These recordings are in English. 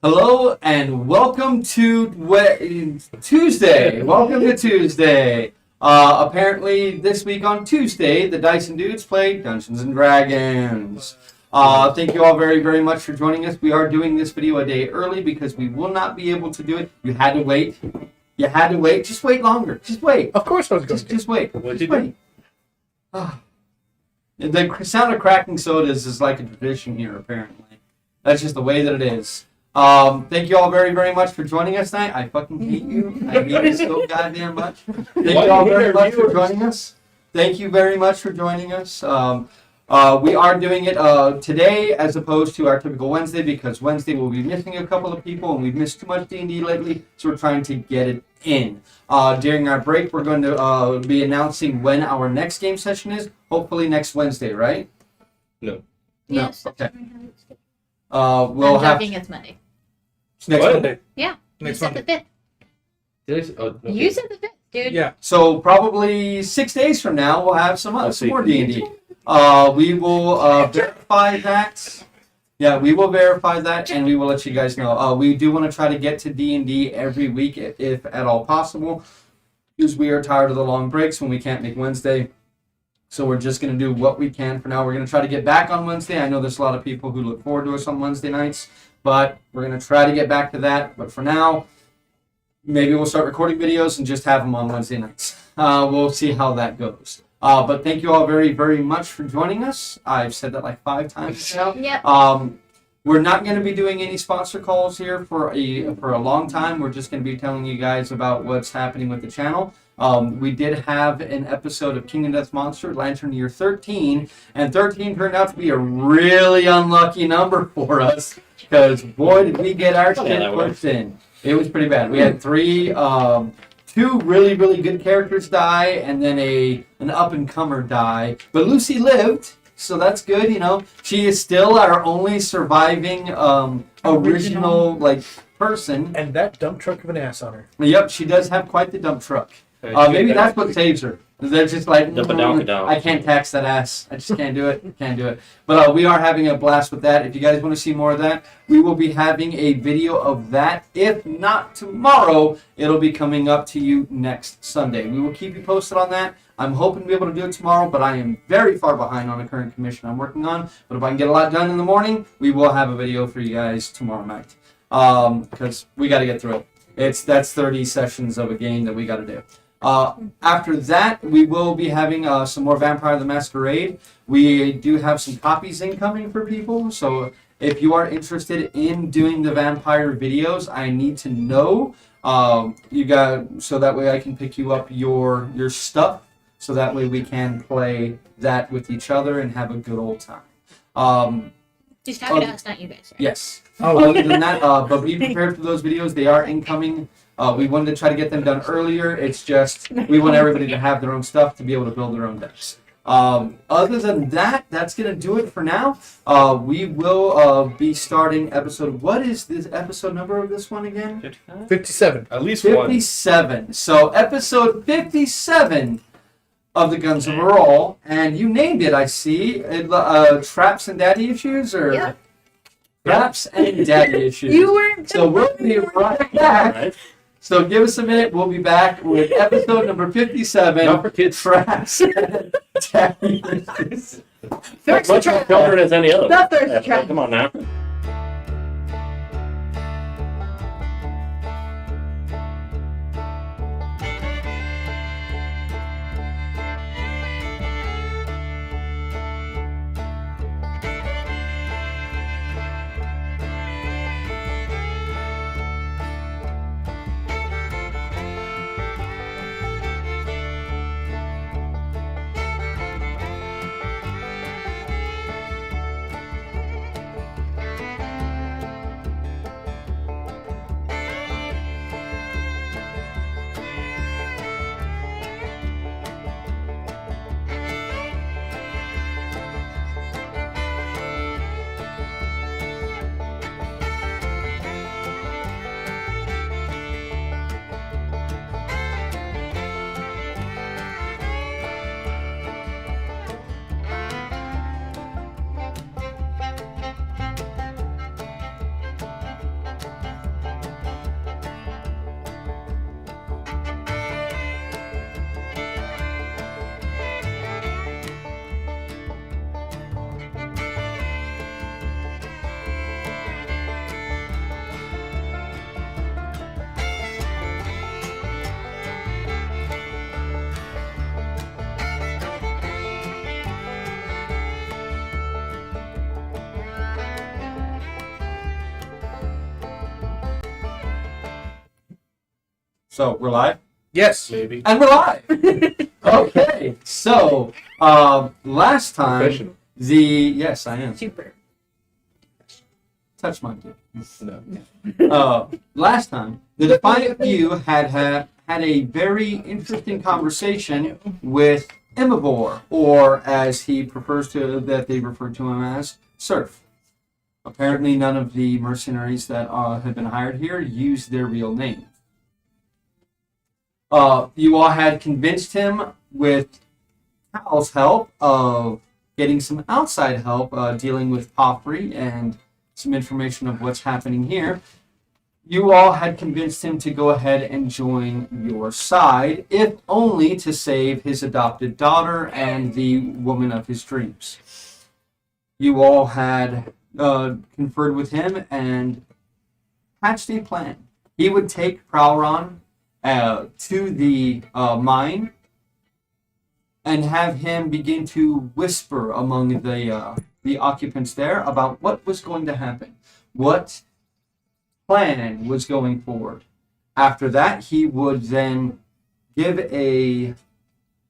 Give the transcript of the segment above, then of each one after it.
Hello and welcome to Tuesday. Welcome to Tuesday. Apparently, this week on Tuesday, the Dyson Dudes played Dungeons and Dragons. Thank you all very, very much for joining us. We are doing this video a day early because we will not be able to do it. You had to wait. You had to wait. Just wait longer. Just wait. Of course I was going to. Just wait. What'd Just you wait. The sound of cracking sodas is like a tradition here, apparently. That's just the way that it is. Thank you all very, very much for joining us tonight. I fucking hate you. I hate you so goddamn much. Thank you all very much for joining us. Thank you very much for joining us. We are doing it today as opposed to our typical Wednesday because Wednesday we'll be missing a couple of people and we've missed too much D&D lately, so we're trying to get it in. During our break, we're going to be announcing when our next game session is. Hopefully next Wednesday, right? No. Yes. Okay. I'm We'll have joking, it's Monday. next What? Monday. Yeah. Next you said Monday. the 5th. Okay. You said the 5th, dude. Yeah. So probably 6 days from now, we'll have some more D&D. We will verify that. Yeah, we will verify that, and we will let you guys know. We do want to try to get to D&D every week, if at all possible, because we are tired of the long breaks when we can't make Wednesday. So we're just going to do what we can for now. We're going to try to get back on Wednesday. I know there's a lot of people who look forward to us on Wednesday nights, but we're going to try to get back to that. But for now, maybe we'll start recording videos and just have them on Wednesday nights. We'll see how that goes. But thank you all very, very much for joining us. I've said that like 5 times now. Yep. We're not going to be doing any sponsor calls here for a long time. We're just going to be telling you guys about what's happening with the channel. We did have an episode of King and Death Monster, Lantern Year 13, and 13 turned out to be a really unlucky number for us because boy did we get our shit pushed in. It was pretty bad. We had 2 really, really good characters die, and then an up-and-comer die. But Lucy lived, so that's good, you know. She is still our only surviving original person. And that dump truck of an ass on her. Yep, she does have quite the dump truck. Maybe that's what saves her. They're just like, I can't tax that ass. I just can't do it. Can't do it. But we are having a blast with that. If you guys want to see more of that, we will be having a video of that. If not tomorrow, it'll be coming up to you next Sunday. We will keep you posted on that. I'm hoping to be able to do it tomorrow, but I am very far behind on the current commission I'm working on. But if I can get a lot done in the morning, we will have a video for you guys tomorrow night. Because we got to get through it. That's 30 sessions of a game that we got to do. After that, we will be having some more Vampire the Masquerade. We do have some copies incoming for people, so if you are interested in doing the vampire videos, I need to know. So that way I can pick you up your stuff, so that way we can play that with each other and have a good old time. Just talking to us, not you guys. Right? Yes. Other than that, but be prepared for those videos. They are incoming. We wanted to try to get them done earlier. It's just we want everybody to have their own stuff to be able to build their own decks. Other than that, that's going to do it for now. We will be starting episode... What is this episode number of this one again? 57. At least 57. So episode 57 of the Guns of Roll. And you named it, I see. Traps and Daddy Issues? Or Yep. Traps and Daddy Issues. You weren't. So we'll be right back. So give us a minute. We'll be back with episode number 57. Not for kids. Traps and Daddy Issues. Thirst Much more trap. children as any other. The thirst trap. Come on now. So we're live? Yes. Maybe. And we're live! Okay, so last time, Professional. yes, I am. Super. Touch mine, dude. No. Last time, the Defiant Few had a very interesting conversation with Imavor, or as he prefers to, that they refer to him as, Surf. Apparently, none of the mercenaries that have been hired here use their real name. You all had convinced him with Cal's help of getting some outside help dealing with Poffrey and some information of what's happening here. You all had convinced him to go ahead and join your side, if only to save his adopted daughter and the woman of his dreams. You all had conferred with him and hatched a plan. He would take Prowron to the mine and have him begin to whisper among the occupants there about what was going to happen, what plan was going forward. After that, he would then give a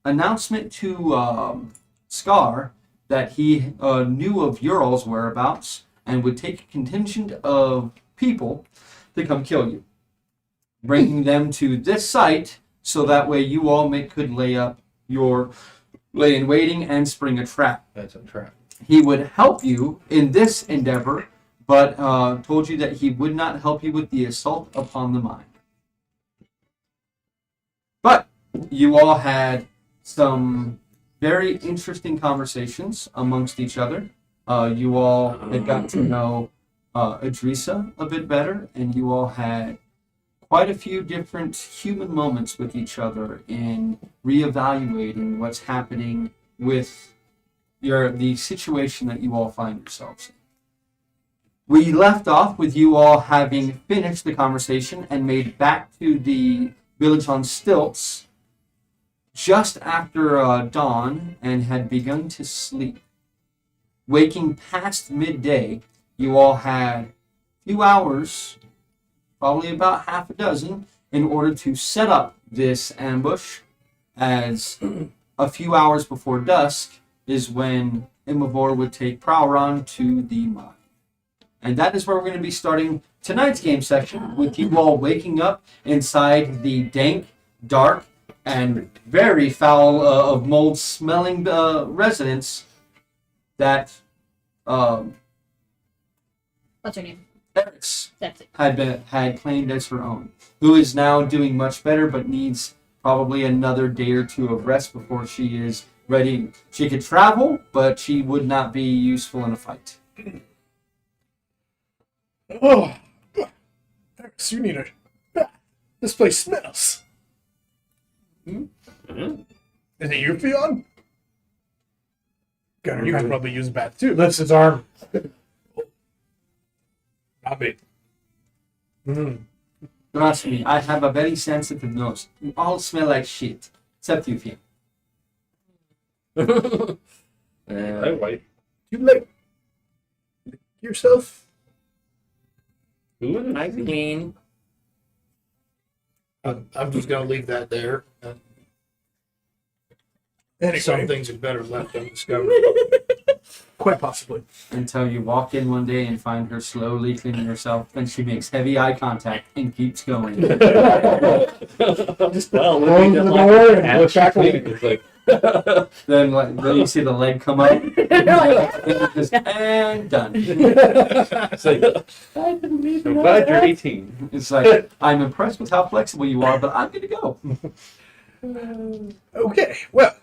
announcement to Scar that he knew of Ural's whereabouts and would take a contingent of people to come kill you, bringing them to this site so that way you all could lay in waiting and spring a trap. That's a trap. He would help you in this endeavor, but told you that he would not help you with the assault upon the mine. But you all had some very interesting conversations amongst each other. You all had gotten to know Idrissa a bit better, and you all had quite a few different human moments with each other in reevaluating what's happening with the situation that you all find yourselves in. We left off with you all having finished the conversation and made back to the village on stilts just after dawn and had begun to sleep. Waking past midday, you all had a few hours, probably about half a dozen, in order to set up this ambush, as a few hours before dusk is when Imavor would take Prowron to the mine. And that is where we're going to be starting tonight's game section, with you all waking up inside the dank, dark, and very foul of mold smelling residence that What's her name? Eris That's it. had claimed as her own, who is now doing much better, but needs probably another day or two of rest before she is ready. She could travel, but she would not be useful in a fight. Oh, Eris, you need a bath. This place smells. Mm-hmm. Is it your Fion? Gunner, you could probably use a bath too. Lifts his arm. Not me. Trust me, I have a very sensitive nose. You all smell like shit, except you, Finn. I white. You like yourself? I clean. I'm just gonna leave that there. Anyway, Some things are better left undiscovered. quite possibly. Until you walk in one day and find her slowly cleaning herself, then she makes heavy eye contact and keeps going. Well, Close the door and look back away. It's like, then you see the leg come up, and done. it's like, I'm glad you're 18. It's like, I'm impressed with how flexible you are, but I'm going to go. Okay, well,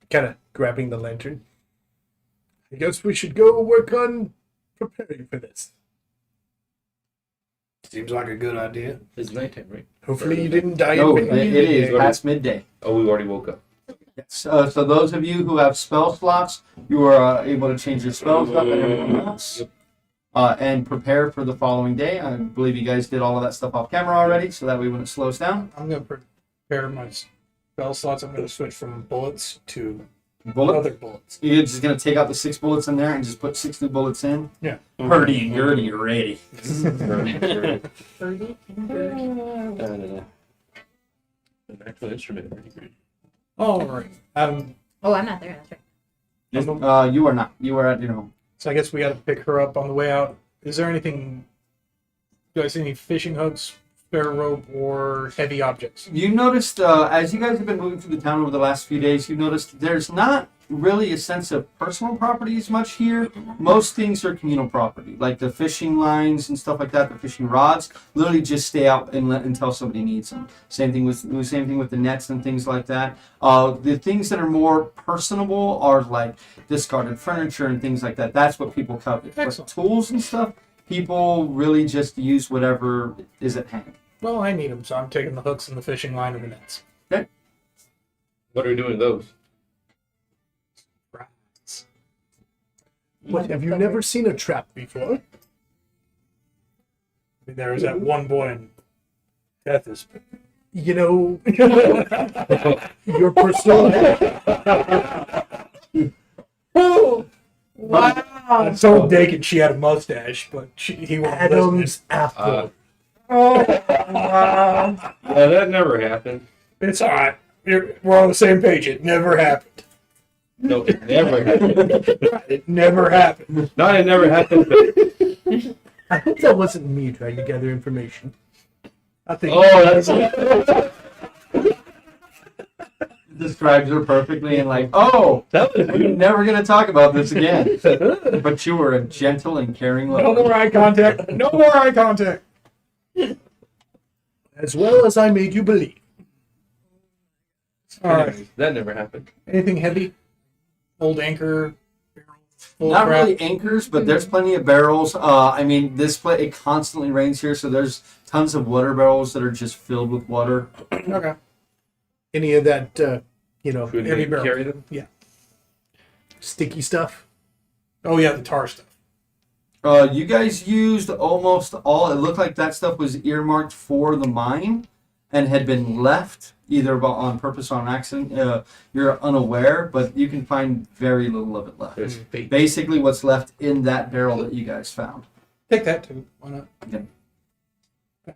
kind of grabbing the lantern. I guess we should go work on preparing for this. Seems like a good idea. It's nighttime, right? Hopefully you didn't die No, in it vain. is past midday. Oh, we already woke up. Yes. So those of you who have spell slots, you are able to change your spells up and everything else. Yep. And prepare for the following day. I believe you guys did all of that stuff off camera already, so that way when it slows down. I'm gonna prepare my spell slots. I'm gonna switch from bullets to bullet. Other bullets. You're just gonna take out the 6 bullets in there and just put 6 new bullets in. Yeah. Purdy, gurdy, ready. Birdie? An actual instrument. All right. Oh, I'm not there. That's right. You are not. You are at your home. So I guess we got to pick her up on the way out. Is there anything? Do I see any fishing hooks, spare rope, or heavy objects? You noticed as you guys have been moving through the town over the last few days, you've noticed there's not really a sense of personal property as much here. Most things are communal property, like the fishing lines and stuff like that. The fishing rods literally just stay out until somebody needs them. Same thing with the nets and things like that. The things that are more personable are like discarded furniture and things like that. That's what people covet. But tools and stuff, people really just use whatever is at hand. Well, I need them, so I'm taking the hooks and the fishing line and the nets. Okay. What are we doing with those? What, have you never seen a trap before? I mean, there was that one boy in Death is... You know... your personal... Oh! Wow! I told Dakin she had a mustache, but he won't Adam's apple. Oh, wow. Yeah, that never happened. It's alright. We're on the same page. It never happened. No, it never happened. It never happened. No, it never happened. But... I hope that wasn't me trying to gather information. I think. Oh, that's... Describes her perfectly and like, oh, That was we're never gonna talk about this again. But you were a gentle and caring No lover. more eye contact. No more eye contact. As well as I made you believe. All right. That never happened. Anything heavy? Old anchor. Full Not crap? really anchors, but there's plenty of barrels. I mean, it constantly rains here, so there's tons of water barrels that are just filled with water. Okay. Any of that, Should Heavy we barrel. carry them? sticky stuff? Oh yeah, the tar stuff. You guys used almost all. It looked like that stuff was earmarked for the mine and had been left either on purpose or on accident. You're unaware, but you can find very little of it left. There's Basically, what's left in that barrel that you guys found. Take that too. Why not? Okay.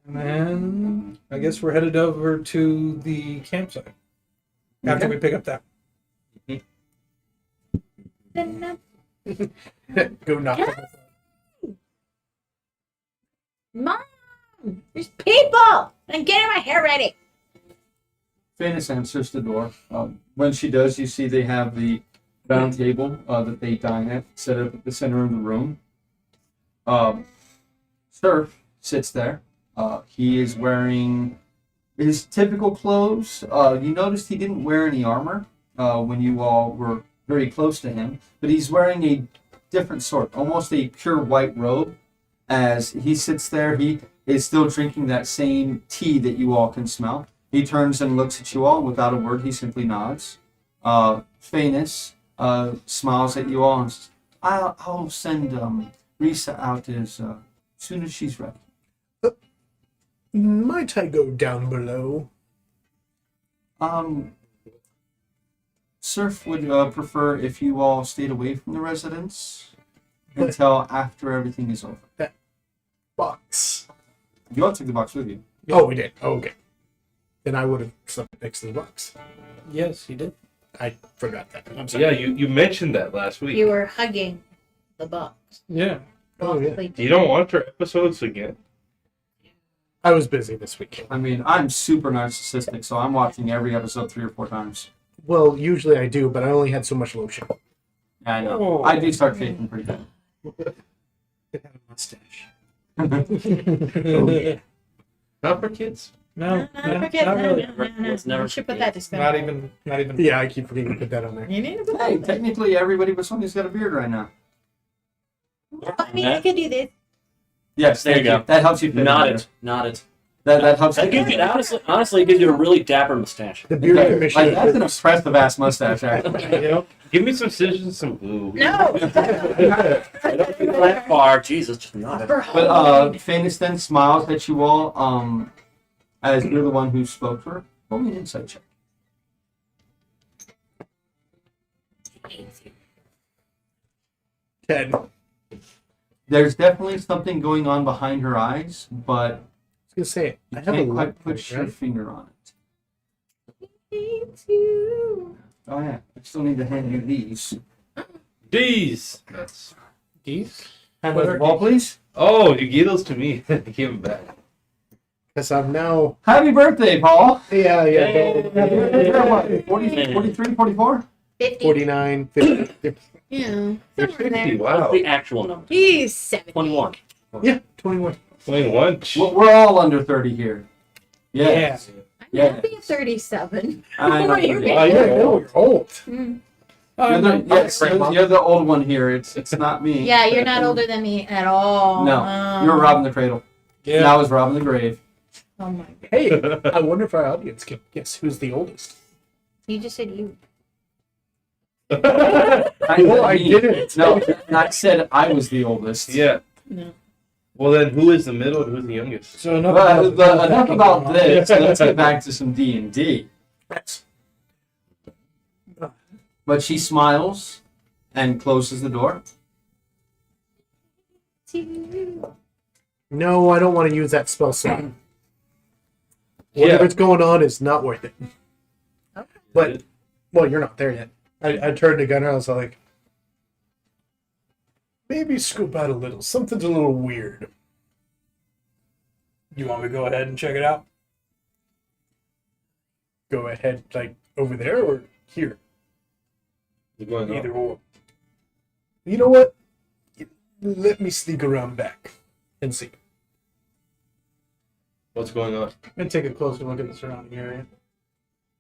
And then I guess we're headed over to the campsite after Okay. we pick up that. Go knock Yeah. on the Mom! There's people! I'm getting my hair ready. Phoenix answers the door. When she does, you see they have the round table that they dine at set up at the center of the room. Surf sits there. He is wearing his typical clothes. You noticed he didn't wear any armor when you all were very close to him, but he's wearing a different sort, almost a pure white robe. As he sits there, he is still drinking that same tea that you all can smell. He turns and looks at you all. Without a word, he simply nods. Phanis smiles at you all and says, I'll send Risa out as soon as she's ready. Might I go down below? Surf would prefer if you all stayed away from the residence until after everything is over. Box. You all took the box with you. Oh, we did. Oh, okay. Then I would have slept next to the box. Yes, he did. I forgot that. I'm sorry. Yeah, you mentioned that last week. You were hugging the box. Yeah. Oh, yeah. Sleeping. You don't want your episodes again? I was busy this week. I mean, I'm super narcissistic, so I'm watching every episode 3 or 4 times. Well, usually I do, but I only had so much lotion. Yeah, I know. Oh. I do start faking pretty good. It had a mustache. Oh, yeah. Not for kids. No, I forget. not really. It's never You should put that to Not even. Yeah, I keep forgetting to put that on there. You need to put Hey, that. technically everybody but Sonya's got a beard right now. I mean, I could do this. Yes, There you thank go. That helps you fit Not in it. Not it. That helps That you gives you, honestly, it gives you a really dapper mustache. The beard Like, commissioner. that's an impressive ass mustache, actually. Yep. Give me some scissors and some glue. No! I don't think that far. Jesus, just not it. But Phanis then smiles at you all as you're the one who spoke to her. Roll me an insight check. Casey. 10. There's definitely something going on behind her eyes, but I was gonna say you I have a can't luck quite put point, your right? finger on it. Me too. Oh yeah, I still need to hand you these. D's. That's. Geese? Hand those ball, please. Oh, you gave those to me. Give them back. Because I'm now. Happy birthday, Paul. Yeah. You're what, 40, 43, 44? 50. 49, 50. Yeah. You're Somewhere 60. there. Wow. What's the actual number? He's 70. 21. Yeah, 21. 21. We're all under 30 here. Yes. I'm Yeah. happy at 37. I'm What are you 30. getting? Oh, you're old. Mm. You're the old one here. It's not me. Yeah, you're not older than me at all. No, you're robbing the cradle. And I was robbing the grave. Oh my god. Hey, I wonder if our audience can guess who's the oldest. You just said you. I didn't. No, I said I was the oldest. Yeah. No. Well, then who is the middle and who's the youngest? So enough But enough packing about going on. this. Let's get back to some D&D. But she smiles and closes the door. No, I don't want to use that spell slot. Yeah. Whatever's going on is not worth it. Okay. But, well, you're not there yet. I turned to Gunnar, I was like, maybe scoop out a little. Something's a little weird. You want me to go ahead and check it out? Go ahead, like, over there or here? What's going on? Either or. You know what? Let me sneak around back and see. What's going on? I'm going to take a closer look at the surrounding area.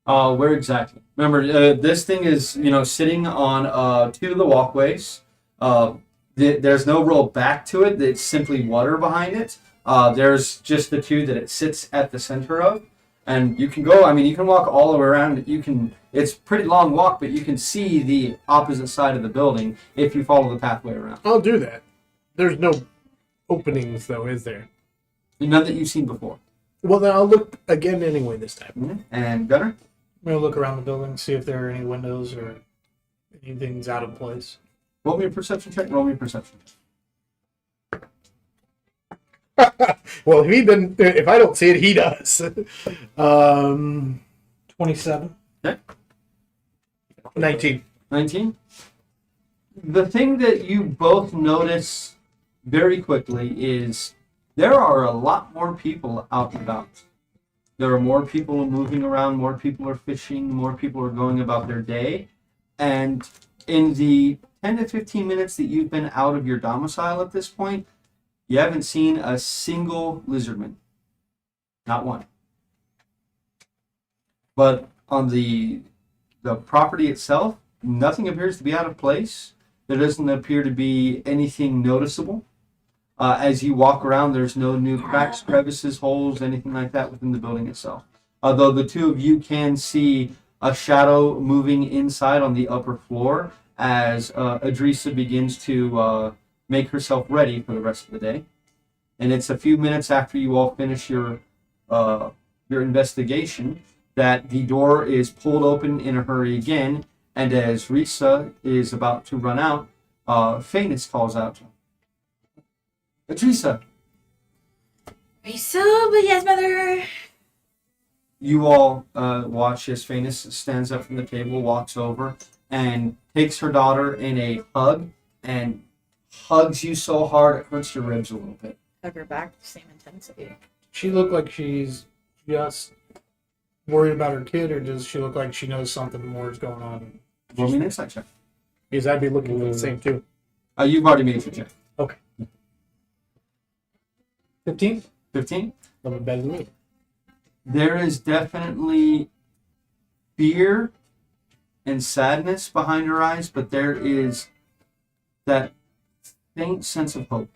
Where exactly? Remember, this thing is, sitting on two of the walkways. There's no real back to it. It's simply water behind it. There's just the two that it sits at the center of. And you can go, you can walk all the way around. It's a pretty long walk, but you can see the opposite side of the building if you follow the pathway around. I'll do that. There's no openings, though, is there? None that you've seen before. Well, then I'll look again anyway this time. And Gunnar? I'm going to look around the building, see if there are any windows or anything's out of place. Roll me a perception check. Roll me a perception check. Well, if I don't see it, he does. 27. 19. 19? The thing that you both notice very quickly is there are a lot more people out and about. There are more people moving around, more people are fishing, more people are going about their day. And in the 10 to 15 minutes that you've been out of your domicile at this point, you haven't seen a single lizardman. Not one. But on the property itself, nothing appears to be out of place. There doesn't appear to be anything noticeable. As you walk around, there's no new cracks, crevices, holes, anything like that within the building itself. Although the two of you can see a shadow moving inside on the upper floor as Adrisa begins to make herself ready for the rest of the day. And it's a few minutes after you all finish your investigation that the door is pulled open in a hurry again. And as Risa is about to run out, Phaenix calls out to her. Adrisa, Risa, but yes, mother. you all watch as Phaenix stands up from the table, walks over, and takes her daughter in a hug, and hugs you so hard it hurts your ribs a little bit. Hug her back, the same intensity. She look like she's just worried about her kid, or does she look like she knows something more is going on? Roll me an insight check. Because I'd be looking for the same, too. You've already made your check. 15? 15? A little bit better than me. There is definitely fear and sadness behind her eyes, but there is that faint sense of hope.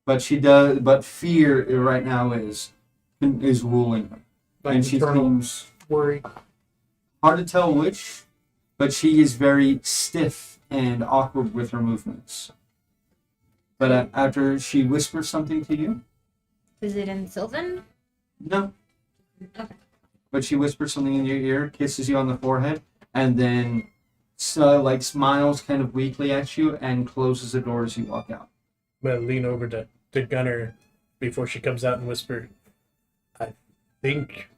But fear right now is ruling her. Like And she internal seems worry? hard to tell which, but she is very stiff and awkward with her movements. But after she whispers something to you, Is it in Sylvan? no. Okay. But she whispers something in your ear, kisses you on the forehead, and then like smiles kind of weakly at you and closes the door as you walk out. Well, lean over to Gunner before she comes out and whisper, I think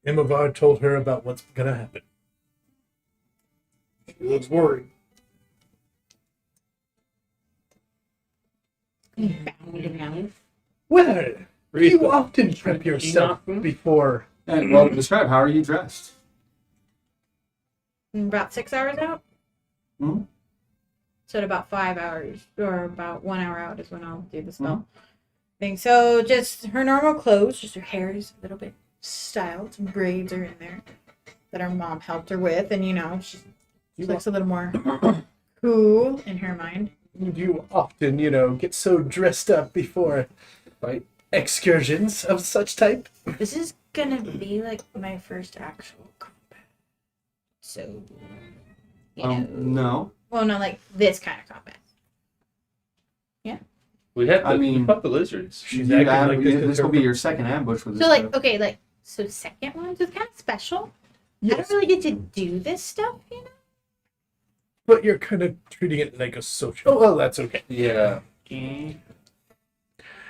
Imovar told her about what's gonna happen. She looks worried. Well, you often prep yourself before. And, well, describe, how are you dressed? About 6 hours out. Hmm? So at about 5 hours, or about 1 hour out is when I'll do the spell. Thing. So just her normal clothes, just her hair is a little bit styled. Some braids are in there that her mom helped her with, and she looks a little more cool in her mind. You often, get so dressed up before excursions of such type. This is gonna be like my first actual combat. So, No. Well, no, like this kind of combat. We have. we fuck the lizards. She's You acting have- like this will be your second ambush with this. So, like, stuff. okay, like, so second one, so it's kind of special. I Yes, don't really get to do this stuff, but you're kind of treating it like a social. Oh, well, that's okay. Yeah.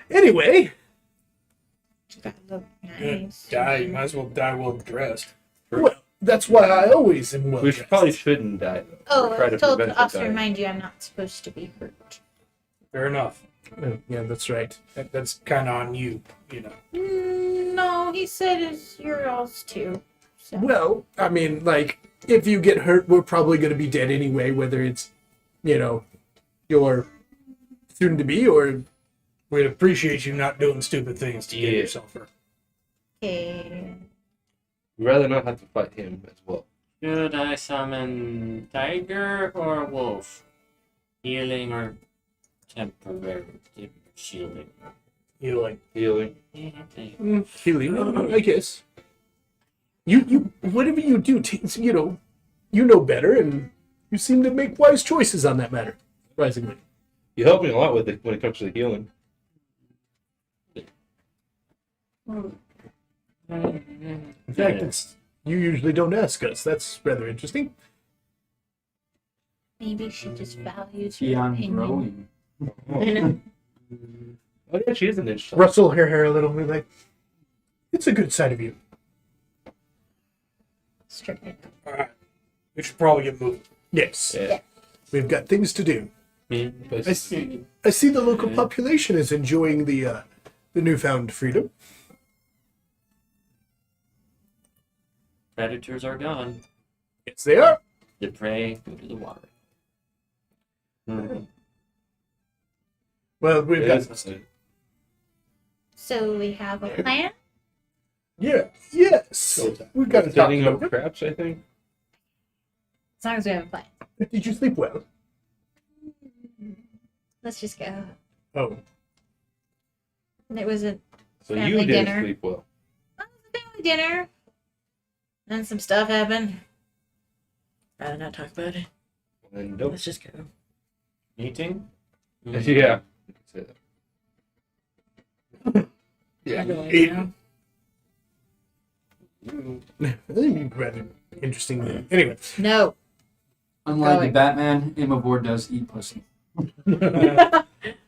Anyway, Gotta look nice. Die. You might as well die well dressed. well, that's why I always am well We dressed. probably shouldn't die though. Oh, Or try I to told prevent us to dying. remind you I'm not supposed to be hurt. Fair enough. Oh, yeah, that's right. That's kind of on you. No, he said it's yours too. So. Well, I mean, like, if you get hurt, we're probably going to be dead anyway, whether it's, your soon-to-be or... We'd appreciate you not doing stupid things to get Yeah. yourself hurt. Okay. We'd rather not have to fight him as well. Should I summon tiger or wolf? Healing or temporary shielding? Healing. Healing. Healing, I guess. You whatever you do, you know better, and you seem to make wise choices on that matter, surprisingly. You help me a lot with it when it comes to the healing. In fact, you usually don't ask us. That's rather interesting. Maybe she just values her Beyond opinion. growing. Oh yeah, she is an inch. Rustle her hair a little, and be like, it's a good side of you. Strictly. Alright. We should probably get moving. Yes. Yeah. We've got things to do. But I see the local population is enjoying the newfound freedom. Predators are gone. Yes, they are. The prey go to the water. Well, we've got... So we have a plan? Yeah, yes. We've got to talk setting about up traps, I think. As long as we have a plan. it. Did you sleep well? Let's just go. Oh, And it was a So Family you didn't dinner. sleep well. family dinner. Then some stuff happened. Rather not talk about it. And don't. Let's just go. Meeting? Yeah. You can say that. I don't It- know. that'd be rather interesting. Anyway, No. Unlike the Going. Batman, Imavor does eat pussy.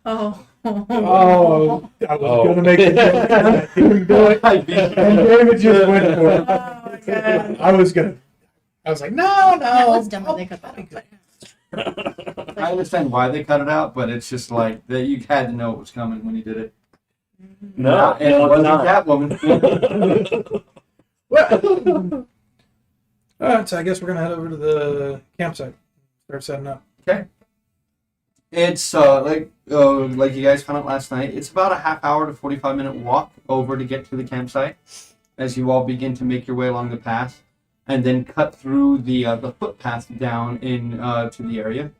Oh. oh, I was Oh. gonna make a joke. Here we go. And David just went for it. Oh, God. I was gonna. I was like, no. That was dumb that they cut that out. I understand why they cut it out, but it's just like that you had to know it was coming when you did it. No, and it wasn't Catwoman. Well, Alright, so I guess we're gonna head over to the campsite. Start setting up. It's like you guys found out last night. It's about a half hour to 45-minute walk over to get to the campsite, as you all begin to make your way along the path, and then cut through the footpath down in to the area.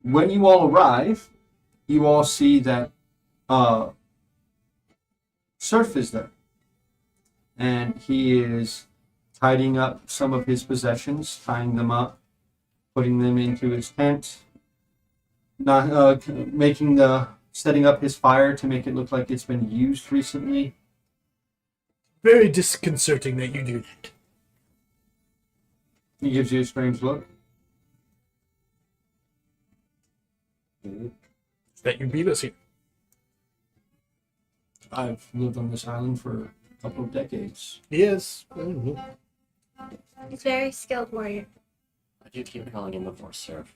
When you all arrive, you all see that Surf is there, and he is tidying up some of his possessions, tying them up, putting them into his tent. Not setting up his fire to make it look like it's been used recently. very disconcerting that you do that. He gives you a strange look. That you beat us here. I've lived on this island for a couple of decades. Yes. He's a very skilled warrior. I do keep calling him the Force Serve.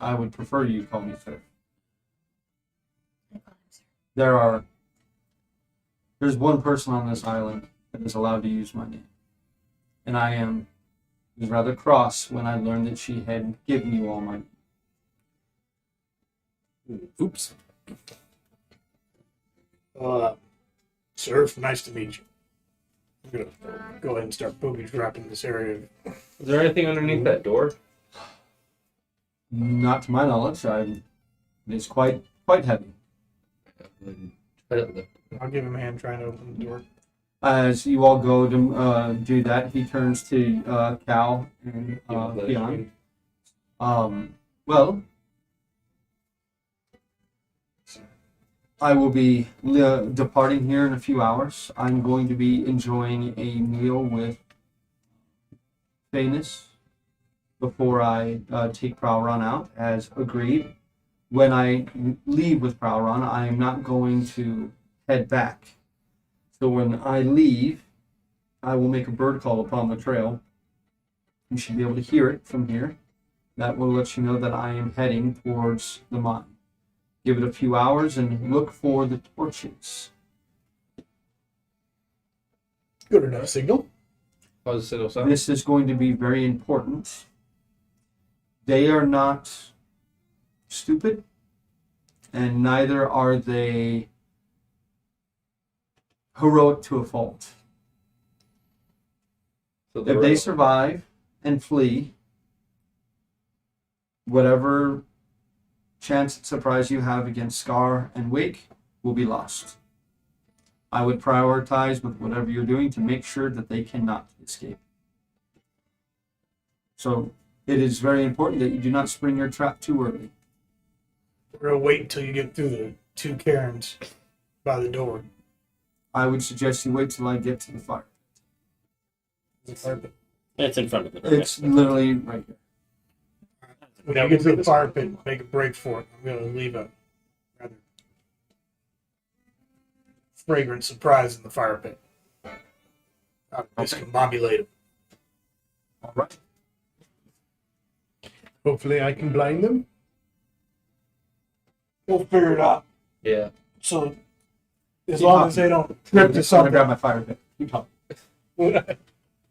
I would prefer you call me sir. I call him sir. There's one person on this island that is allowed to use my name. And I was rather cross when I learned that she had given you all my name. Oops. Surf, nice to meet you. I'm gonna go ahead and start booby trapping this area. Is there anything underneath that door? Not to my knowledge. It's quite heavy. I'll give him a hand trying to open the door. As you all go to do that, he turns to Cal and Keon. Well, I will be departing here in a few hours. I'm going to be enjoying a meal with Famous before I take Prowron out, as agreed. When I leave with Prowron, I am not going to head back. So when I leave, I will make a bird call upon the trail. You should be able to hear it from here. That will let you know that I am heading towards the mine. Give it a few hours and look for the torches. Good enough signal. How's the signal sound? This is going to be very important. They are not stupid, and neither are they heroic to a fault. So If they survive and flee, whatever chance at surprise you have against Scar and Wake will be lost. I would prioritize with whatever you're doing to make sure that they cannot escape. So it is very important that you do not spring your trap too early. We're gonna wait until you get through the two cairns by the door. I would suggest you wait till I get to the fire. It's in front of the door. It's literally right here. When you get to the fire pit, make a break for it. I'm gonna leave a rather fragrant surprise in the fire pit. I'll discombobulate him. All right. Hopefully I can blind them. We'll figure it out. Yeah. So, as Keep long talking. as they don't I'm trip to just gonna grab something, my fire pit. Keep talking.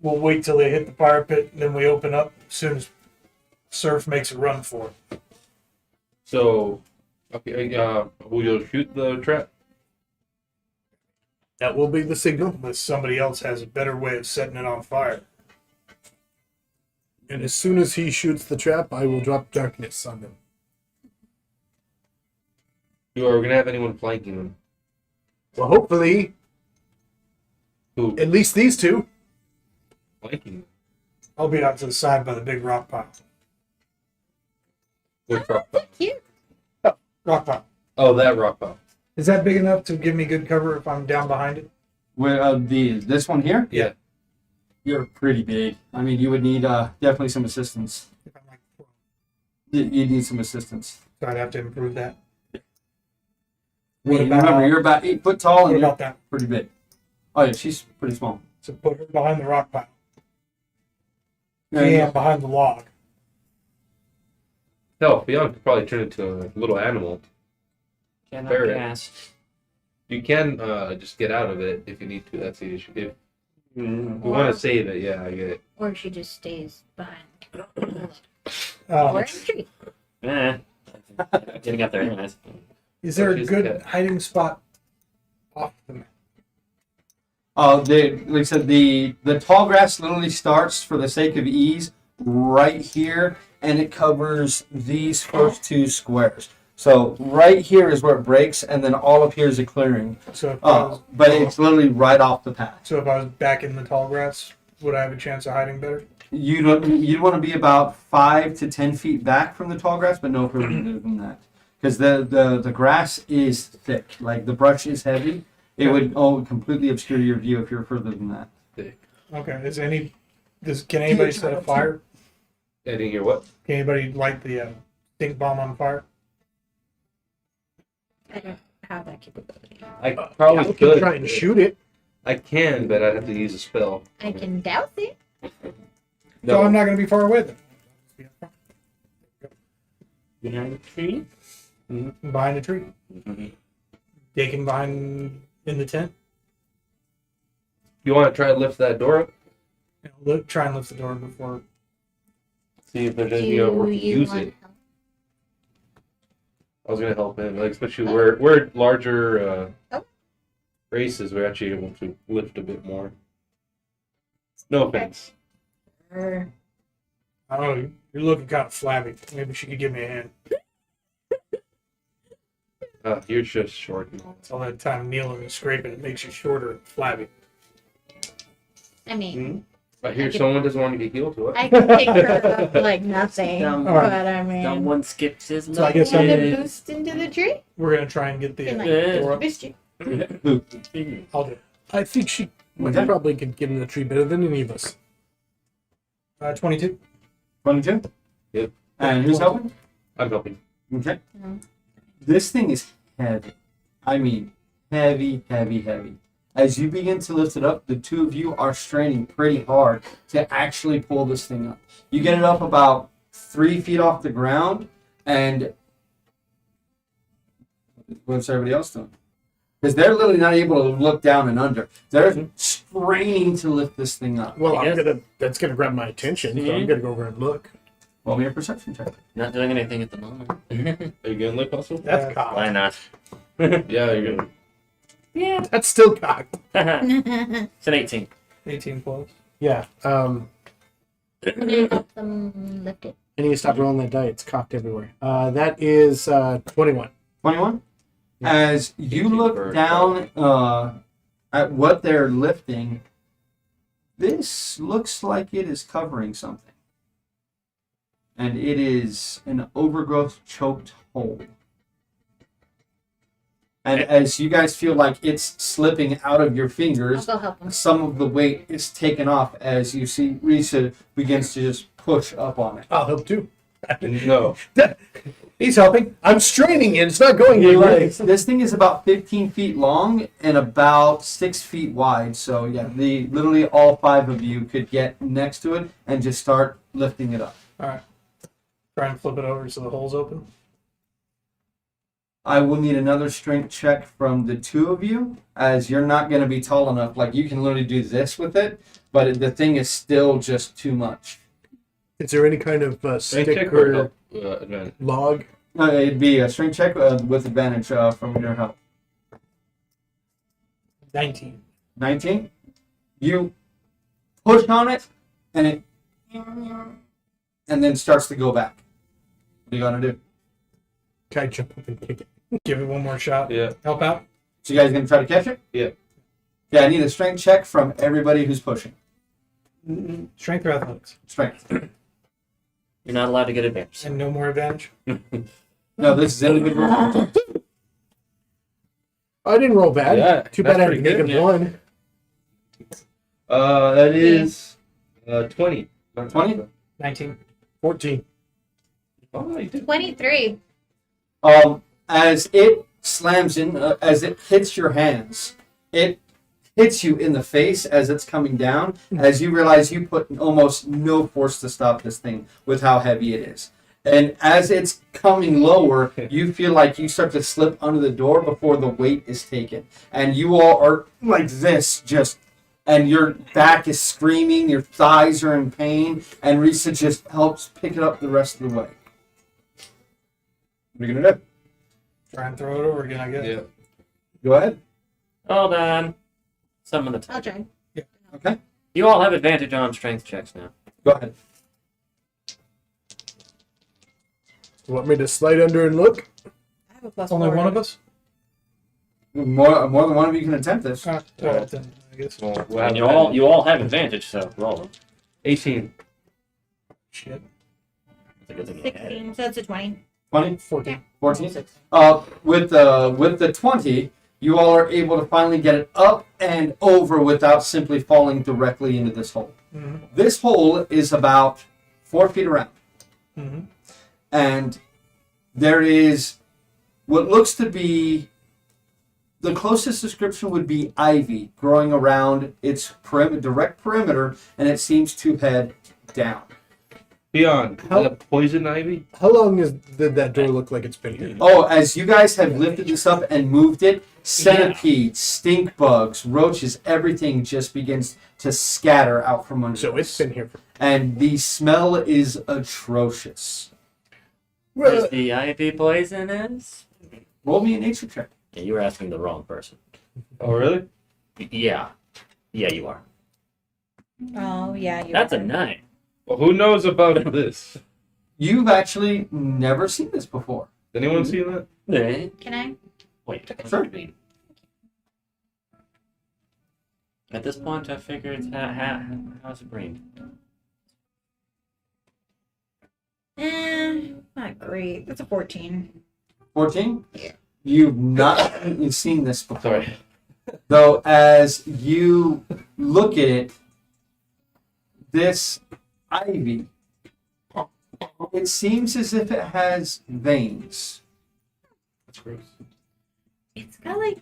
we'll wait till they hit the fire pit, and then we open up as soon as Surf makes a run for it. So, okay, will you shoot the trap? That will be the signal. Unless somebody else has a better way of setting it on fire. And as soon as he shoots the trap, I will drop darkness on them. You are gonna have anyone flanking them? Well, hopefully, Who at least these two. flanking? I'll be out to the side by the big rock pile. Which rock pile? Cute. Rock pile. Oh, that rock pile. Is that big enough to give me good cover if I'm down behind it? Where this one here? Yeah. You're pretty big. I mean, you would need definitely some assistance. If I'm like, You need some assistance. so I'd have to improve that. I mean, remember, you're about 8 foot tall What and you're about that? pretty big. Oh yeah, she's pretty small. So put her behind the rock pile. There you Yeah, go. behind the log. Hell, Beyond could probably turn into a little animal. Cannot Fair. gas. You can just get out of it if you need to. That's the issue. If Mm. you want to save it, yeah, I get it. Or she just stays behind. Or Um, a tree. Getting up there anyways. is there a She's good cat. hiding spot off the map? Like I said, the tall grass literally starts for the sake of ease right here, and it covers these first 2 squares. So right here is where it breaks, and then all up here is a clearing. So if, I was, But it's literally right off the path. so if I was back in the tall grass, would I have a chance of hiding better? You'd want to be about 5 to 10 feet back from the tall grass, but no further than that, because the grass is thick. Like the brush is heavy. It would completely obscure your view if you're further than that. Okay. Is any Can anybody set a fire? I didn't hear what? Can anybody light the stink bomb on fire? I don't have that capability. I I probably can could. try and shoot it. I can, but I'd have to use a spell. I can douse it. So I'm not going to be far away then. Behind the tree? Behind a tree. Mhm. Taking behind in the tent. You want to try to lift that door up? Try and lift the door before. See if there's Do any or you use want it. help? I was gonna help him, like especially we're larger Oh. races. We're actually able to lift a bit more. No offense. Or I don't know. You're looking kind of flabby. Maybe she could give me a hand. You're just short. It's all that time kneeling and scraping. It makes you shorter and flabby. I mean, I hear someone doesn't want to get healed. What? I can pick her up like nothing. Dumb, All right. But I mean, someone skips his So I guess you I'm want to nugget. boost into the tree? We're going to try and get the Can, like, door up. boost you. I'll do it. I think she Okay. probably could get in the tree better than any of us. 22. 22? Yep. And who's helping? I'm helping. Okay. No. This thing is heavy. I mean, heavy, heavy, heavy. As you begin to lift it up, the two of you are straining pretty hard to actually pull this thing up. You get it up about 3 feet off the ground, and what's everybody else doing? Because they're literally not able to look down and under. They're straining to lift this thing up. Well, I guess- that's gonna grab my attention, so I'm Mhm. gonna go over and look. Roll me a perception check. Not doing anything at the moment. Are you gonna look also? That's cocked. Why not? Yeah, you're gonna. Yeah. That's still cocked. It's an 18. 18 plus. Yeah. I'm gonna help them lift it. I need to stop rolling that die. It's cocked everywhere. That is 21. 21? Yeah. As you 18 look for- down at what they're lifting, this looks like it is covering something. And it is an overgrowth choked hole. And as you guys feel like it's slipping out of your I'll fingers, go help them. some of the weight is taken off as you see Risa begins to just push up on it. I'll help too. No. He's helping. I'm straining it. It's not going You're anywhere. right. This thing is about 15 feet long and about 6 feet wide. So yeah, literally all 5 of you could get next to it and just start lifting it up. All right. Try and flip it over so the hole's open. I will need another strength check from the 2 of you, as you're not going to be tall enough. Like you can literally do this with it, but the thing is still just too much. Is there any kind of Strength stick check or or help, advantage? log? It'd be a strength check with advantage from your help. 19. 19. You push on it, and then starts to go back. What are you gonna do? Can I jump up and kick it? Give it one more shot. Yeah. Help out. So you guys gonna try to catch it? Yeah. Yeah, I need a strength check from everybody who's pushing. Strength or athletics. Strength. You're not allowed to get advantage. And no more advantage. No, this is individual. I didn't roll bad. Yeah, Too bad that's I pretty didn't make good, it yeah. one. That is 20. 20? 19. 14. Oh, you did. 23. As it slams in, as it hits your hands, it hits you in the face as it's coming down. As you realize you put almost no force to stop this thing with how heavy it is. And as it's coming lower, you feel like you start to slip under the door before the weight is taken. And you all are like this, just, and your back is screaming, your thighs are in pain, and Risa just helps pick it up the rest of the way. What are you going to do? Try and throw it over again, I guess. Yeah. Go ahead. Hold on. Some of the I'll time. try. Okay. You all have advantage on strength checks now. Go ahead. You want me to slide under and look? I have a plus Only 4. one of us? More than one of you can attempt this. Well, then, I guess. Well, we'll And have you all have advantage, so roll them. 18. Shit. It's a good thing you had it. 16, so it's a 20. 20? 14. 14? With the 20, you all are able to finally get it up and over without simply falling directly into this hole. Mm-hmm. This hole is about 4 feet around. Mm-hmm. And there is what looks to be the closest description would be ivy growing around its direct perimeter, and it seems to head down. Beyond poison ivy. How long did that door look like it's been here? Oh, as you guys have lifted this up and moved it, centipedes, stink bugs, roaches, everything just begins to scatter out from under. So it's been here for. And the smell is atrocious. Is the ivy poisonous? Roll me a nature check. Yeah, you were asking the wrong person. Oh, really? Yeah. Yeah, you are. Oh, yeah. That's a 9. Well, who knows about this? You've actually never seen this before. Anyone seen that? Eh? Can I? Wait. Sure. What do you mean? At this point, I figured how's it brain? Not great. That's a 14. 14? Yeah. You've not seen this before. Sorry. Though, as you look at it, this ivy, it seems as if it has veins. That's gross. It's got like,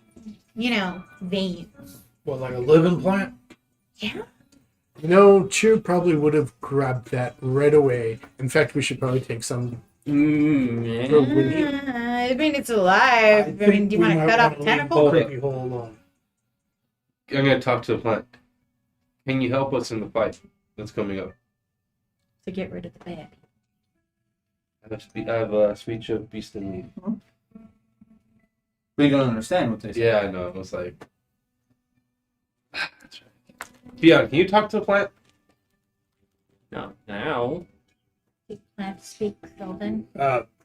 veins. What, like a living plant? Yeah. Cheer probably would have grabbed that right away. In fact, we should probably take some. I mean, it's alive. I mean, do you want to cut off a tentacle? Creepy hole alone. I'm gonna talk to the plant. Can you help us in the fight that's coming up? To get rid of the bad. I have a speech of beast in me. But you don't understand what they say. Yeah, I know. It was like. That's right. Dion, can you talk to the plant? No. Now. Plant speak, Sylvan.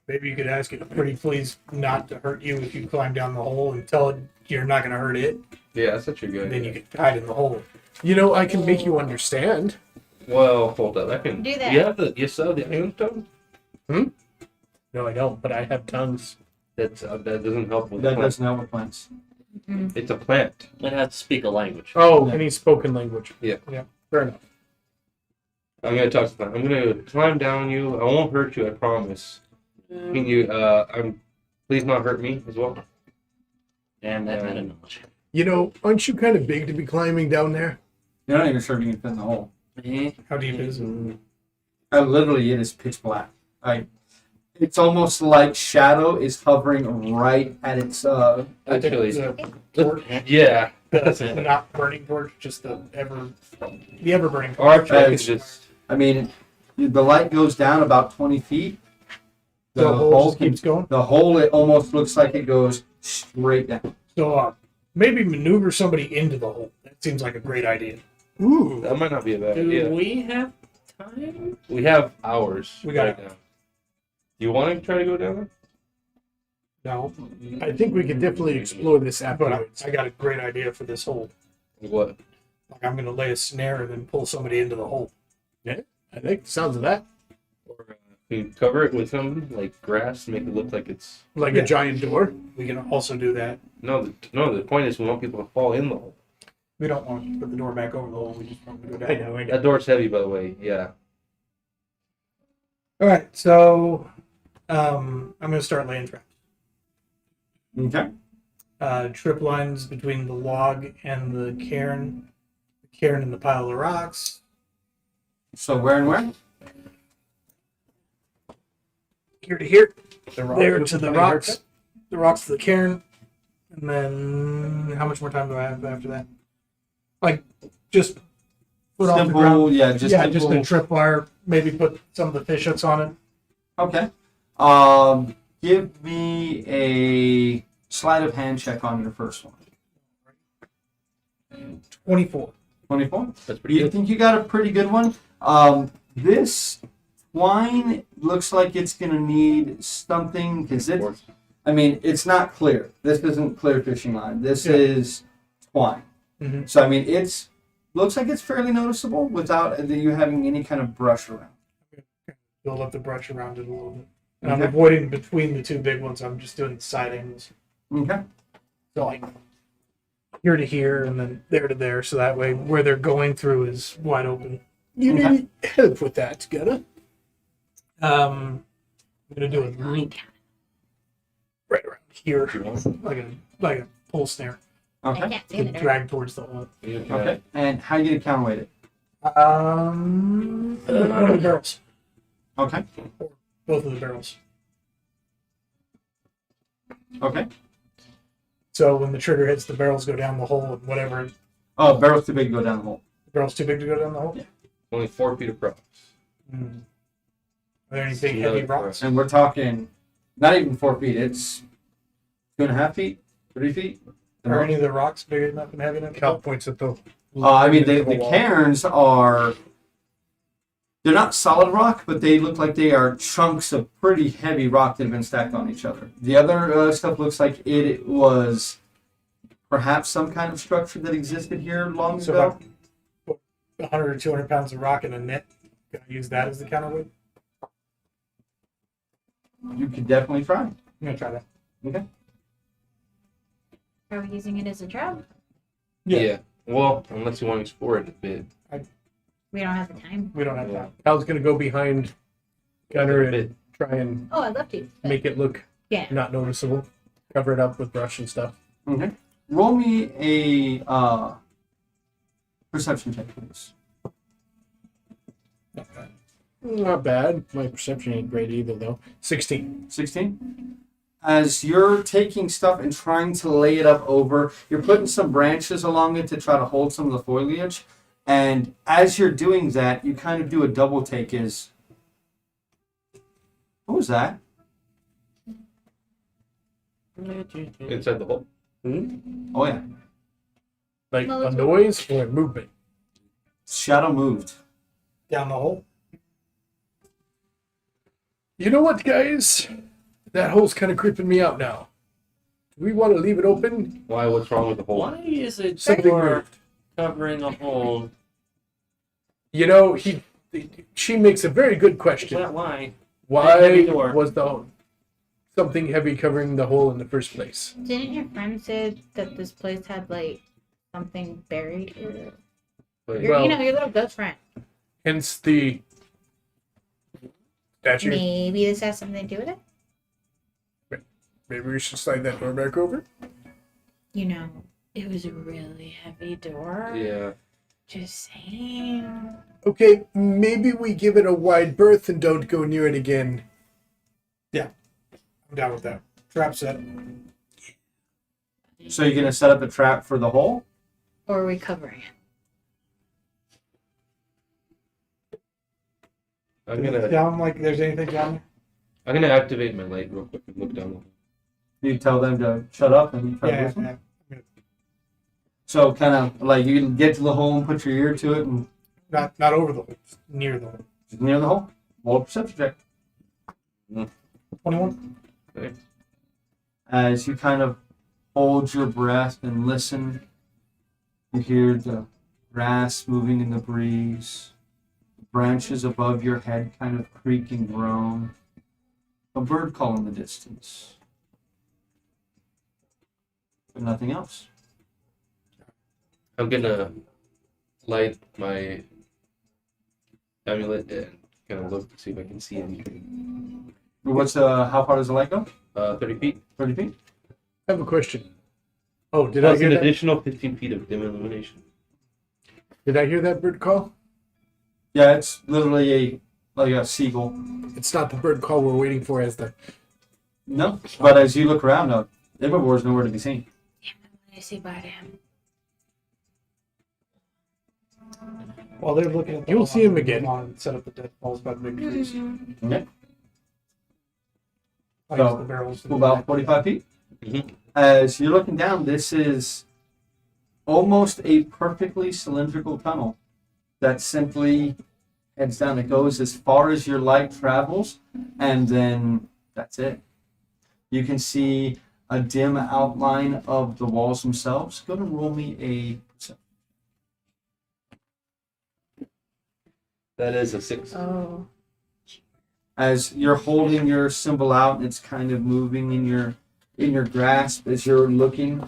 Maybe you could ask it pretty please not to hurt you if you climb down the hole and tell it you're not going to hurt it. Yeah, that's such a good. Then you can hide in the hole. I can make you understand. Well, hold up. I can Do that. You have the iron stone? No, I don't, but I have tongues. That doesn't help with the That plant. doesn't help with plants. It's a plant. It has to speak a language. Oh, any spoken language. Yeah. Fair enough. I'm gonna talk to the plant. I'm gonna climb down you. I won't hurt you. I promise. Can you? Please not hurt me as well. And that meta knowledge. Aren't you kind of big to be climbing down there? You're not even sure if you can fit in the hole. How deep is it? Literally, it is pitch black. It's almost like shadow is hovering right at its. Actually, The torch, yeah. the not burning torch, just the ever burning torch. Archer can just. I mean, the light goes down about 20 feet. The hole just keeps going. The hole, it almost looks like it goes straight down. So maybe maneuver somebody into the hole. That seems like a great idea. Ooh. That might not be a bad Do idea. we have time? We have hours. We got right now. You want to try to go down there? No, I think we can definitely explore this but afterwards. I got a great idea for this hole. What? Like I'm going to lay a snare and then pull somebody into the hole. I think the sounds of that. Or can you cover it with something like grass, make it look like it's. Like Yeah. a giant door. We can also do that. No, the point is we want people to fall in the hole. We don't want to put the door back over the hole. We just want to go down. I know. That door's heavy, by the way. Yeah. All right, so I'm going to start laying traps. Okay. Trip lines between the log and the cairn and the pile of rocks. So where and where? Here to here, The rock there with to the funny rocks, haircut. the rocks to the cairn, and then how much more time do I have after that? Like just put off the ground. Simple, yeah, just Yeah, simple. just a tripwire. Maybe put some of the fish hooks on it. Okay. Give me a sleight of hand check on your first one. 24. 24? That's pretty You good. think you got a pretty good one? This twine looks like it's going to need something because it's not clear. This isn't clear fishing line. This is twine. Mhm. So, it's looks like it's fairly noticeable without you having any kind of brush around. Build up the brush around it a little bit. And I'm Okay. avoiding between the two big ones. I'm just doing side angles. Okay. So like here to here and then there to there. So that way where they're going through is wide open. You Okay. need help with that, Gunna. I'm gonna do it right around here, like a pull snare, I Okay. can't see to the dirt. drag towards the hole. Okay. And how are you gonna counterweight it? One of the barrels, Okay. both of the barrels. Okay. So when the trigger hits, the barrels go down the hole, and whatever. Oh, barrel's too big to go down the hole. The barrel's too big to go down the hole. Yeah. Only 4 feet across. Hmm. Are there any big heavy rocks? And we're talking not even 4 feet. It's 2.5 feet, 3 feet. Are any of the rocks big enough and heavy enough? to Cal go? points at the. I mean, the wall. cairns are. They're not solid rock, but they look like they are chunks of pretty heavy rock that have been stacked on each other. The other stuff looks like it was perhaps some kind of structure that existed here long So ago. about 100 or 200 pounds of rock in a net. Can I use that as the counterweight? You could definitely try. I'm gonna try that. Are we using it as a trap? Yeah. Well, unless you want to explore it a bit. We don't have the time. We don't have Yeah. time. Cal's gonna go behind Gunner A bit. and try and Oh, I'd love to. but- make it look Yeah. not noticeable. Cover it up with brush and stuff. Okay. Roll me a perception check, please. Not bad. My perception ain't great either, though. 16. 16. As you're taking stuff and trying to lay it up over, you're putting some branches along it to try to hold some of the foliage. And as you're doing that, you kind of do a double take. What was that? Inside the hole. Oh, yeah. Like No, a it's- noise or a movement. Shadow moved. Down the hole. You know what, guys? That hole's kind of creeping me out now. Do we want to leave it open? Why? What's wrong with the hole? Why is it Something door moved. covering a hole? You know, she makes a very good question. Why? Why heavy door. was something heavy covering the hole in the first place? Didn't your friend say that this place had like something buried here? Wait, Well- Your little ghost friend. Hence the statue. Maybe this has something to do with it. Maybe we should slide that door back over. It was a really heavy door. yeah. Just saying. Okay, maybe we give it a wide berth and don't go near it again. I'm down with that. Trap set. So you're going to set up a trap for the hole? Or are we covering it? I'm Does it gonna sound like there's anything down there? I'm gonna activate my light real quick and look down the hole. You tell them to shut up and try to Yeah, listen? yeah. So kind of like you can get to the hole and put your ear to it and Not over the hole. Just near the hole. near the hole. Roll a perception check. 21. As you kind of hold your breath and listen, you hear the grass moving in the breeze, branches above your head kind of creak and groan, a bird call in the distance, but nothing else. I'm gonna light my amulet and kind of look to see if I can see anything. What's how far does the light go? 30 feet. 30 feet? I have a question. Oh, did I Plus hear an that? additional 15 feet of dim illumination. Did I hear that bird call? Yeah, it's literally like a seagull. It's not the bird call we're waiting for as the. No, but as you look around, Everbore's nowhere to be seen. I say bye to him. While they're looking at the You'll hole, see him I'm gonna again. move on and set up the deadfalls by the big trees. Okay. I So, use the barrels. to do About that. 45 feet. Mhm. As you're looking down, this is almost a perfectly cylindrical tunnel that simply heads down. It goes as far as your light travels, and then that's it. You can see a dim outline of the walls themselves. Go and roll me a perception. That is a 6. Oh. As you're holding your symbol out and it's kind of moving in your grasp as you're looking,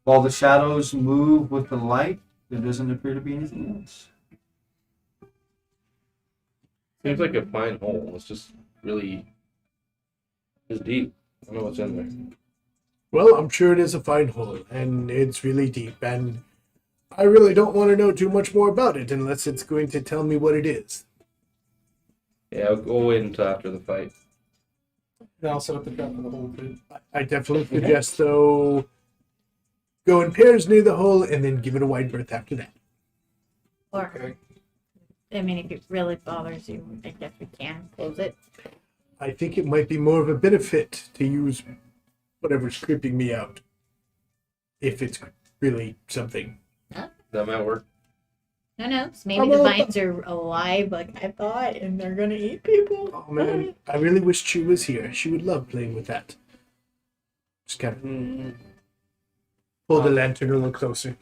while the shadows move with the light, there doesn't appear to be anything else. Seems like a fine hole. It's just really. It's deep. I don't know what's in there. Well, I'm sure it is a fine hole, and it's really deep, and I really don't want to know too much more about it unless it's going to tell me what it is. Yeah, I'll wait until after the fight. Then I'll set up the trap for the hole too. I definitely suggest, though, go in pairs near the hole and then give it a wide berth after that. Or, Okay. I mean, if it really bothers you, I guess we can close it. I think it might be more of a benefit to use whatever's creeping me out. If it's really something. That might work. No. So maybe the vines are alive, like I thought, and they're gonna eat people. Oh man, I really wish she was here. She would love playing with that. Just kind of pull the lantern a little closer.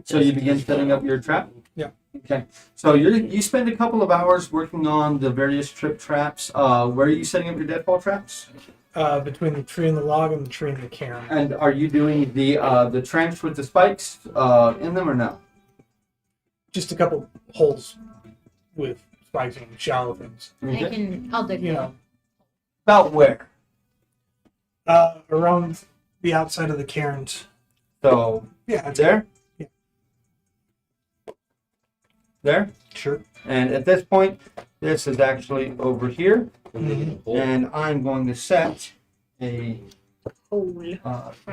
So you begin setting up your trap? Yeah. Okay. So you spend a couple of hours working on the various trip traps. Where are you setting up your deadfall traps? Between the tree and the log and the tree and the cairn. And are you doing the trench with the spikes in them or no? Just a couple holes with spikes and shallow things. I'll dig You it. know, About where? around the outside of the cairns. So Yeah, it's there? Yeah. There? Sure. And at this point, this is actually over here. Mhm. And I'm going to set a Hole.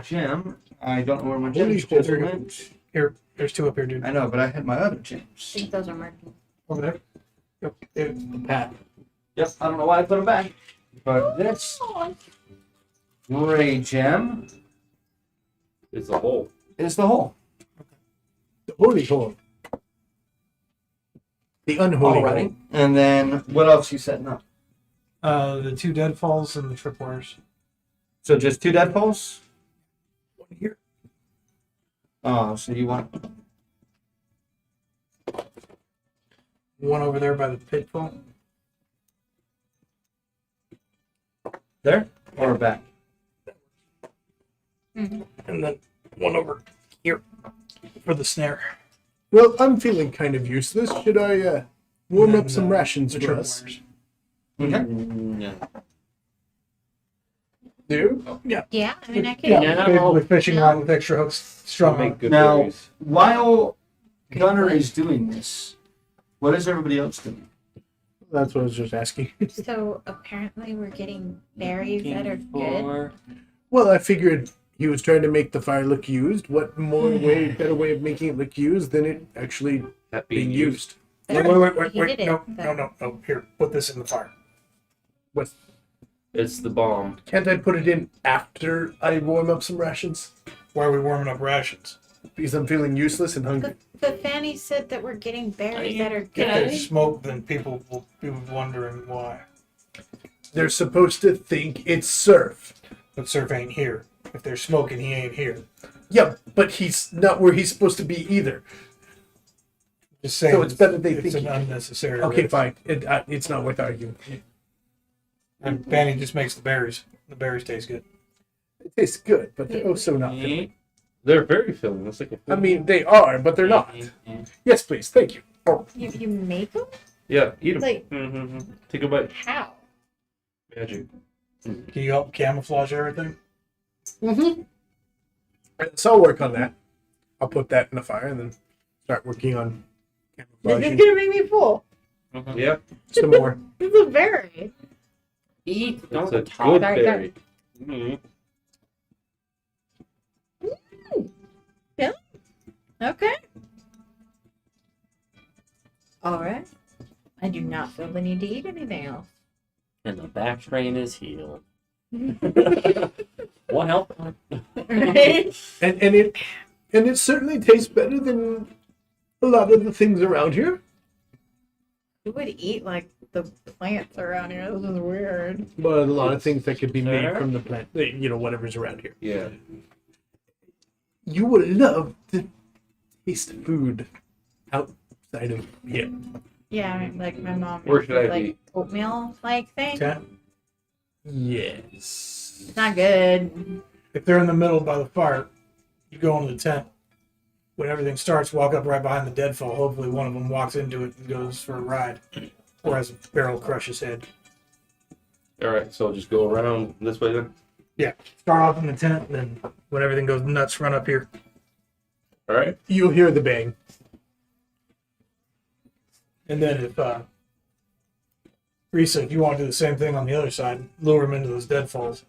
gem. I don't know where my Holy gems shit. went. Here, there's two up here, dude. I know, but I had my other I gems. think those are marked. Over there. Yep. Pat. Yep, I don't know why I put them back. But this gray gem It's a hole. is the hole. The holy hole. The unholy hole. Alrighty. And then what else you setting up? The two deadfalls and the tripwires. So just two deadfalls? One here. Oh, so you want One over there by the pitfall. there or back? And then one over here for the snare. Well, I'm feeling kind of useless. Should I warm And up some rations the for us? tripwires. Okay. Do? Yeah. Yeah, I mean, I could. Yeah, basically fishing line with extra hooks strung on. Make good Now, berries. while Gunner is doing this, what is everybody else doing? That's what I was just asking. So apparently we're getting berries that are good. Well, I figured he was trying to make the fire look used. What better way of making it look used than it actually That being used? Wait. He did it, No. but- Here, put this in the fire. It's the bomb. Can't I put it in after I warm up some rations? Why are we warming up rations? Because I'm feeling useless and hungry. But Fanny said that we're getting berries that are If there's good. smoke, then people will be wondering why. They're supposed to think it's Surf. But Surf ain't here. If there's smoke and he ain't here. Yeah, but he's not where he's supposed to be either. Just saying. So it's better they it's think an unnecessary Okay, risk. fine. It's not worth arguing. And Fanny just makes the berries. The berries taste good. It tastes good, but they're also not filling. They're very filling. It's like a I mean, they are, but they're not. Yes, please. Thank you. Oh, You make them? yeah, eat them. Like, Take a bite. how? Magic. Can you help camouflage everything? so I'll work on that. I'll put that in the fire and then start working on This is camouflaging gonna make me full. Yeah, some more. This is a berry. Eat. it's Don't a talk. good Sorry, berry. Okay. All right. I do not feel the need to eat anything else. And the back strain is healed. What help? Right? And it certainly tastes better than a lot of the things around here. Who would eat like the plants around here? This is weird. But a lot of things that could be made Sure. from the plant, whatever's around here. Yeah. You will love to taste food outside of here. Yeah, I mean, like my mom Where makes should I this, like be? oatmeal like thing. Okay. Yes. It's not good. If they're in the middle by the fire, you go into the tent. When everything starts, walk up right behind the deadfall. Hopefully one of them walks into it and goes for a ride. or has a barrel crush his head. All right, so just go around this way then. Start off in the tent, and then when everything goes nuts, run up here. All right. You'll hear the bang. And then if Risa, if you want to do the same thing on the other side, lure him into those deadfalls.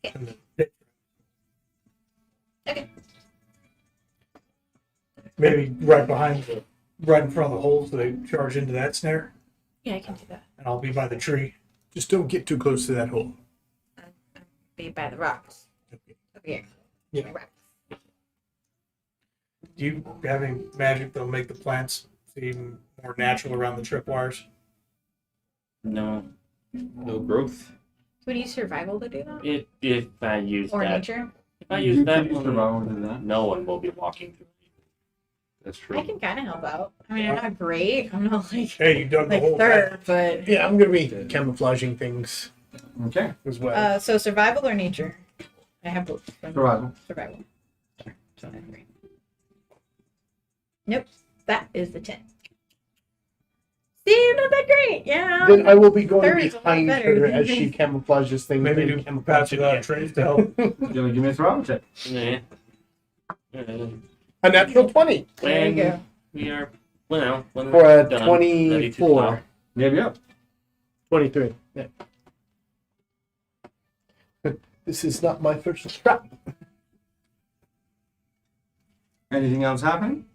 And then Okay. maybe right in front of the hole, so they charge into that snare, Yeah, I can do that. and I'll be by the tree. Just don't get too close to that hole. Be by the rocks. Over here. Yeah. The rocks. Do you have any magic that'll make the plants seem more natural around the tripwires? No. No growth. Would you survival to do that? If I use Or that, nature? if I You use that could use one, survival to do that. no one will be walking through. That's true. I can kind of help out. I mean, I'm not great. I'm not like Hey, you dug the hole. third, but Yeah, I'm gonna be camouflaging things Okay. as well. so survival or nature? I have both. Survival. Survival. Nope, that is the 10. See, not that great. Yeah. Then I will be going Third is a lot behind better. her as she camouflages things. Maybe and do camouflage pass without again. trace to help. You want to give me a survival check? Yeah. A natural 20 There you go. We are, well, when for we're a done, ready to 24. stop. Maybe up. 23. Yeah. This is not my first trap. Anything else happening?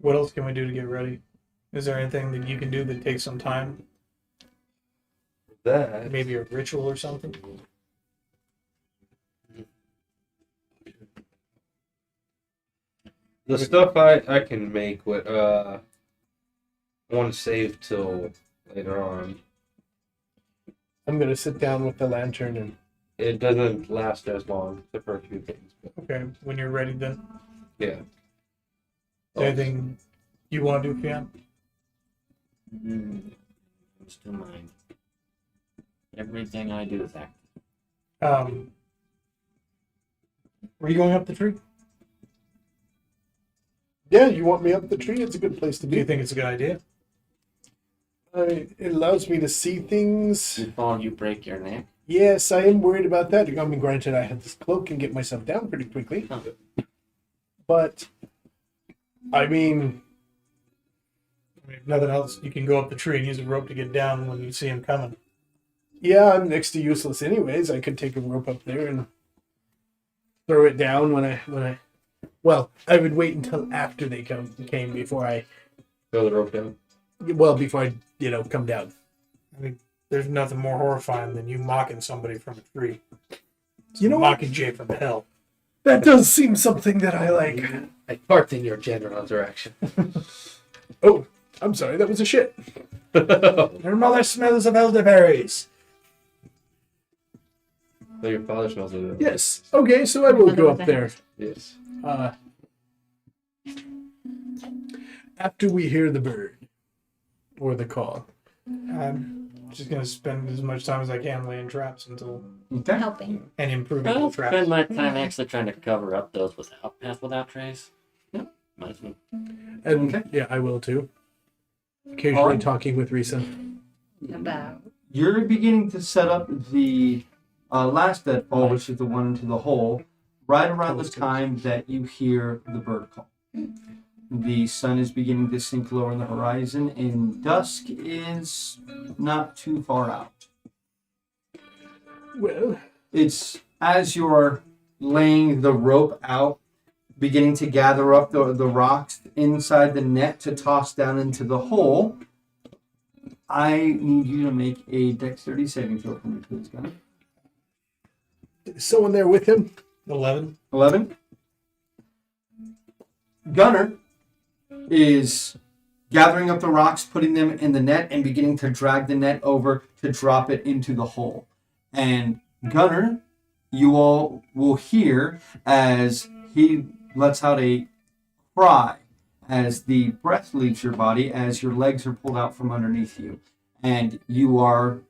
What else can we do to get ready? Is there anything that you can do that takes some time? That. Maybe a ritual or something? The stuff I can make what I want to save till later on. I'm gonna sit down with the lantern and It doesn't last as long, except for a few things. But Okay, when you're ready then. yeah. Anything you want to do, Fion? Comes to mind. Everything I do is active. Were you going up the tree? yeah, you want me up the tree? It's a good place to Do you be. think it's a good idea? It allows me to see things. If fall, you break your neck. Yes, I am worried about that. I mean, granted, I have this cloak and get myself down pretty quickly. But, I mean, If nothing else, you can go up the tree and use a rope to get down when you see him coming. yeah, I'm next to useless anyways. I could take a rope up there and throw it down when I. Well, I would wait until after they came before I. Throw the rope down. Well, before I, come down. I think there's nothing more horrifying than you mocking somebody from a tree. You know what? Mockingjay from hell. That does seem something that I like. I part in your general direction. Oh, I'm sorry, that was a shit. Your mother smells of elderberries. So your father smells of it. Yes. Okay, so I will go up there. Yes. After we hear the bird or the call. I'm just going to spend as much time as I can laying traps until Okay. Helping. and improving I'll the traps. spend my time actually trying to cover up those without path without trace. Yep. Might as well. And Okay. yeah, I will too. Occasionally Alright. talking with Risa. About. You're beginning to set up the last deadfall, which is the one into the hole, right around the time that you hear the bird call. The sun is beginning to sink lower in the horizon, and dusk is not too far out. Well, It's as you're laying the rope out, beginning to gather up the rocks inside the net to toss down into the hole. I need you to make a dexterity saving throw for me, please, Gunner. is someone there with him? 11. 11. Gunner is gathering up the rocks, putting them in the net, and beginning to drag the net over to drop it into the hole. And Gunner, you all will hear as he lets out a cry as the breath leaves your body, as your legs are pulled out from underneath you, and you are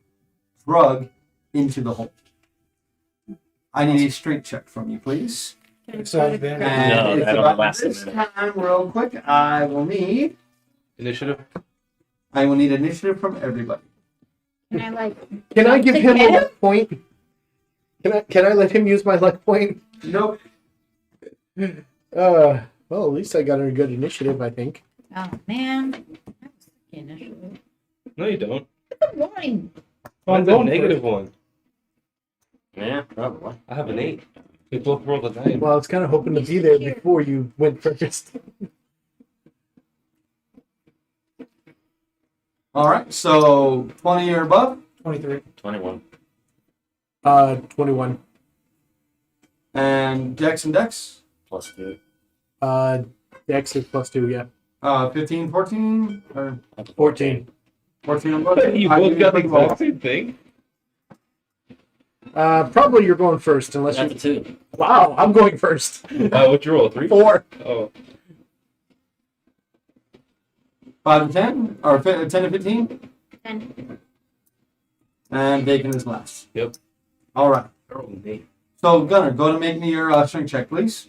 dragged into the hole. I need a strength check from you, please. Can I So try to then- grab- And No, it's that'll about last a this minute. time, real quick, I will need Initiative. I will need initiative from everybody. Can I like? Can I give him a Together? luck point? Can I let him use my luck point? Nope. Well, at least I got a good initiative, I think. Oh man, I was initially. No, you don't. Good morning. Mine's a negative one. Yeah, probably. I have an 8. We both rolled a 9. Well, I was kind of hoping to be there before you went first. All right. So 20 or above, 23. 21. 21. and Dex and Dex. +2. Dex is +2, yeah. 15, 14, or 14. 14 or above. You I both give got the a quick roll. exact same thing? Probably you're going first, unless That's you. a 2. Wow, I'm going first. What'd you roll? 3? 4. Oh. 5 to 10, or 10 to 15, 10. and Bacon is last. Yep. All right. I rolled an 8. So Gunnar, go to make me your strength check, please.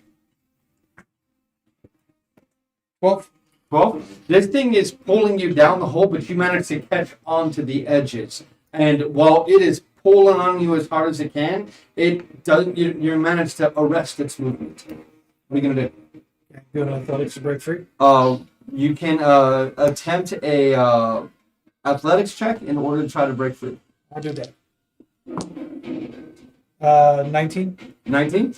12. 12. This thing is pulling you down the hole, but you manage to catch onto the edges. And while it is pulling on you as hard as it can, it doesn't. You manage to arrest its movement. What are you gonna do? Do an athletics to break free. You can attempt a athletics check in order to try to break free. I'll do that. 19. 19.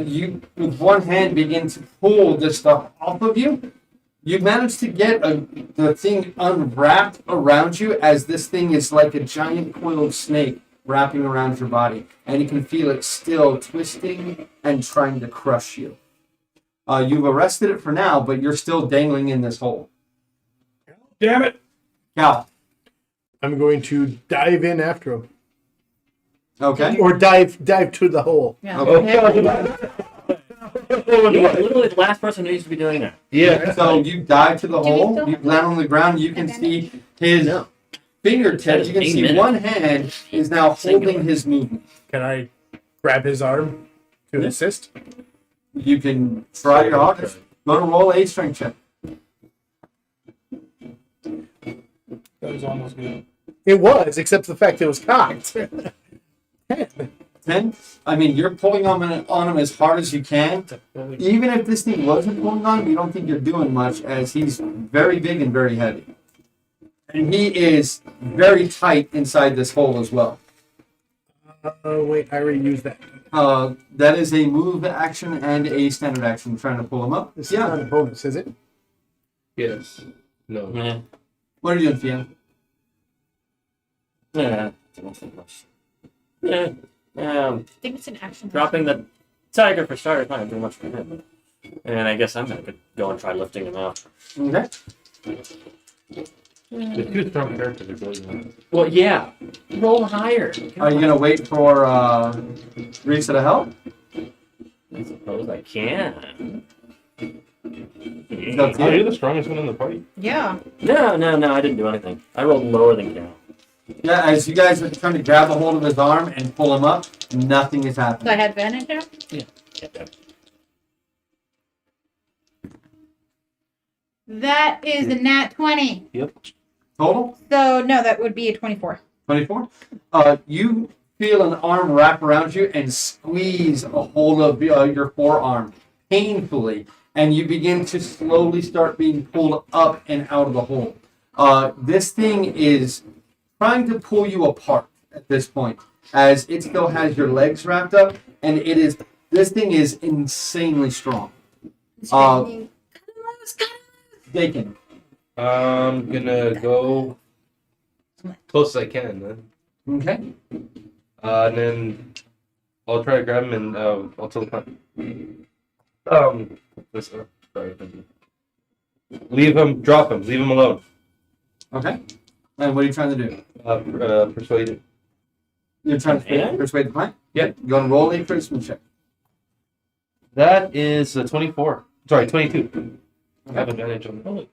You with one hand begin to pull this stuff off of you. You manage to get the thing unwrapped around you as this thing is like a giant coiled snake wrapping around your body, and you can feel it still twisting and trying to crush you. You've arrested it for now, but you're still dangling in this hole. Damn it! Cal. I'm going to dive in after him. Okay. Or dive to the hole. Yeah. Okay. You're literally the last person who needs to be doing that. Yeah. So you dive to the Do we hole. still You have land on the ground. You can see his No. fingertips. You can 8 see minutes. one hand is now holding Singular. his movement. Can I grab his arm to assist? You can try your hardest. Go to roll a strength check. That was almost good. It was, except for the fact it was cocked. 10. I mean, you're pulling on him as hard as you can. Even if this thing wasn't pulling on him, you don't think you're doing much, as he's very big and very heavy. And he is very tight inside this hole as well. Oh, wait, I already used that. That is a move action and a standard action trying to pull him up. This is not a bonus, is it? Yes. No. Yeah. What are you doing, Fiona? Yeah. Don't think much. Yeah. I think it's an action. Dropping the tiger for starters not gonna do much for him. And I guess I'm gonna go and try lifting him out. Okay. The 2 strong characters are really nice. Well, yeah. Roll higher. Are you going to wait for Risa to help? I suppose I can. It's up to Are you. you the strongest one in the party? Yeah. No, I didn't do anything. I rolled lower than Cal. Yeah, as you guys are trying to grab a hold of his arm and pull him up, nothing is So I happening. had advantage now? Yeah. That is a nat 20. Total? So, no, that would be a 24. 24. You feel an arm wrap around you and squeeze a hold of your forearm painfully, and you begin to slowly start being pulled up and out of the hole. This thing is trying to pull you apart at this point, as it still has your legs wrapped up, and this thing is insanely strong. Dakin. I'm gonna go close as I can then. Okay. And then I'll try to grab him and I'll tell him. Sorry. Leave him, drop him, leave him alone. Okay. And what are you trying to do? Persuade him. You're trying to Yeah. persuade the client? Yeah. You're going to roll a charisma check. That is a 24. Sorry, 22. I have advantage on the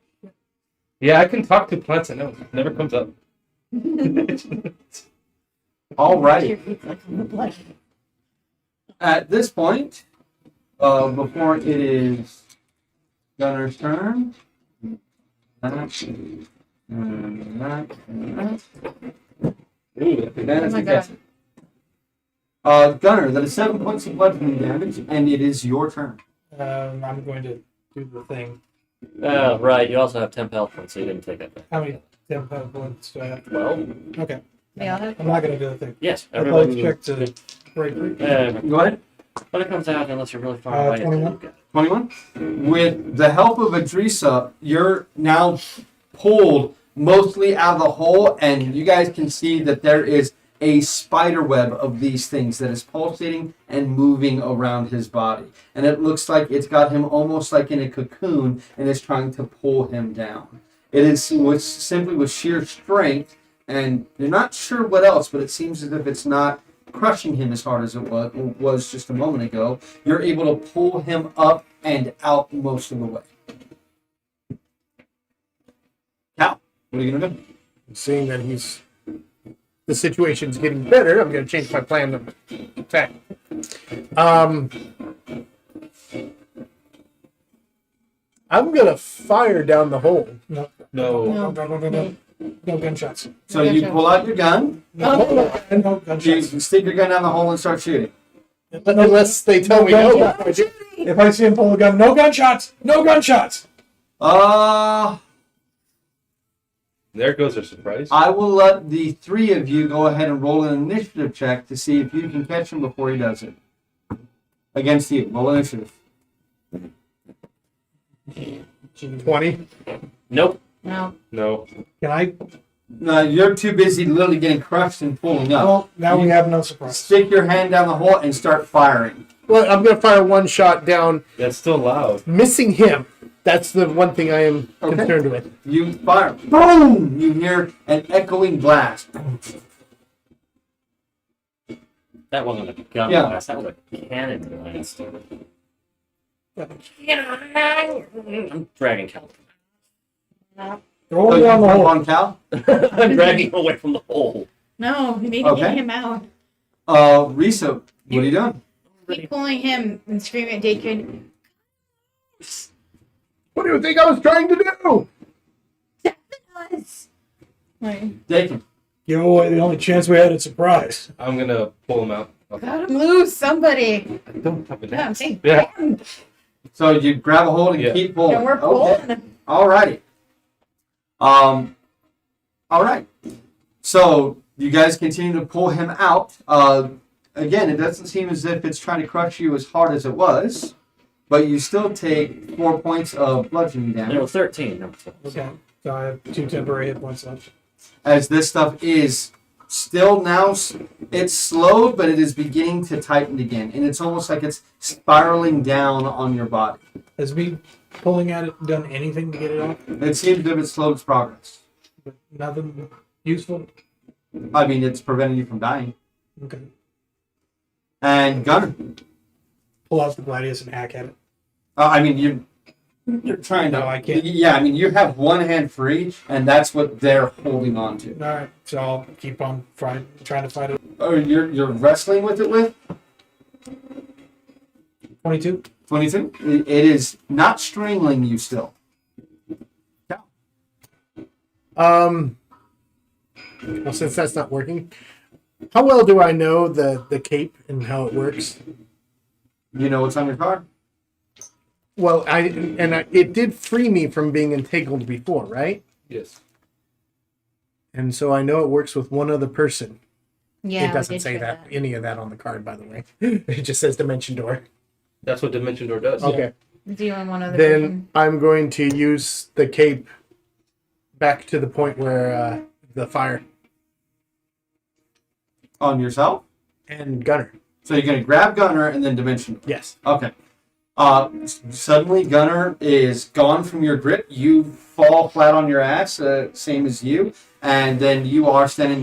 Yeah, I can talk to plants. I know. It never comes up. All right. At this point, before it is Gunner's turn, And that. And that. Ooh, That is Oh my the catch. Gunner, that is 7 points of bludgeoning damage, and it is your turn. I'm going to do the thing. Oh, right. You also have 10 health points, so you didn't take that. How many tempo points do I have? 12? Okay. They all have. I'm not going to do the thing. Yes. Athletics check to break free. Go ahead. When it comes out, unless you're really far away. 21. 21. With the help of Adrisa, you're now pulled mostly out of the hole, and you guys can see that there is a spider web of these things that is pulsating and moving around his body. And it looks like it's got him almost like in a cocoon and is trying to pull him down. It is simply with sheer strength, and you're not sure what else, but it seems as if it's not crushing him as hard as it was just a moment ago. You're able to pull him up and out most of the way. Cal, what are you going to do? Seeing that the situation's getting better, I'm going to change my plan to attack. I'm going to fire down the hole. No. No. No gunshots. So you pull out your gun, No you gunshots. stick your gun down the hole and start shooting. Unless they tell me no. If I see him pull a gun, no gunshots! No gunshots! There goes our surprise. I will let the three of you go ahead and roll an initiative check to see if you can catch him before he does it. Against you. Roll initiative. 20. Nope. No. No. Can I? No, you're too busy literally getting crushed and pulling up. Well, now we have no surprise. Stick your hand down the hole and start firing. Well, I'm going to fire one shot down, That's still loud. missing him. That's the one thing I am concerned with. You fire. Boom! You hear an echoing blast. That wasn't a gun Yeah. blast. That was a cannon blast. I'm dragging Cal. Throw So him you down the jump hole. on Cal. I'm dragging him away from the hole. No, you need to Okay. get him out. Risa, what are you doing? Keep pulling him and screaming at Dakin. What do you think I was trying to do? Like, Dakin. Give away the only chance we had at surprise. I'm gonna pull him out. got him loose, somebody. I don't have a Yeah, I'm dance. saying, Yeah. So you grab a hold and Yeah. keep pulling. and we're Okay. pulling. Alrighty. Alright. So you guys continue to pull him out. Again, it doesn't seem as if it's trying to crush you as hard as it was, but you still take 4 points of bludgeoning No, damage 13. Number 4. Okay. So I have 2 temporary hit points left. as this stuff is still now, it's slowed, but it is beginning to tighten again, and it's almost like it's spiraling down on your body. Has me pulling at it done anything to get it off? It seems as if it's slowed its progress. But nothing useful? I mean, it's preventing you from dying. Okay. And Gunner. Pull out the gladius and hack at it. I mean, you're trying to. No, I can't. Yeah, I mean, you have one hand free, and that's what they're holding on to. Alright. So I'll keep on trying to fight it. Oh, you're wrestling with it with 22? 22. It is not strangling you still. Well, since that's not working, how well do I know the cape and how it works? You know what's on your card? Well, it did free me from being entangled before, right? Yes. And so I know it works with one other person. Yeah, It doesn't we did say show that any of that on the card, by the way. It just says Dimension Door. That's what Dimension Door does. Okay. Do you want one other Then person? I'm going to use the cape back to the point where the fire On yourself? and Gunner. So you're going to grab Gunner and then Dimension. Yes. Okay. Suddenly, Gunner is gone from your grip. You fall flat on your ass, same as you, and then you are standing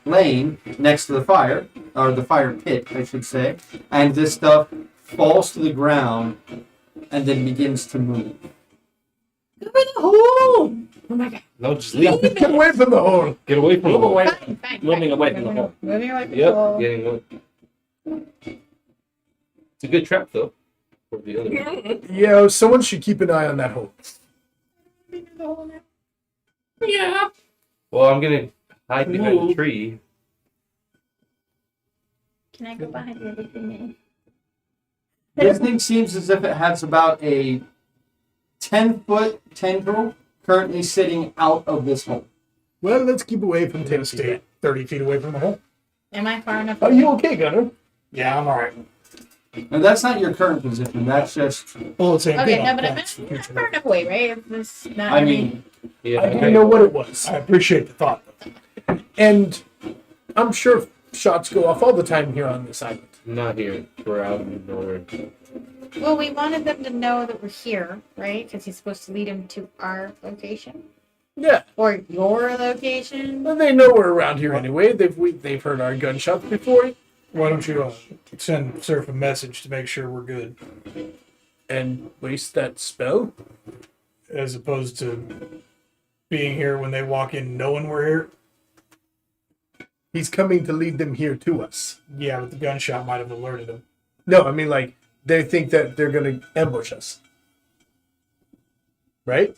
laying next to the fire, or the fire pit, I should say, and this stuff falls to the ground and then begins to move. Go for the hole! Oh my god. No, just leave. Get away from the hole. Get away from Move the away. Fine, Moving away from the hole. Moving away from the Yep, hole. getting away. It's a good trap, though. For the other. Yeah, someone should keep an eye on that hole. Yeah. Well, I'm gonna hide behind the tree. Can I go behind the other thing? This thing seems as if it has about a 10-foot tendril currently sitting out of this hole. Well, let's keep away from I'm gonna 10 stay feet. 30 feet away from the hole. Am I far enough? Are you okay, Gunner? Yeah, I'm alright. And that's not your current position. That's just. Well, it's same Okay, thing. no, but That's I'm future. far enough away, right? If this not I mean, Yeah, I didn't know what it was. I appreciate the thought. And I'm sure shots go off all the time here on this island. not here. We're out in the northern. well, we wanted them to know that we're here, right? Because he's supposed to lead them to our location Yeah. or your location. Well, they know we're around here anyway. They've heard our gunshots before. Why don't you send Surf a message to make sure we're good, And waste that spell? as opposed to being here when they walk in knowing we're here? He's coming to lead them here to us. Yeah, but the gunshot might have alerted them. No, I mean, like, they think that they're going to ambush us. Right?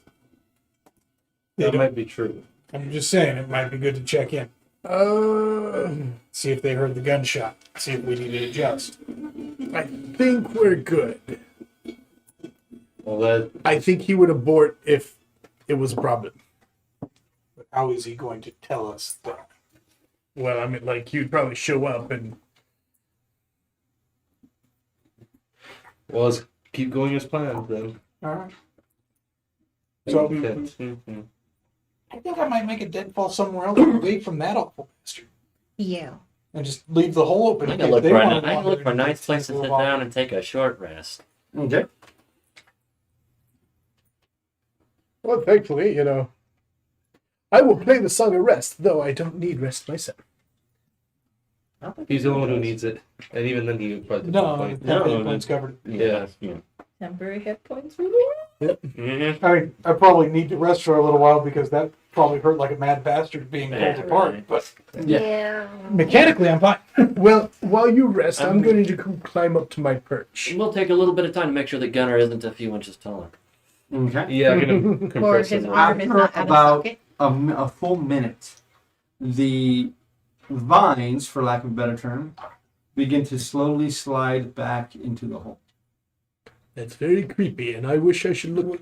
They That don't- might be true. I'm just saying, it might be good to check in. See if they heard the gunshot. See if we need to adjust. I think we're good. Well, that I think he would abort if it was a problem. But how is he going to tell us that? Well, I mean, like, you'd probably show up and... well, let's keep going as planned then. Alright. So Mhm. I think I might make a deadfall somewhere else away from that awful bastard. Yeah. And just leave the hole open. I in can case look they for wanna I can wander look in for a and nice take place to things sit off. down and take a short rest. Okay. Well, thankfully, you know, I will play the song of rest, though I don't need rest myself. I don't think He's the only one who needs it, and even then he probably No, point. no, No, points covered. Yeah. Temporary hit points for Mm-hmm. I mean, I probably need to rest for a little while because that probably hurt like a mad bastard being pulled Yeah, apart. right. But Yeah. mechanically, I'm fine. Well, while you rest, I'm I'm- going to climb up to my perch. We'll take a little bit of time to make sure that Gunner isn't a few inches taller. Okay. Yeah, I'm gonna Or compress his him. arm is After not out of about socket. a full minute, the vines, for lack of a better term, begin to slowly slide back into the hole. That's very creepy, and I wish I should look...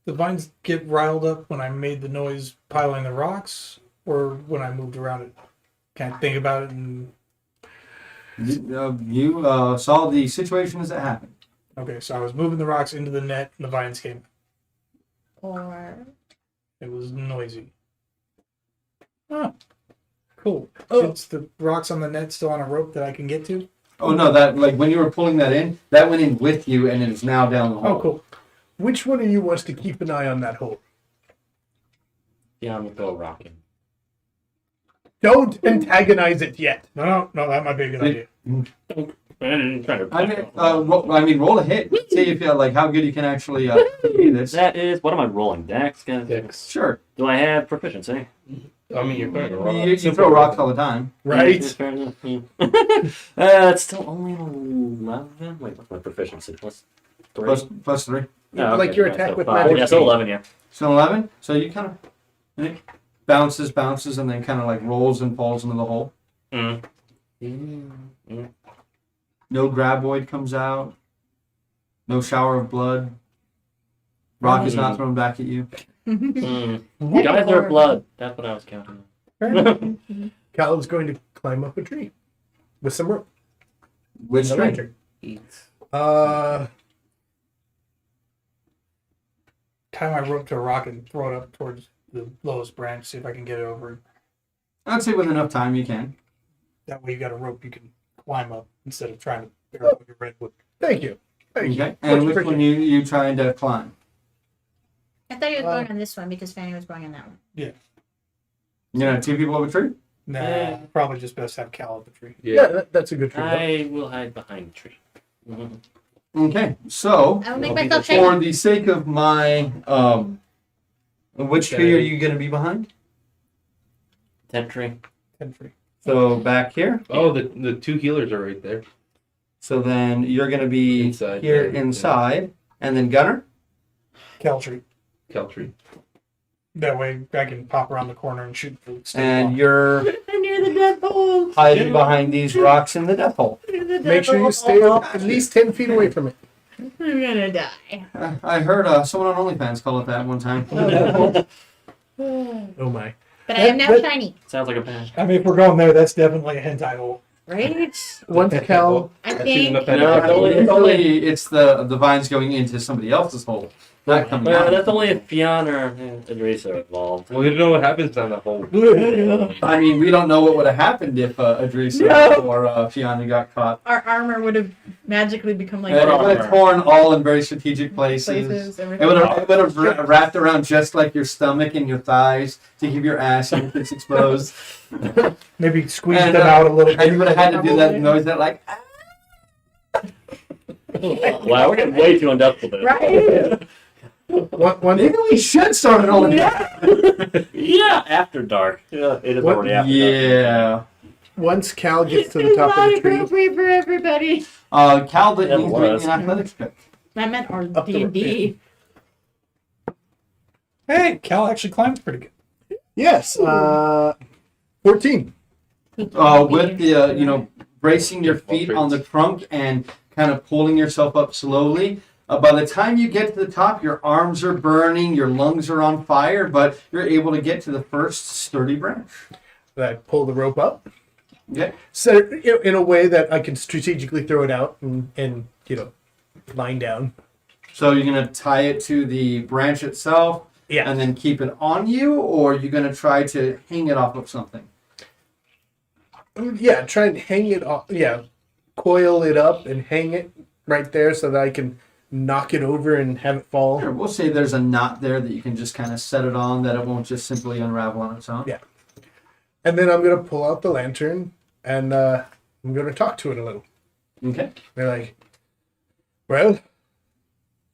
The vines get riled up when I made the noise piling the rocks, or when I moved around it. Can't think about it. And You saw the situation as it happened. okay, so I was moving the rocks into the net, and the vines came. Or It was noisy. Cool. It's the rocks on the net still on a rope that I can get to. Oh no, that like when you were pulling that in, that went in with you and it is now down the hole. Oh, cool. Which one of you wants to keep an eye on that hole? Yeah, I'm gonna go rocking. Don't antagonize it yet. No, that might be a good idea. I mean, roll a hit. See if you like how good you can actually do this. That is, what am I rolling? Dex? Dex. Sure. Do I have proficiency? I mean, you're throwing a rock. You throw rocks all the time. Right? Fair enough. It's still only an 11. Wait, what's my proficiency? Plus 3? Plus 3. Oh, Like your yeah, attack so with 5. magic. Yeah, so 11, yeah. So 11. So you kind of it bounces, and then kind of like rolls and falls into the hole. Mm. No graboid comes out. No shower of blood. Rock is not thrown back at you. Mm. Guys are blood. That's what I was counting on. Caleb's going to climb up a tree with some rope. Which No tree? lantern. Uh, Tie my rope to a rock and throw it up towards the lowest branch. See if I can get it over. I'd say with enough time you can. That way, you got a rope you can climb up instead of trying to bear up your redwood. thank you. Thank you. Okay. And Much which one appreciated. you trying to climb? I thought he was going on this one because Fanny was going on that one. You know, 2 people over a tree? Nah, Yeah. probably just best to have Cal up the tree. Yeah, that's a good tree. I will hide behind the tree. Mhm. Okay. So I will make I'll be myself the- shiny. for the sake of my which tree are you going to be behind? Tent tree. Tent tree. So back here. Oh, the 2 healers are right there. So then you're going to be Inside here there, inside, and then Gunner. Cal tree. Cal tree. That way I can pop around the corner and shoot. And you're I'm near the death hole. hiding behind these rocks in the death hole. Make sure you stay at least 10 feet away from it. I'm gonna die. I heard someone on OnlyFans call it that one time. Oh my. But I am now shiny, Sounds like a plan. I mean, if we're going there, that's definitely a hentai hole. right? Once Cal, I That's even think. a No, better. It's the vines going into somebody else's hole. Not coming Well, out. that's only if Fionn or Idris are involved. Well, you don't know what happens down that hole. I mean, we don't know what would have happened if Idrissa or Fiona got caught. Our armor would have magically become like It would have torn all in very strategic places. places. It Everything. would have wrapped around just like your stomach and your thighs to keep your ass and your tits exposed. Maybe squeeze And, them out a little And you bit. would have had to do that noise that like. Wow, we're getting way too in depth with it. Right? Maybe we should start an old. Yeah, after dark. Yeah, it is What? already after dark. Yeah. once Cal gets to the It's top of not the tree, appropriate for everybody. Cal didn't Yeah, need it to make was. an athletics pick. I meant our Up to D&D. Hey, Cal actually climbs pretty good. yes, 14. With the bracing your feet on the trunk and kind of pulling yourself up slowly. By the time you get to the top, your arms are burning, your lungs are on fire, but you're able to get to the first sturdy branch. I pull the rope up, Okay. set it in a way that I can strategically throw it out and line down. So you're gonna tie it to the branch itself, Yeah. and then keep it on you, or you're gonna try to hang it off of something. Yeah, try and hang it off. Yeah, coil it up and hang it right there so that I can knock it over and have it fall. Sure, we'll say there's a knot there that you can just kind of set it on, that it won't just simply unravel on its own. Yeah. And then I'm gonna pull out the lantern and I'm gonna talk to it a little. Okay. They're like, well,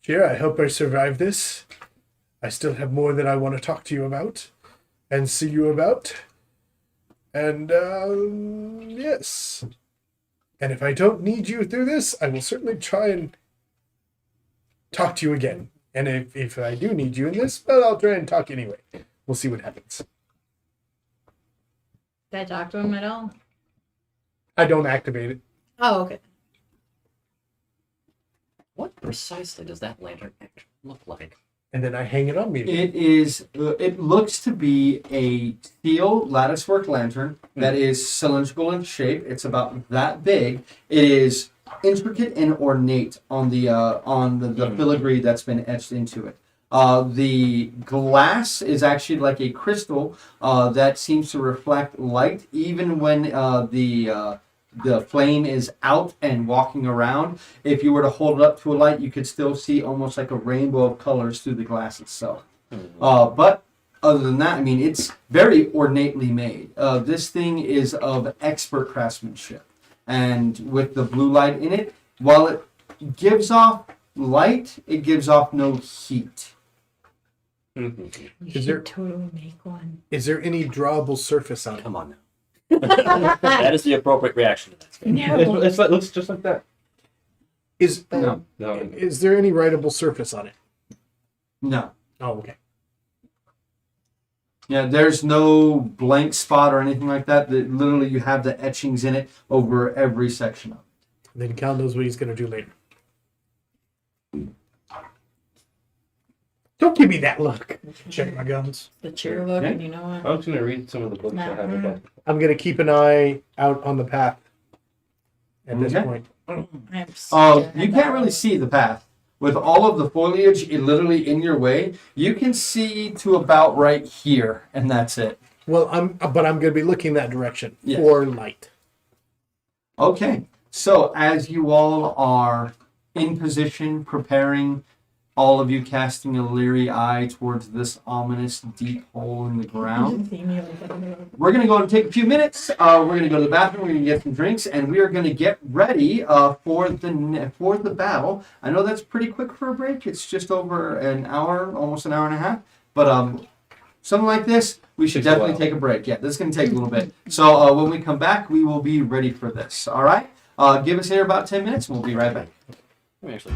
Cheer, I hope I survive this. I still have more that I want to talk to you about and see you about. And, yes. And if I don't need you through this, I will certainly try and talk to you again. And if I do need you in this, well, I'll try and talk anyway. We'll see what happens. Did I talk to him at all? I don't activate it. Oh, okay. What precisely does that lantern look like? And then I hang it on me. It is. It looks to be a steel latticework lantern that is cylindrical in shape. It's about that big. It is intricate and ornate on the filigree that's been etched into it. The glass is actually like a crystal that seems to reflect light, even when the flame is out and walking around. If you were to hold it up to a light, you could still see almost like a rainbow of colors through the glass itself. But other than that, I mean, it's very ornately made. This thing is of expert craftsmanship. And with the blue light in it, while it gives off light, it gives off no heat. We Is should there- totally make one. Is there any drawable surface on it? Come on now. That is the appropriate reaction to that. No. It looks just like that. Is No. No. is there any writable surface on it? No. Oh, okay. Yeah, there's no blank spot or anything like that. Literally, you have the etchings in it over every section of it. Then Cal knows what he's going to do later. Don't give me that look. Check my guns. The cheer look, and you know what? I'm just gonna read some of the books I have about. I'm going to keep an eye out on the path at this Okay. point. I'm scared You can't really see the path. With all of the foliage literally in your way, you can see to about right here, and that's it. Well, I'm going to be looking that direction Yeah. for light. Okay, so as you all are in position, preparing, all of you casting a leery eye towards this ominous deep hole in the ground, we're going to go and take a few minutes. We're going to go to the bathroom, we're going to get some drinks, and we are going to get ready for the battle. I know that's pretty quick for a break. It's just over an hour, almost an hour and a half. But something like this, we should Takes a definitely while. take a break. Yeah, this is going to take a little bit. So when we come back, we will be ready for this. All right? Give us here about 10 minutes, and we'll be right back. Let me actually.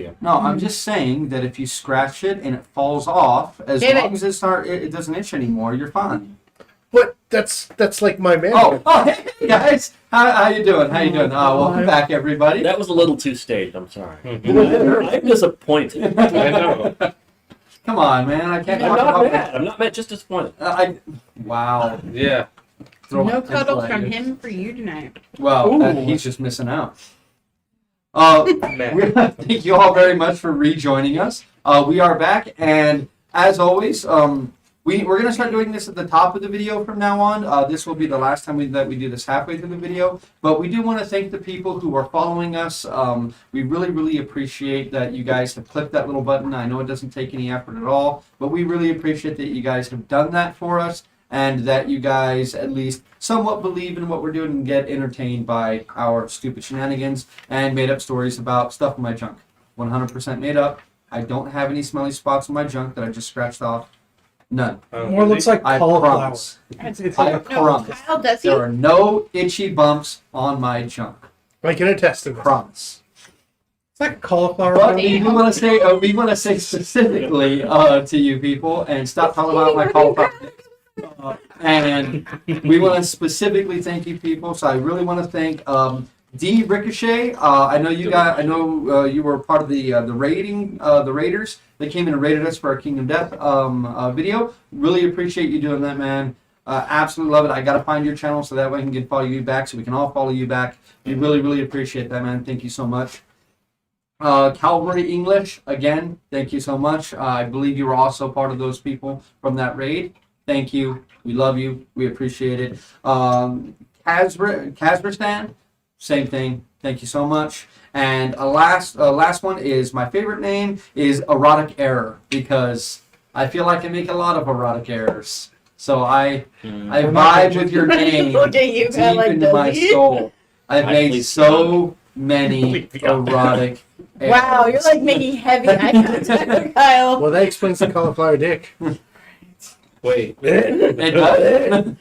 you. No, I'm just saying that if you scratch it and it falls off, as David. long as it doesn't itch anymore, you're fine. But that's like my man. Hey guys, how you doing? How you doing? Welcome back, everybody. That was a little too staged. I'm sorry. Mhm. I'm disappointed. I know. Come on, man. I can't I'm talk not about mad. I'm not mad. Just disappointed. Wow. Yeah. Throw No my pencil cuddles at from you. him for you tonight. Well, Ooh. he's just missing out. Man. Thank you all very much for rejoining us. We are back, and as always, we're going to start doing this at the top of the video from now on. This will be the last time that we do this halfway through the video, but we do want to thank the people who are following us. We really, really appreciate that you guys have clicked that little button. I know it doesn't take any effort at all, but we really appreciate that you guys have done that for us, and that you guys at least somewhat believe in what we're doing and get entertained by our stupid shenanigans and made up stories about stuff in my junk. 100% made up. I don't have any smelly spots in my junk that I just scratched off. None. More looks like I cauliflower. promise. It's I like promise. Kyle, does he? There are no itchy bumps on my junk. I can attest to this. Promise. it's like a cauliflower. But patty. we want to say specifically to you people, and stop talking about my cauliflower. And we want to specifically thank you people. So I really want to thank D Ricochet. I know you got. I know you were part of the Raiders. They came in and raided us for our Kingdom Death video. Really appreciate you doing that, man. Absolutely love it. I got to find your channel so that way I can follow you back, so we can all follow you back. We really, really appreciate that, man. Thank you so much. Calvary English, again, thank you so much. I believe you were also part of those people from that raid. Thank you. We love you. We appreciate it. Kazberstan, same thing. Thank you so much. And a last one is my favorite name is Erotic Error, because I feel like I make a lot of erotic errors. So I vibe with your name Look at you, deep Kyle, like into my Dudley. soul. I've I made believe so many erotic errors. Wow, you're like making heavy eye contact with Kyle. Well, that explains the cauliflower dick. Wait. It does.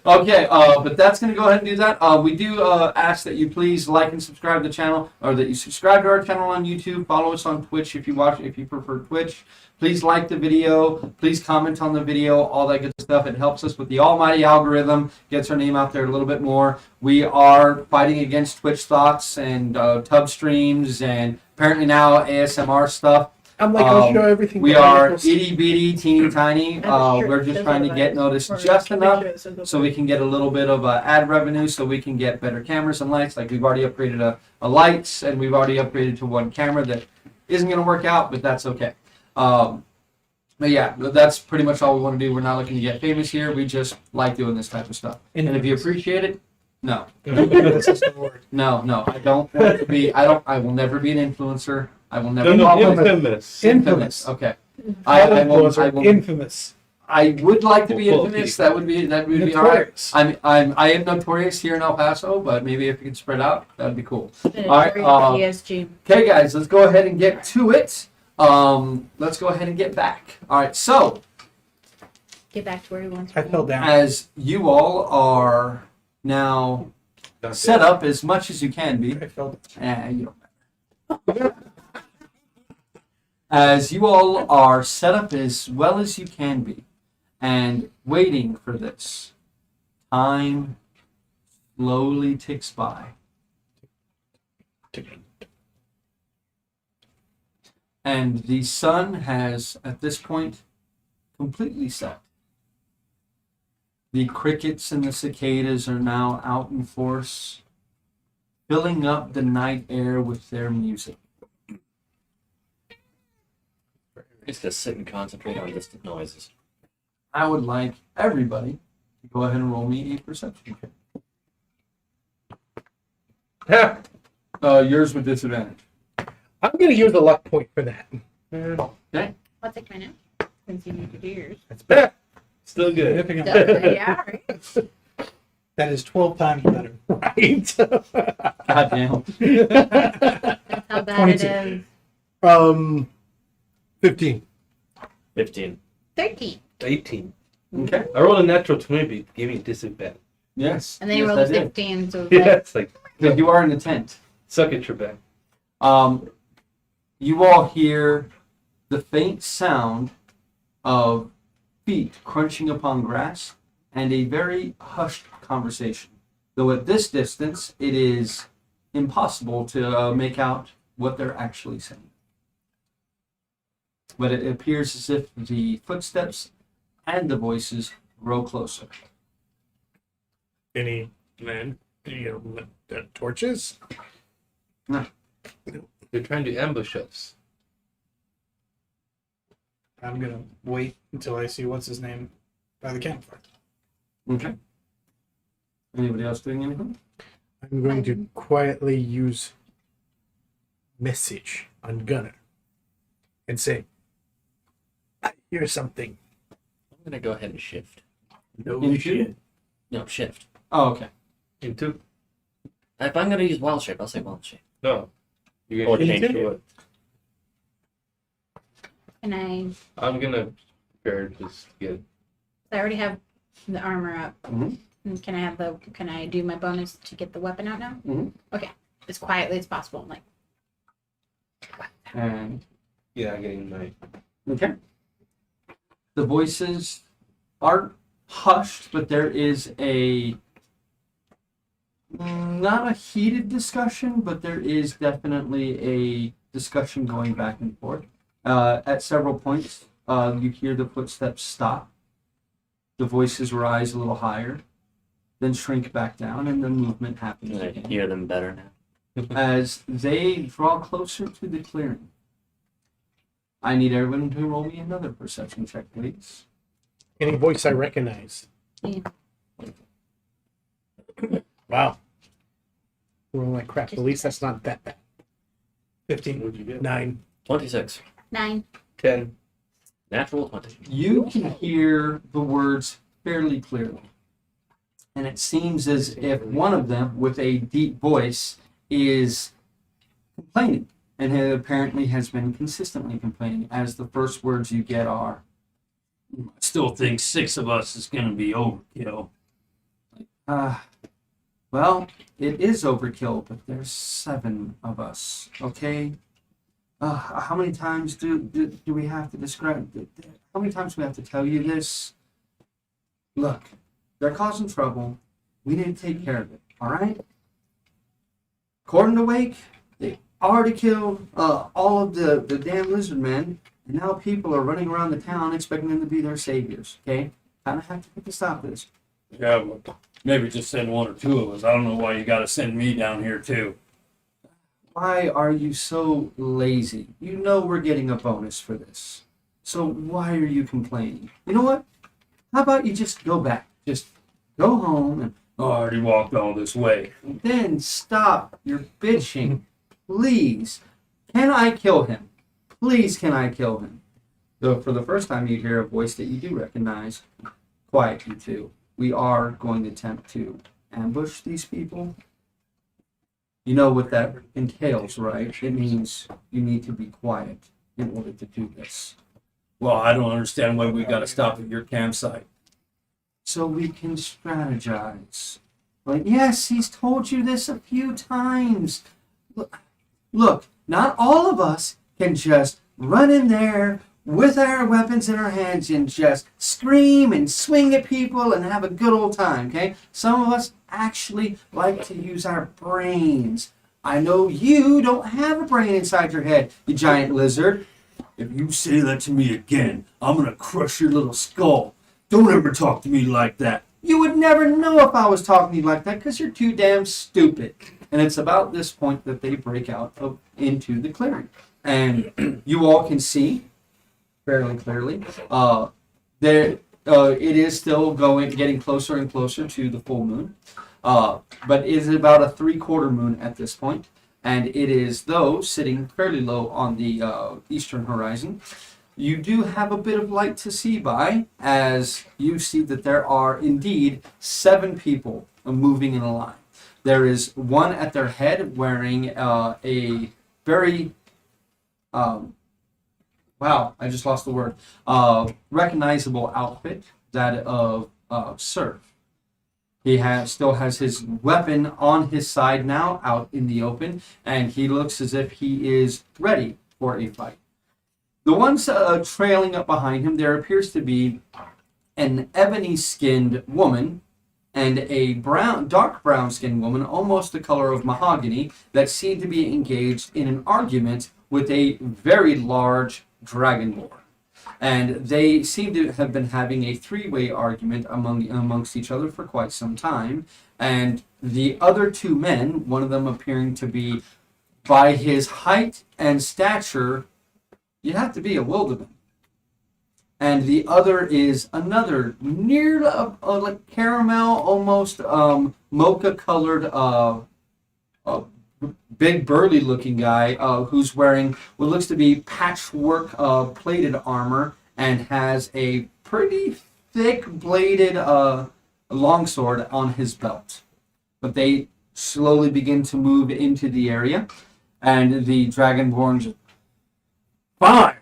Okay, but that's going to go ahead and do that. We do ask that you please like and subscribe to the channel, or that you subscribe to our channel on YouTube. Follow us on Twitch if you prefer Twitch. Please like the video. Please comment on the video. All that good stuff. It helps us with the almighty algorithm. Gets our name out there a little bit more. We are fighting against Twitch thoughts and tub streams, and apparently now ASMR stuff. I'm like, I'll show everything. We to are Nichols. itty bitty, teeny tiny. We're just trying to get noticed just enough so we can get a little bit of ad revenue, so we can get better cameras and lights. Like, we've already upgraded a lights, and we've already upgraded to one camera that isn't going to work out, but that's okay. But yeah, that's pretty much all we want to do. We're not looking to get famous here. We just like doing this type of stuff. And if you appreciate it, no. That's just the word. No. I don't want to be. I will never be an influencer. I will never. Infamous. Infamous. Okay. I will. Infamous. I would like to be Well, infamous. That would be all right. Notorious. I am notorious here in El Paso, but maybe if it could spread out, that would be cool. All right, PSG. Okay, guys, let's go ahead and get to it. Let's go ahead and get back. All right, so Get back to where he wants. I fell down. as you all are now set up as much as you can be, I fell you don't matter. As you all are set up as well as you can be, and waiting for this, time slowly ticks by. And the sun has, at this point, completely set. The crickets and the cicadas are now out in force, filling up the night air with their music. It's to sit and concentrate on distant noises. I would like everybody to go ahead and roll me a perception check. Yours with disadvantage. I'm going to use the luck point for that. What's it kind of? Since you need to do yours. That's better. Still good. Significant. Yeah, right. That is 12 times better. Right. God damn. That's how bad 22. it is. 15. 15. 13. 18. Okay. I rolled a natural 20, but gave me disadvantage. Yes. And then you yes, rolled I a did. 15, so it's Yeah, like, it's like, But you are in the tent. suck at your back. you all hear the faint sound of feet crunching upon grass and a very hushed conversation. Though at this distance, it is impossible to make out what they're actually saying. But it appears as if the footsteps and the voices grow closer. Any torches? They're trying to ambush us. I'm gonna wait until I see what's his name by the campfire. Okay. Anybody else doing anything? I'm going to quietly use message on Gunner and say, I hear something. I'm gonna go ahead and shift. No Into? shit. No, shift. Oh, okay. Into? If I'm gonna use wild shape, I'll say wild shape. No. You're Or gonna change change to to it. And I'm gonna prepare just to get. I already have the armor up. Mhm. And can I do my bonus to get the weapon out now? Mhm. Okay. As quietly as possible. Like, And Yeah, getting my. okay. The voices aren't hushed, but there is not a heated discussion, but there is definitely a discussion going back and forth. At several points, you hear the footsteps stop. The voices rise a little higher, then shrink back down, and the movement happens I again. hear them better now. As they draw closer to the clearing. I need everyone to roll me another perception check, please. Any voice I recognize. yeah. Wow. Rolling like crap. At least that's not that bad. 15. What'd you get? 9. 26. 9. 10. Natural 20. You can hear the words fairly clearly. And it seems as if one of them, with a deep voice, is complaining. And it apparently has been consistently complaining, as the first words you get are, I still think 6 of us is going to be overkill. Well, it is overkill, but there's 7 of us, okay? How many times do we have to describe? How many times do we have to tell you this? Look, they're causing trouble. We need to take care of it. All right. According to Wake, they already killed all of the damn lizard men, and now people are running around the town expecting them to be their saviors. Okay, kind of have to put a stop to this. Yeah, but maybe just send 1 or 2 of us. I don't know why you got to send me down here too. Why are you so lazy? You know we're getting a bonus for this. So why are you complaining? You know what? How about you just go back? Just go home and I already walked all this way. then stop your bitching. Please. Can I kill him? Please, can I kill him? Though for the first time you hear a voice that you do recognize. Quiet, you two. We are going to attempt to ambush these people. You know what that entails, right? It means you need to be quiet in order to do this. Well, I don't understand why we got to stop at your campsite. So we can strategize. Like, yes, he's told you this a few times. Look, not all of us can just run in there with our weapons in our hands and just scream and swing at people and have a good old time, okay? Some of us actually like to use our brains. I know you don't have a brain inside your head, you giant lizard. If you say that to me again, I'm going to crush your little skull. Don't ever talk to me like that. You would never know if I was talking to you like that because you're too damn stupid. And it's about this point that they break out into the clearing. And you all can see fairly clearly. It is still getting closer and closer to the full moon. But it is about a 3/4 moon at this point. And it is, though, sitting fairly low on the eastern horizon. You do have a bit of light to see by, as you see that there are indeed 7 people moving in a line. There is one at their head wearing a very, wow, I just lost the word, recognizable outfit, that of Serf. He still has his weapon on his side now, out in the open, and he looks as if he is ready for a fight. The ones trailing up behind him, there appears to be an ebony-skinned woman and a dark brown-skinned woman, almost the color of mahogany, that seem to be engaged in an argument with a very large dragonborn. And they seem to have been having a three-way argument amongst each other for quite some time. And the other two men, one of them appearing to be, by his height and stature, you have to be a wilderman. And the other is another near like caramel, almost mocha-colored, big burly-looking guy who's wearing what looks to be patchwork plated armor and has a pretty thick bladed longsword on his belt. But they slowly begin to move into the area, and the Dragonborn just, fine,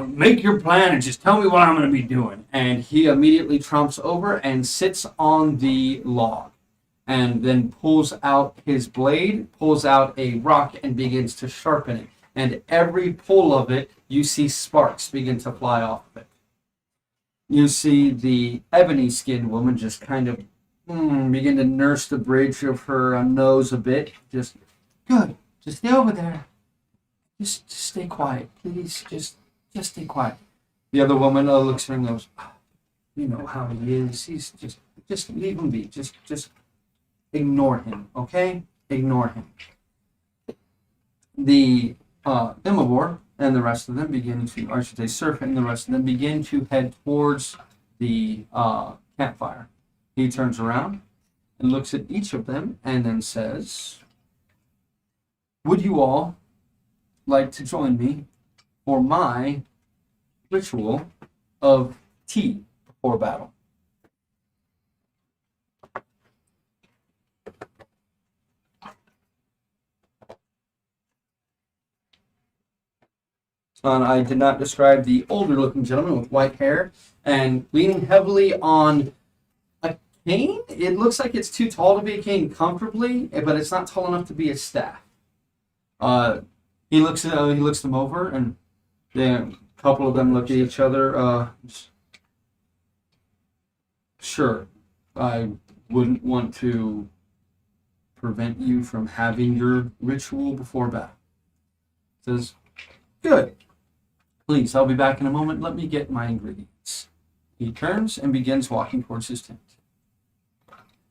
make your plan and just tell me what I'm going to be doing. And he immediately trumps over and sits on the log, and then pulls out his blade, pulls out a rock, and begins to sharpen it. And every pull of it, you see sparks begin to fly off of it. You see the ebony-skinned woman just kind of begin to nurse the bridge of her nose a bit. Just, good, just stay over there. Just stay quiet, please. Just stay quiet. The other woman looks at her and goes, you know how he is. He's just leave him be. Just ignore him, okay? Ignore him. The Imavor and the rest of them begin to, or I should say Surf and the rest of them begin to head towards the campfire. He turns around and looks at each of them and then says, would you all like to join me for my ritual of tea before battle? I did not describe the older-looking gentleman with white hair and leaning heavily on a cane. It looks like it's too tall to be a cane comfortably, but it's not tall enough to be a staff. He looks them over, and then a couple of them look at each other. Sure, I wouldn't want to prevent you from having your ritual before battle. Says, good. Please, I'll be back in a moment. Let me get my ingredients. He turns and begins walking towards his tent.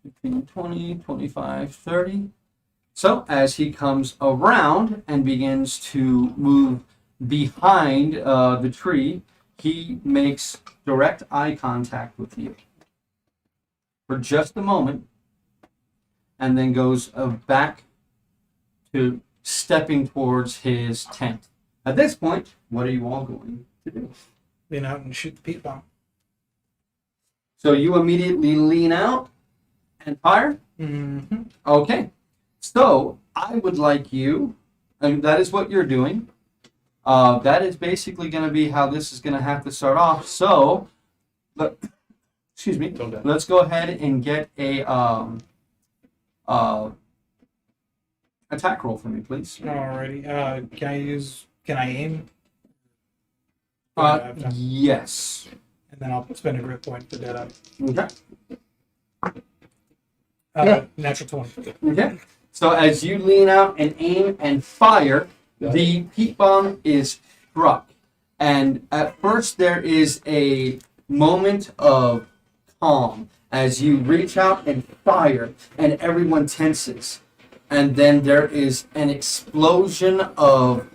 15, 20, 25, 30. So, as he comes around and begins to move behind the tree, he makes direct eye contact with you for just a moment, and then goes back to stepping towards his tent. At this point, what are you all going to do? Lean out and shoot the peat bomb. So you immediately lean out and fire? Mm-hmm. Okay. So I would like you, and that is what you're doing. That is basically going to be how this is going to have to start off. So, excuse me. Let's go ahead and get a attack roll for me, please. Alrighty. Can I aim? Yes. And then I'll spend a grit point for that. Okay. Natural 20. Okay. So as you lean out and aim and fire, the peat bomb is struck. And at first there is a moment of calm as you reach out and fire, and everyone tenses. And then there is an explosion of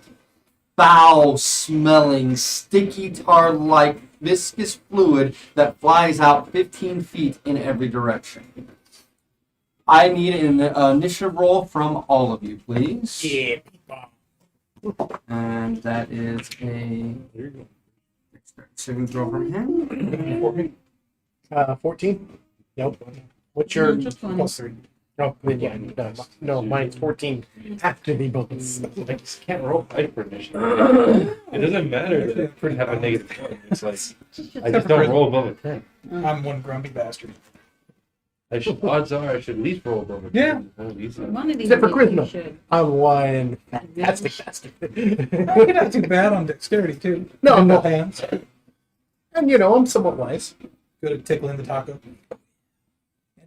foul-smelling, sticky tar-like viscous fluid that flies out 15 feet in every direction. I need an initiative roll from all of you, please. Yeah. And that is a saving throw from him. 14? Nope. What's your Just one. plus 3? Oh, then yeah, no, mine's 14 after the bonus. I just can't roll fight for initiative. It doesn't matter that I have a negative one. It's like, I just don't roll above a 10. I'm one grumpy bastard. Odds are I should at least roll above a 10. Yeah. That'll be easy. One of these Except for days you charisma. should. I'm lying. Fantastic bastard. You're not too bad on dexterity too. No, And no. both hands. And you know, I'm somewhat wise. Good at tickling the taco.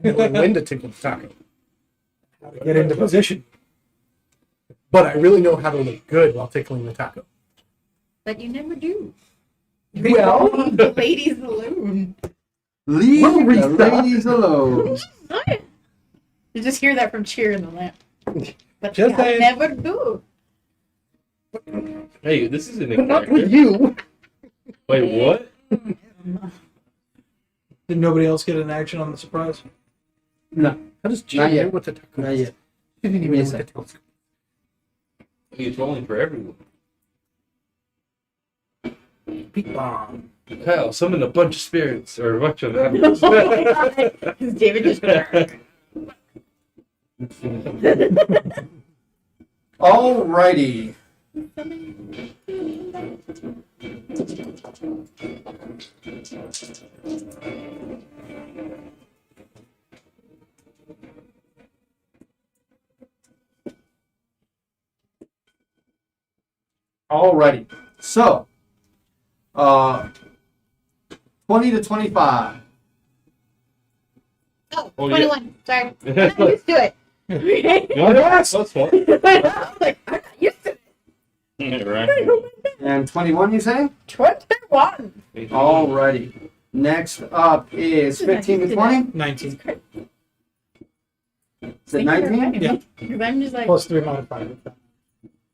Knowing when to tickle the taco. How to get into position. But I really know how to look good while tickling the taco. But you never do. Well, The ladies alone. Leave Well, the Rita. ladies alone. You just hear that from Cheer in the lamp. But Just I saying. never do. Hey, this isn't a but not with character. you. Wait, what? Did nobody else get an action on the surprise? No, How does G Not yet. know what the taco not is? yet. She didn't Give me even a know what the second. taco He's rolling for everyone. Peak bomb. Kyle, summon a bunch of spirits or a bunch of Because David just. Alrighty. Alrighty. So, 20 to 25. Oh, Oh, 21. Sorry. I'm not used to it. Yes, that's fun. I'm like, I'm not used to it. Right. And 21, you say? 21. Alrighty. Next up is 15 to 20. 19. Is it 19? Yeah. Because I'm just like, Plus 3 modifier.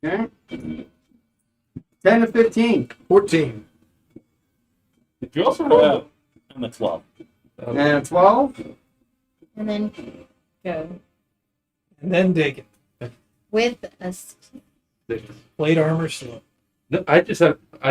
Okay. 10 to 15. 14. Did you also roll? I'm at 12. And 12. and then go And then dig it. with a. Plate armor slow. No, I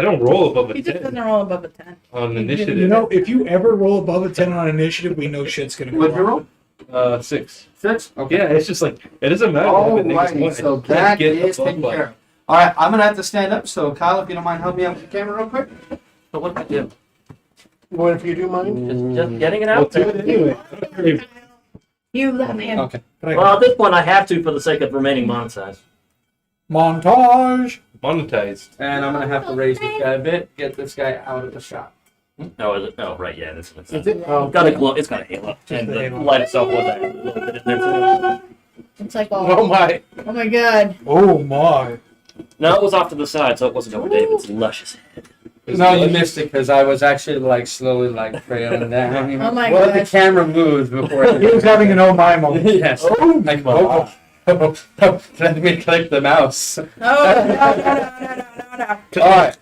don't roll above He a just 10 doesn't roll above a 10. on initiative. You know, if you ever roll above a 10 on initiative, we know shit's gonna go What'd you wrong. roll? 6. 6? Okay. Yeah, it's just like it doesn't matter. what the niggas Alrighty, want, so I can't that get is above taken one. care of. Alright, I'm going to have to stand up, so Kyle, if you don't mind helping me out with the camera real quick. So what do I do? What if you do mine? Just getting it We'll out do there. it anyway. You love him. Okay. Well, at this point, I have to for the sake of remaining monetized. Montage. Monetized. And I'm going to have to raise this guy a bit, get this guy out of the shot. Oh, is it? Oh, right. Yeah, this is. Is it? Oh, Got a glow. It's got a halo, and the the halo. light itself was a little bit in there too. It's like, oh my. oh my god. Oh my. No, it was off to the side, so it wasn't over David's luscious head. No, you missed it because I was actually like slowly like trailing down. You know? Oh my well, the gosh. camera moves before. He was having an oh my moment. Yes. Oh Like, my. let me click the mouse. Oh, no. All right.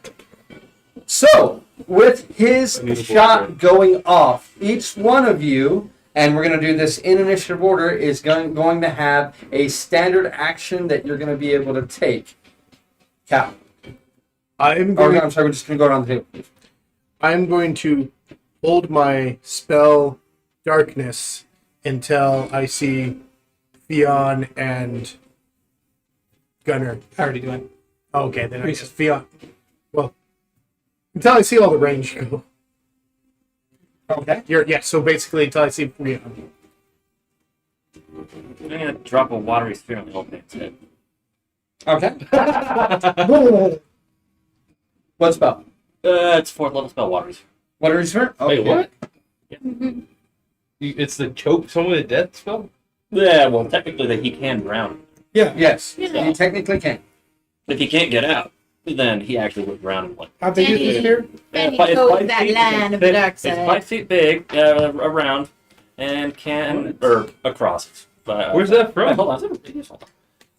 So, with his Beautiful shot thing. going off, each one of you, and we're going to do this in initiative order, is going to have a standard action that you're going to be able to take. Cal. I'm Oh, no, going, I'm sorry, we're just going to go around the table. I'm going to hold my spell darkness until I see Theon and Gunner. I already doing. Okay, then I guess Theon. Well, until I see all the range go. Okay. Yeah, so basically until I see Theon. I'm gonna drop a watery sphere on the old man's head. Okay. What spell? It's 4th level spell, watery sphere. What are you Wait, what? Yeah. It's the choke someone to death spell? Yeah, well, technically, that he can drown. Yes. Yeah. You technically can. If he can't get out, then he actually would drown in one. How'd they use this here? And he But it's toes 5 that feet- line of the dark It's side. 5 feet big, around, and can across it. Where's that from? Hold on, hold on.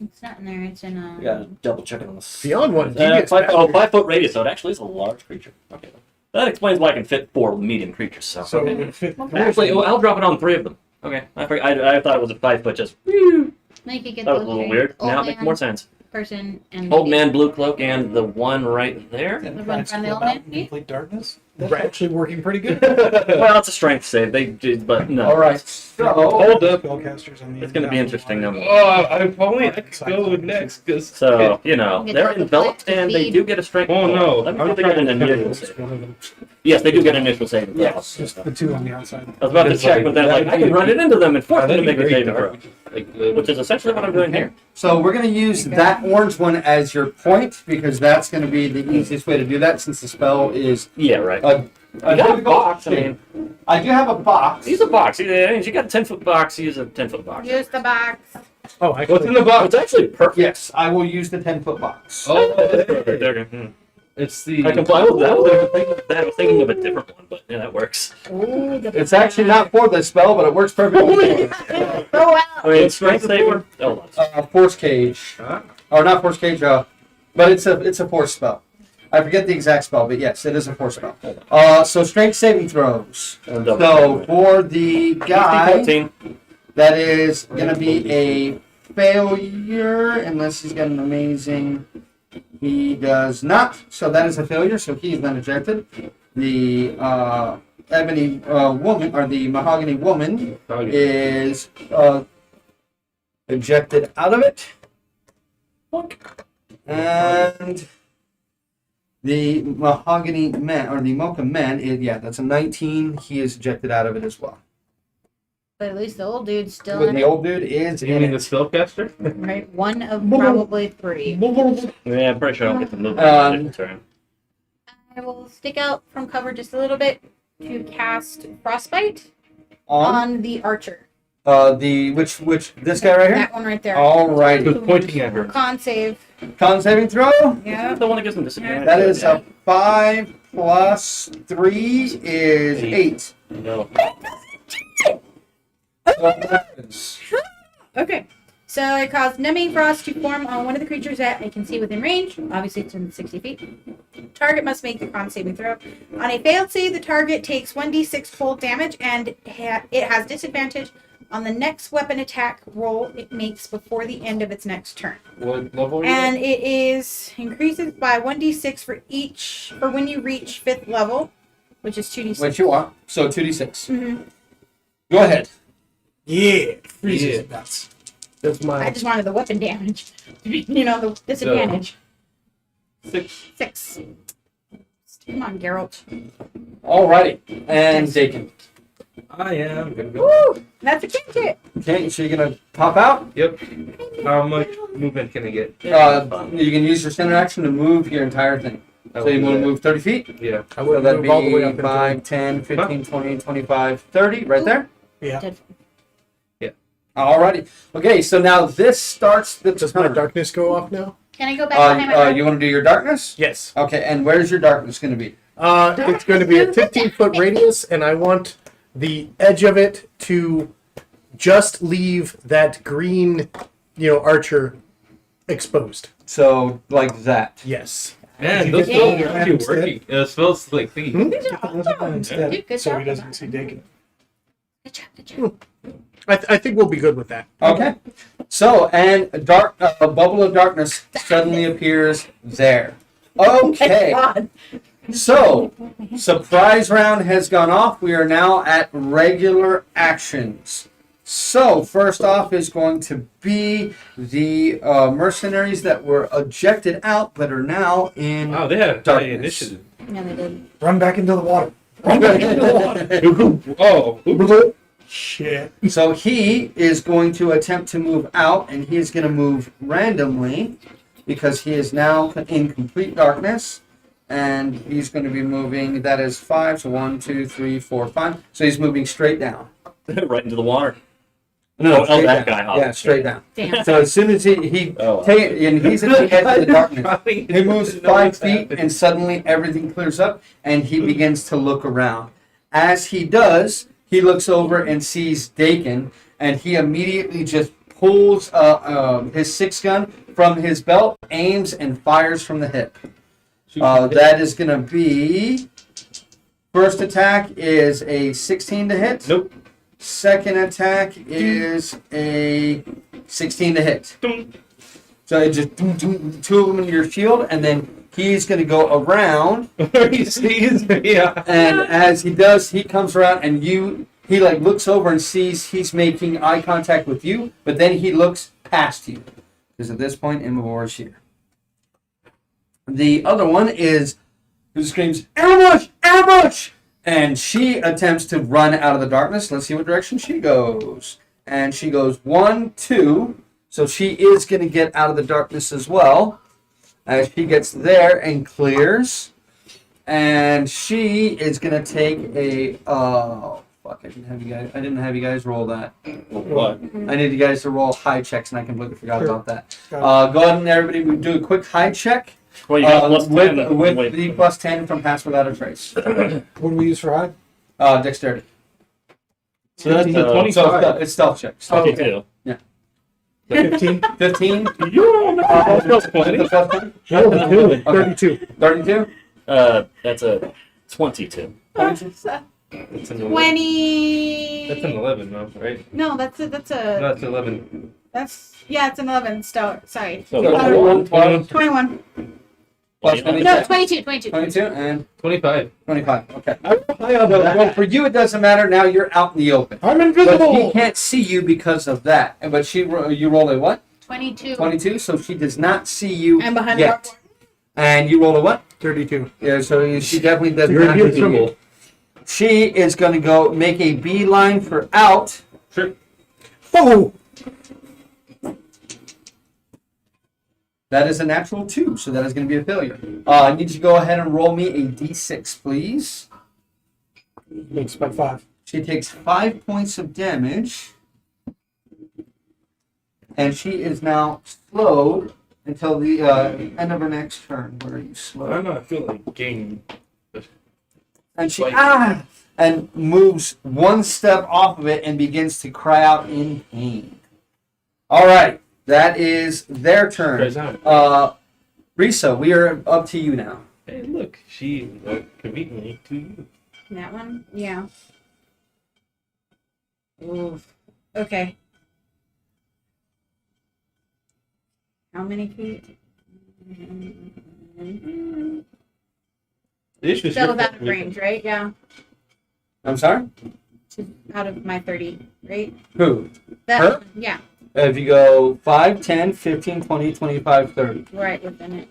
It's not in there. It's in I gotta double check it on the. Theon one. Devious 5 bastard. 5 foot radius, so it actually is a large creature. Okay, that explains why I can fit 4 medium creatures. So, So okay. it would fit. Actually, well, I'll drop it on 3 of them. Okay, I thought it was a 5 foot. Just Make it get that was a those little three. weird. Old Now it makes man, more sense. Person and Old man, blue cloak, and the one right there. The one from the old man? Complete darkness. We're actually working pretty good. Well, it's a strength save. They did, but no. All right. So Hold up. Spellcasters on the It's going to be interesting. No more. Oh, I could go next because. So, you know, Get they're the enveloped plant to and they feed. do get a strength. Oh, no. Let me I'm see if they get an trying to initial save. Yes, they do get an initial save. Yes. Just the two on the outside. I was about to It's check, like- but then like, I can run it into them and force them to make a saving throw. Like, Which is essentially what I'm doing here. So we're going to use that orange one as your point because that's going to be the easiest way to do that since the spell is Yeah, right. a You got a difficult box, I thing. mean. I do have a box. Use a box. Yeah, you got a 10-foot box, use a 10-foot box. Use the box. Oh, what's actually, in the Oh, box? it's actually perfect. Yes, I will use the 10-foot box. Oh, That's perfect. Okay. it's the. I comply with that. I was thinking of a different one, but yeah, that works. Ooh, the It's actually not for this spell, but it works perfectly. Oh, well. I mean, strength saver. Oh, Force cage. Huh? Or not force cage, but it's a force spell. I forget the exact spell, but yes, it is a force spell. So strength saving throws. So for the guy, 14. that is going to be a failure unless he's got an amazing. He does not. So that is a failure. So he's been ejected. The ebony woman or the mahogany woman is ejected out of it. And the mahogany man or the mocha man is that's a 19. He is ejected out of it as well. But at least the old dude's still But in the it. old dude is You in mean the it. spellcaster? Right? One of probably three. Yeah, I'm pretty sure I don't get to move Um, my turn. I will stick out from cover just a little bit to cast Frostbite On on the archer. the which this guy right here. That one right there. All right. Who's pointing at her? Con save. Con saving throw. Yeah. The one that gives them disadvantage. That is a 5 plus 3 is 8. No. Okay. So I caused numbing frost to form on one of the creatures that I can see within range. Obviously, it's in 60 feet. Target must make a con saving throw. On a failed save, the target takes 1d6 cold damage, and it has disadvantage on the next weapon attack roll it makes before the end of its next turn. What level are you And it is increases by 1d6 for when you reach 5th level, which is 2d6. What you want? So 2d6. Mhm. Go ahead. Yeah. Freezes Yeah. nuts. That's I my. just wanted the weapon damage. You know, the disadvantage. 6. 6. Come on, Geralt. Alrighty. And Dakin. I am gonna go. Woo! That's a cantrip. Okay, so you're gonna pop out. Yep. How much movement can I get? You can use your center action to move your entire thing. I So will you do want to that. move 30 feet? Yeah. I So would that'd move all the way up be into 5, 10, 15, 20, 25, 30, right there. Yeah. Dead. Alrighty. Okay, so now this starts the does my turn. darkness go off now? Can I go back behind my back? You want to do your darkness? Yes. Okay, and where's your darkness going to be? It's going to be a 15-foot radius, and I want the edge of it to just leave that green, archer exposed. So, like that. Yes. Man, you those get spells the are actually instead? working. It smells like thieves. Good job. Instead, Dude, good so job. he doesn't see Dakin. Good job. Good job. I think we'll be good with that. Okay. So, and a bubble of darkness suddenly appears there. Okay. God. So, surprise round has gone off. We are now at regular actions. So, first off is going to be the mercenaries that were ejected out but are now in Wow, they had high darkness. initiative. Yeah, they did. Run back into the water. Oh, oops. Shit. So he is going to attempt to move out, and he is going to move randomly because he is now in complete darkness, and he's going to be moving. That is 5. So 1, 2, 3, 4, 5. So he's moving straight down. Right into the water. No, straight that down. guy. Yeah, straight down. Damn. So as soon as and he's at the edge of the darkness. He moves 5 feet, and suddenly everything clears up, and he begins to look around. As he does, he looks over and sees Dakin, and he immediately just pulls his 6-gun from his belt, aims, and fires from the hip. That is going to be... First attack is a 16 to hit. Nope. Second attack is a 16 to hit. So it just 2 of them in your shield, and then he's going to go around. He sees me. Yeah. And as he does, he comes around and he like looks over and sees he's making eye contact with you, but then he looks past you. Because at this point, Immovor is here. The other one is who screams, ambush! Ambush! And she attempts to run out of the darkness. Let's see what direction she goes. And she goes 1, 2. So she is going to get out of the darkness as well. As she gets there and clears. And she is going to take a... fuck, I didn't have you guys roll that. What? I need you guys to roll high checks, and I completely forgot about that. Go ahead and everybody, we do a quick high check. Well, you got plus 10. With the plus 10 from Pass Without a Trace. What do we use for high? Dexterity. So that's a 25. So it's stealth check. Stealth check. 22. 15? 15? Plus 20. 32. 32? That's a 22. That's an 11. 20. That's an 11, no, right? No, that's No, that's 11. it's an 11. Sorry. So, 21. Plus No, 22. No, 22, 22. 22 and 25. 25. Okay. Well, for you, it doesn't matter. Now you're out in the open. I'm But invisible! he can't see you because of that. But you roll a what? 22. 22. So she does not see you I'm behind yet. the And you roll a what? 32. Yeah. So she definitely does You're not see you. She is going to go make a beeline for out. Sure. Oh! That is a natural 2, so that is going to be a failure. I need you to go ahead and roll me a d6, please. Makes about 5. She takes 5 points of damage. And she is now slowed until the end of her next turn. Where are you I slowed? don't know, I feel like getting... And she and moves one step off of it and begins to cry out in pain. All right, that is their turn. Risa, we are up to you now. Hey, look, she conveniently to you. That one? Yeah. Oof. Okay. How many feet? The issue is Still you're- out of range, right? Yeah. I'm sorry? She's out of my 30, right? Who? That Her? one, yeah. If you go 5, 10, 15, 20, 25, 30. Right within it.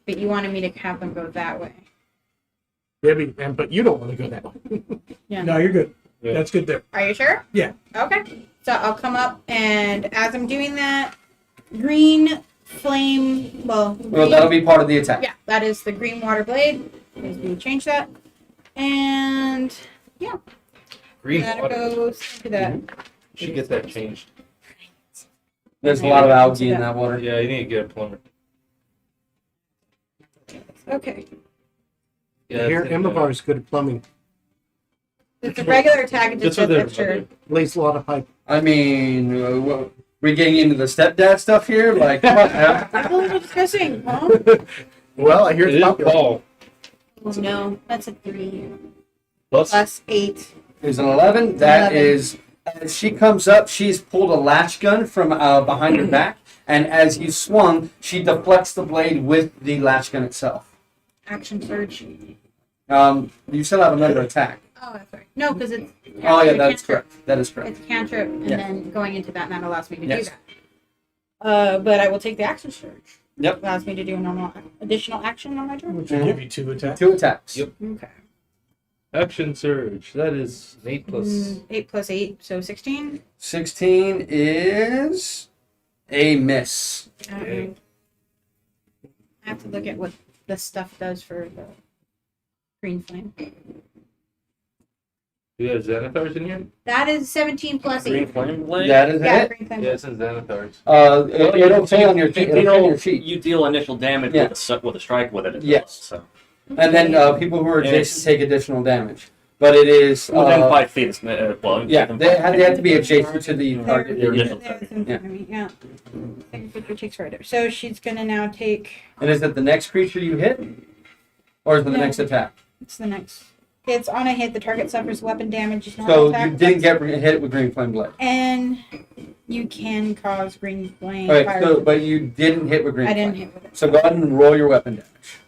But you wanted me to have them go that way. Yeah, but you don't want to go that way. Yeah. No, you're good. Yeah. That's good there. Are you sure? Yeah. Okay. So I'll come up, and as I'm doing that, green flame, Well, green, that'll be part of the attack. yeah, that is the green water blade. Please do change that. And yeah, Green that water. goes to that. She gets that changed. There's a lot of algae in that water. Yeah, you need to get a plumber. Okay. Yeah, Here, it's, Immovar is good at plumbing. It's a regular attack. It That's just what says they're extra. Lays a lot of pipe. I mean, we're getting into the stepdad stuff here. Like, come on now. That's what we're discussing, huh? Well, I hear It it's is popular. Paul. Oh, no, that's a 3 Plus, plus 8. There's an 11. That 11. is, as she comes up, she's pulled a latch gun from behind her back, and as you swung, she deflects the blade with the latch gun itself. Action surge. You still have another attack. Oh, that's right. No, because it's. Oh yeah, it's that's cantrip. correct. That is correct. It's cantrip, and Yeah. then going into that, and that allows me to Yes. do that. But I will take the action surge. Yep. Allows me to do a normal additional action on my turn. Which will give you 2 attacks. 2 attacks. Yep. Okay. action surge. That is 8 plus. 8 plus 8, so 16. 16 is a miss. Okay. I have to look at what this stuff does for the green flame. Do you have Xanathars in here? That is 17 plus 8. Green flame blade? That is Yeah, it. green flame. Yeah, it says Xanathars. It'll say on your sheet. It'll say on your sheet. You deal initial damage Yeah. with a strike with it. It Yes. does, so. And then people who are And adjacent take additional damage. But it is Within 5 feet, it's, well, yeah, within they 5 have, feet. they have to be adjacent to the There, target. Your there, initial there's target. in front of me, yeah. Second picture takes right. So she's gonna now take. And is it the next creature you hit, or is it the No. next attack? It's the next. It's on a hit. The target suffers weapon damage. Is So attack. you didn't get hit with green flame blade. And you can cause green flame. Okay, fire. so but you didn't hit with green I flame. didn't hit with it. So go ahead and roll your weapon damage.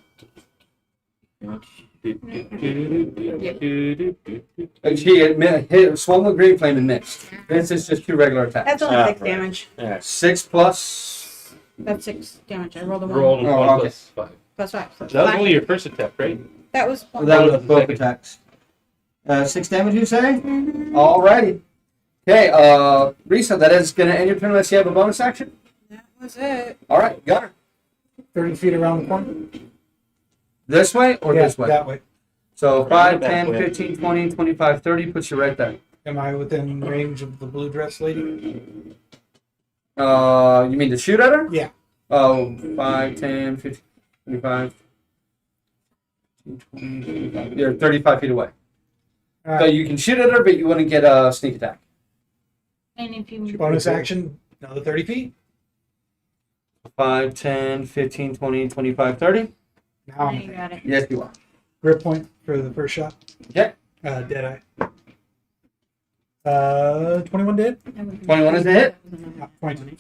Swung with green flame and missed. This is just 2 regular attacks. That's only 6 right. damage. Yeah. 6 plus. That's 6 damage. I rolled a 1. Roll Oh, 1 okay. plus 5. Plus 5. So That was five. only your first attack, right? That was 1. That was Second. both attacks. 6 damage, you say? Mm-hmm. Alrighty. Okay, Risa, that is going to end your turn unless you have a bonus action. That was it. Alright, got her. 30 feet around the corner? This way or this way? That way. So Right 5, back 10, way. 15, 20, 25, 30 puts you right there. Am I within range of the blue dress lady? You mean to shoot at her? Yeah. Oh, 5, 10, 15, 25, 20, 25. You're 35 feet away. All So right. you can shoot at her, but you wouldn't get a sneak attack. And if you Bonus action, another 30 feet. 5, 10, 15, 20, 25, 30. Now you I'm got it. Yes, you are. grip point for the first shot. Okay. Dead eye. 21 dead? 21 is the hit? Yeah, 22.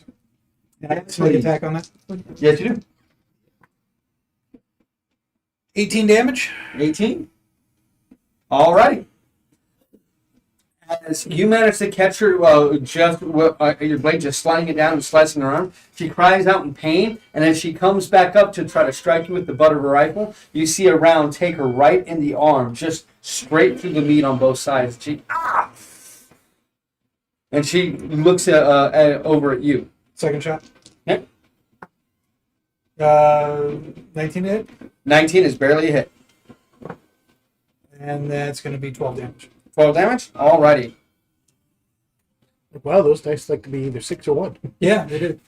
And I have a sneak attack on that. Yes, you do. 18 damage. 18. Alrighty. As you manage to catch her, your blade just sliding it down and slicing her arm, she cries out in pain, and as she comes back up to try to strike you with the butt of her rifle, you see a round take her right in the arm, just straight through the meat on both sides. And she looks over at you. Second shot. Yep. 19 hit. 19 is barely a hit. And that's going to be 12 damage. 12 damage? Alrighty. Wow, those dice like to be either 6 or 1. Yeah, they did.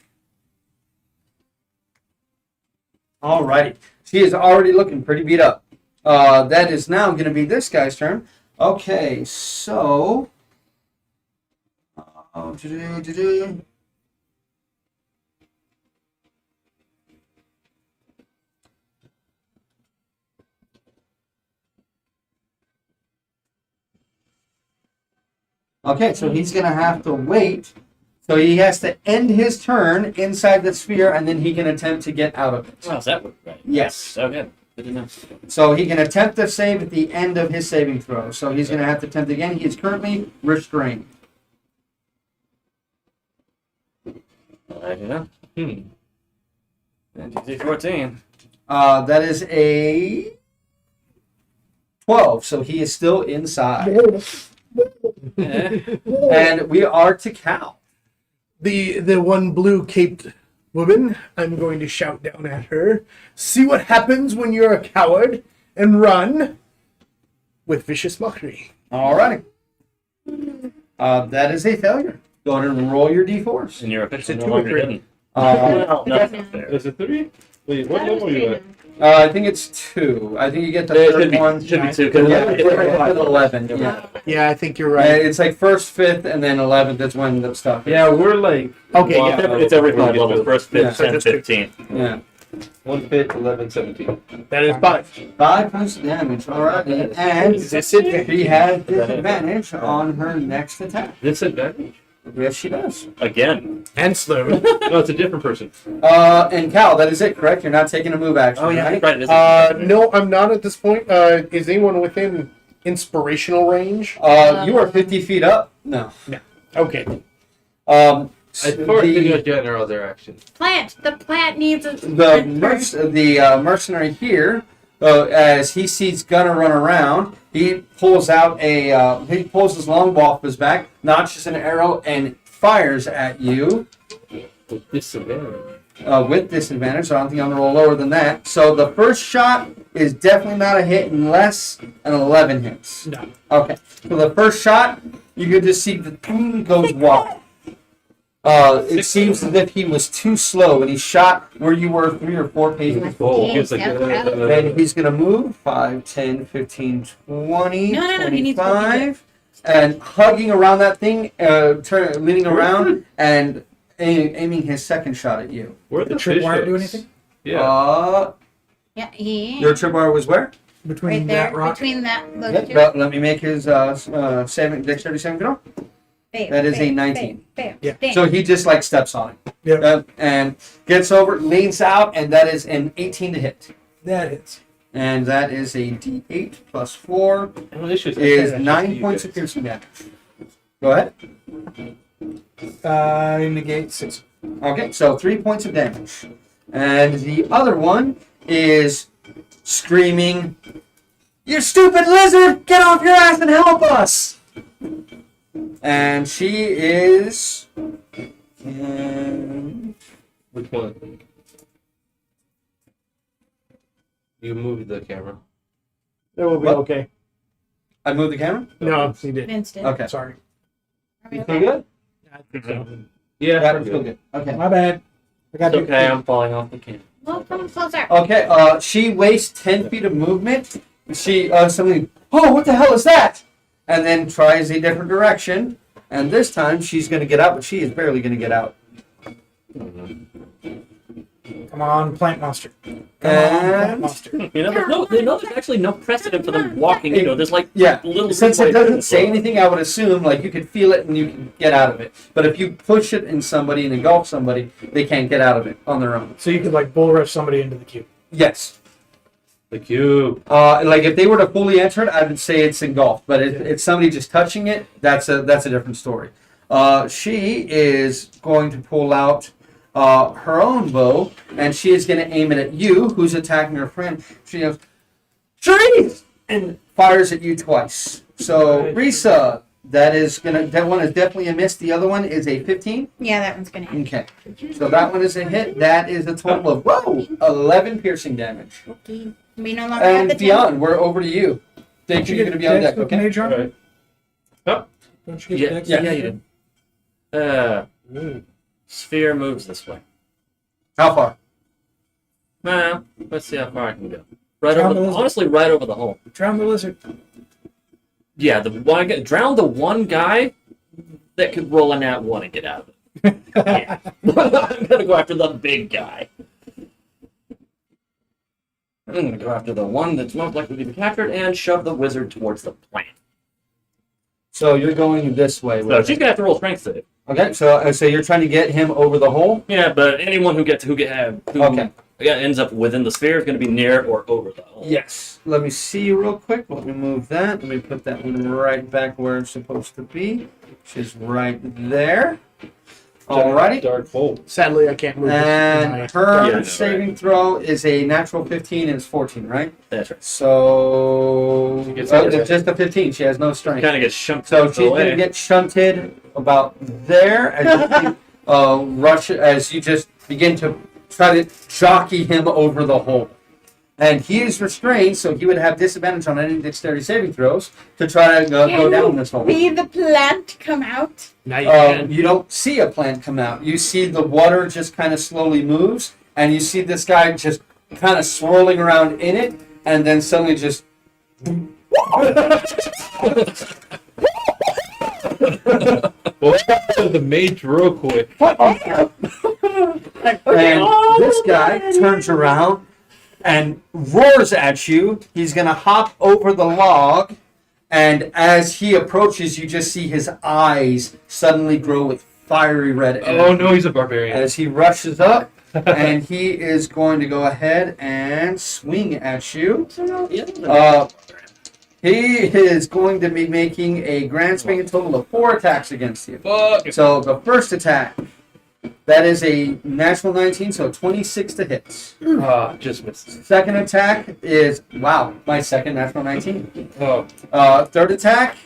Alrighty. She is already looking pretty beat up. That is now going to be this guy's turn. Okay, so. Okay, so he's going to have to wait. So he has to end his turn inside the sphere, and then he can attempt to get out of it. Oh, is that right? Yes. Okay. Good to know. So he can attempt to save at the end of his saving throw. So he's going to have to attempt again. He is currently restrained. I do know. And DC 14. That is a 12. So he is still inside. And we are to Cal. The one blue caped woman, I'm going to shout down at her. See what happens when you're a coward and run with vicious mockery. Alrighty. That is a failure. Go ahead and roll your d4s. And you're officially It's a no longer 2 or 3. hidden. Uh, No, that's not fair. Is it 3? Wait, what level are you at? I think it's 2. I think you get the It third one. should be 2. Yeah, it's 11. Yeah. Yeah, I think you're Right. right. It's like 1st, 5th, and then 11th. That's when the stuff is. Yeah, we're like. Okay, wow, yeah, It's every 5 we get levels. to First, Yeah. 5th, 10th, 15th. Yeah. 1 5, 11, 17. That is 5. 5 points of damage. Alright. And she has disadvantage on her next attack. Disadvantage? Yes, she does. Again. And slowed. No, it's a different person. And Cal, that is it, correct? You're not taking a move action. Oh, yeah, right? right. It is. No, I'm not at this point. Is anyone within inspirational range? You are 50 feet up? No. Okay. Um, I forward to the a general direction. Plant. The plant needs a. the mercenary here, as he sees Gunner run around, he pulls out he pulls his longbow off his back, notches an arrow, and fires at you With disadvantage. with disadvantage. So I don't think I'm gonna roll lower than that. So the first shot is definitely not a hit unless an 11 hits. No. Okay. So the first shot, you can just see the thing goes wide. It seems as if he was too slow, and he shot where you were 3 or 4 paces. Oh, he was like. And he's going to move 5, 10, 15, 20, No, he needs to 25. And hugging around that thing, leaning around, and aiming his second shot at you. Where'd The the tripwire fish do hooks? anything? Yeah. Yeah, he. Your tripwire was where? Between Right there, that rock. between that. Those Yep, two. let me make his dexterity saving throw. Fail, that is a fail, 19. Fail. Yeah. Damn. So he just like steps on it. Yep. And gets over, leans out, and that is an 18 to hit. That hits. and that is a D8 plus 4 No issues. is 9 points of piercing damage. Go ahead. Negate 6. Okay, so 3 points of damage. And the other one is screaming, "You stupid lizard! Get off your ass and help us!" And she is... Which one? You moved the camera. That will be What? okay. I moved the camera? No, he did. Instant. Okay. Sorry. Are we You okay? feel good? I think so. Yeah, That we're was feel good. good. Okay. My bad. I got It's okay, I'm falling off the camera. Well, come closer. Okay, she wastes 10 feet of movement. She, something, "Oh, what the hell is that?" And then tries a different direction. And this time she's going to get out, but she is barely going to get out. Come on, plant monster. Come on, And- plant monster. You know, there's actually no precedent for them walking. You know, there's like Yeah, little. since it doesn't say anything, I would assume like you could feel it and you can get out of it. But if you push it in somebody and engulf somebody, they can't get out of it on their own. So you could like bull rush somebody into the cube. Yes. The cube. Like if they were to fully enter it, I would say it's engulfed. But if it's somebody just touching it, that's a different story. She is going to pull out her own bow, and she is going to aim it at you, who's attacking her friend. She goes, "Charisse!" and fires at you twice. So, Risa, that one is definitely a miss. The other one is a 15. Yeah, that one's gonna hit. Okay. So that one is a hit. That is a total of 11 piercing damage. Okay. We no longer have the And beyond, we're over to you. Think you're going to be on deck, okay? Mage armor? Alright. Don't you Yeah, get dex? yeah, you did. Sphere moves this way. How far? Let's see how far I can go. Right Drown over the the, lizard. honestly, right over the hole. Drown the lizard. Yeah, drown the one guy that could roll a nat 1 and get out of it. Yeah. I'm gonna go after the big guy. I'm gonna go after the one that's most likely to be captured and shove the wizard towards the plant. So you're going this way. So she's gonna have to roll strength save. Okay, so you're trying to get him over the hole? Yeah, but anyone who Okay. ends up within the sphere is gonna be near or over the hole. Yes. Let me see real quick. Let me move that. Let me put that one right back where it's supposed to be, which is right there. Alrighty. Dark hole. Sadly, I can't move. And her Yeah, saving throw is a natural 15 and it's 14, right? That's right. So She gets just a 15. She has no strength. Kind of gets shunted So out of she's the going to way. get shunted about there as you rush as you just begin to try to jockey him over the hole. And he is restrained, so he would have disadvantage on any dexterity saving throws to try to go down this hole. See the plant come out? Now you can. You don't see a plant come out. You see the water just kind of slowly moves, and you see this guy just kind of swirling around in it, and then suddenly just... Well, the mage real quick. And this guy turns around and roars at you. He's going to hop over the log, and as he approaches, you just see his eyes suddenly grow with fiery red energy. Oh no, he's a barbarian. As he rushes up, and he is going to go ahead and swing at you. He is going to be making a grand swing, a total of 4 attacks against you. Fuck. So the first attack, that is a natural 19, so 26 to hit. Just missed. Second attack is, wow, my second natural 19. Oh, Third attack,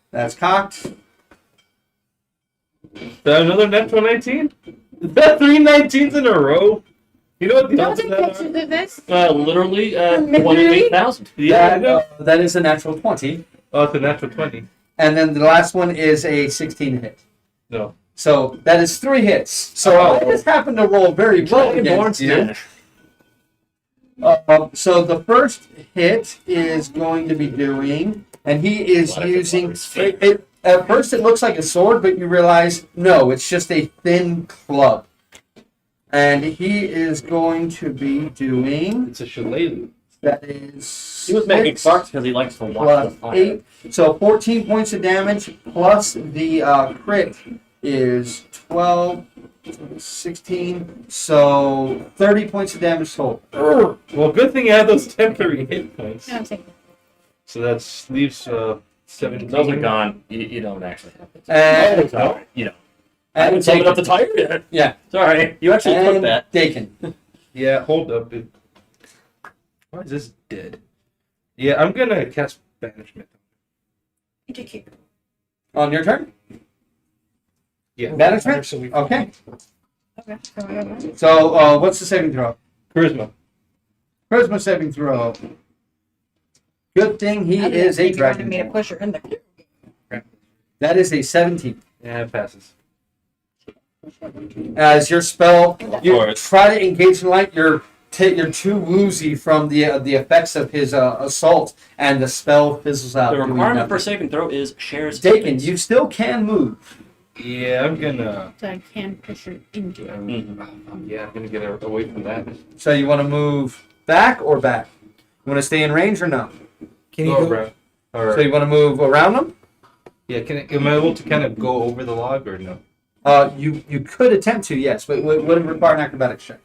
that's cocked. is that another natural 19? Is that 3 19s in a row? You know what the odds of Don't take that pictures of this. Literally, Literally? 28,000. Yeah, I know. That is a natural 20. Oh, it's a natural 20. And then the last one is a 16 hit. No. So that is 3 hits. So I just happened to roll very well against you. So the first hit is going to be doing, and he is using. At first, it looks like a sword, but you realize no, it's just a thin club. And he is going to be doing. It's a shillelagh. That is. He was making 6 sparks because he likes to watch the plus fire. 8. So 14 points of damage plus the crit is 12 16. So 30 points of damage total. Well, good thing you had those temporary hit points. No, I'm saying. So that leaves 17. Those are gone. You don't actually have it. And, Sorry, you know. I and haven't taken up the Dakin. tire yet. Yeah. Sorry. You actually took And that. Dakin. Yeah, hold up. Why is this dead? Yeah, I'm gonna cast banishment. On your turn? Yeah. Management? So we Okay. Okay. So I got that. So what's the saving throw? Charisma. Charisma saving throw. Good thing he is a You wanted dragon. me to push her in there. That is a 17. Yeah, it passes. As your spell, you Alright. try to engage in light, you're too woozy from the effects of his assault, and the spell fizzles out. The doing requirement for nothing. saving throw is shares. Dakin, you still can move. Yeah, I'm gonna. So I can push her into it. Yeah, I'm gonna get away from that. So you want to move back or back? You want to stay in range or no? Can you Go go? around. Or, So you want to move around them? yeah, am I able to kind of go over the log or no? You could attempt to, yes, but it would require an acrobatics check.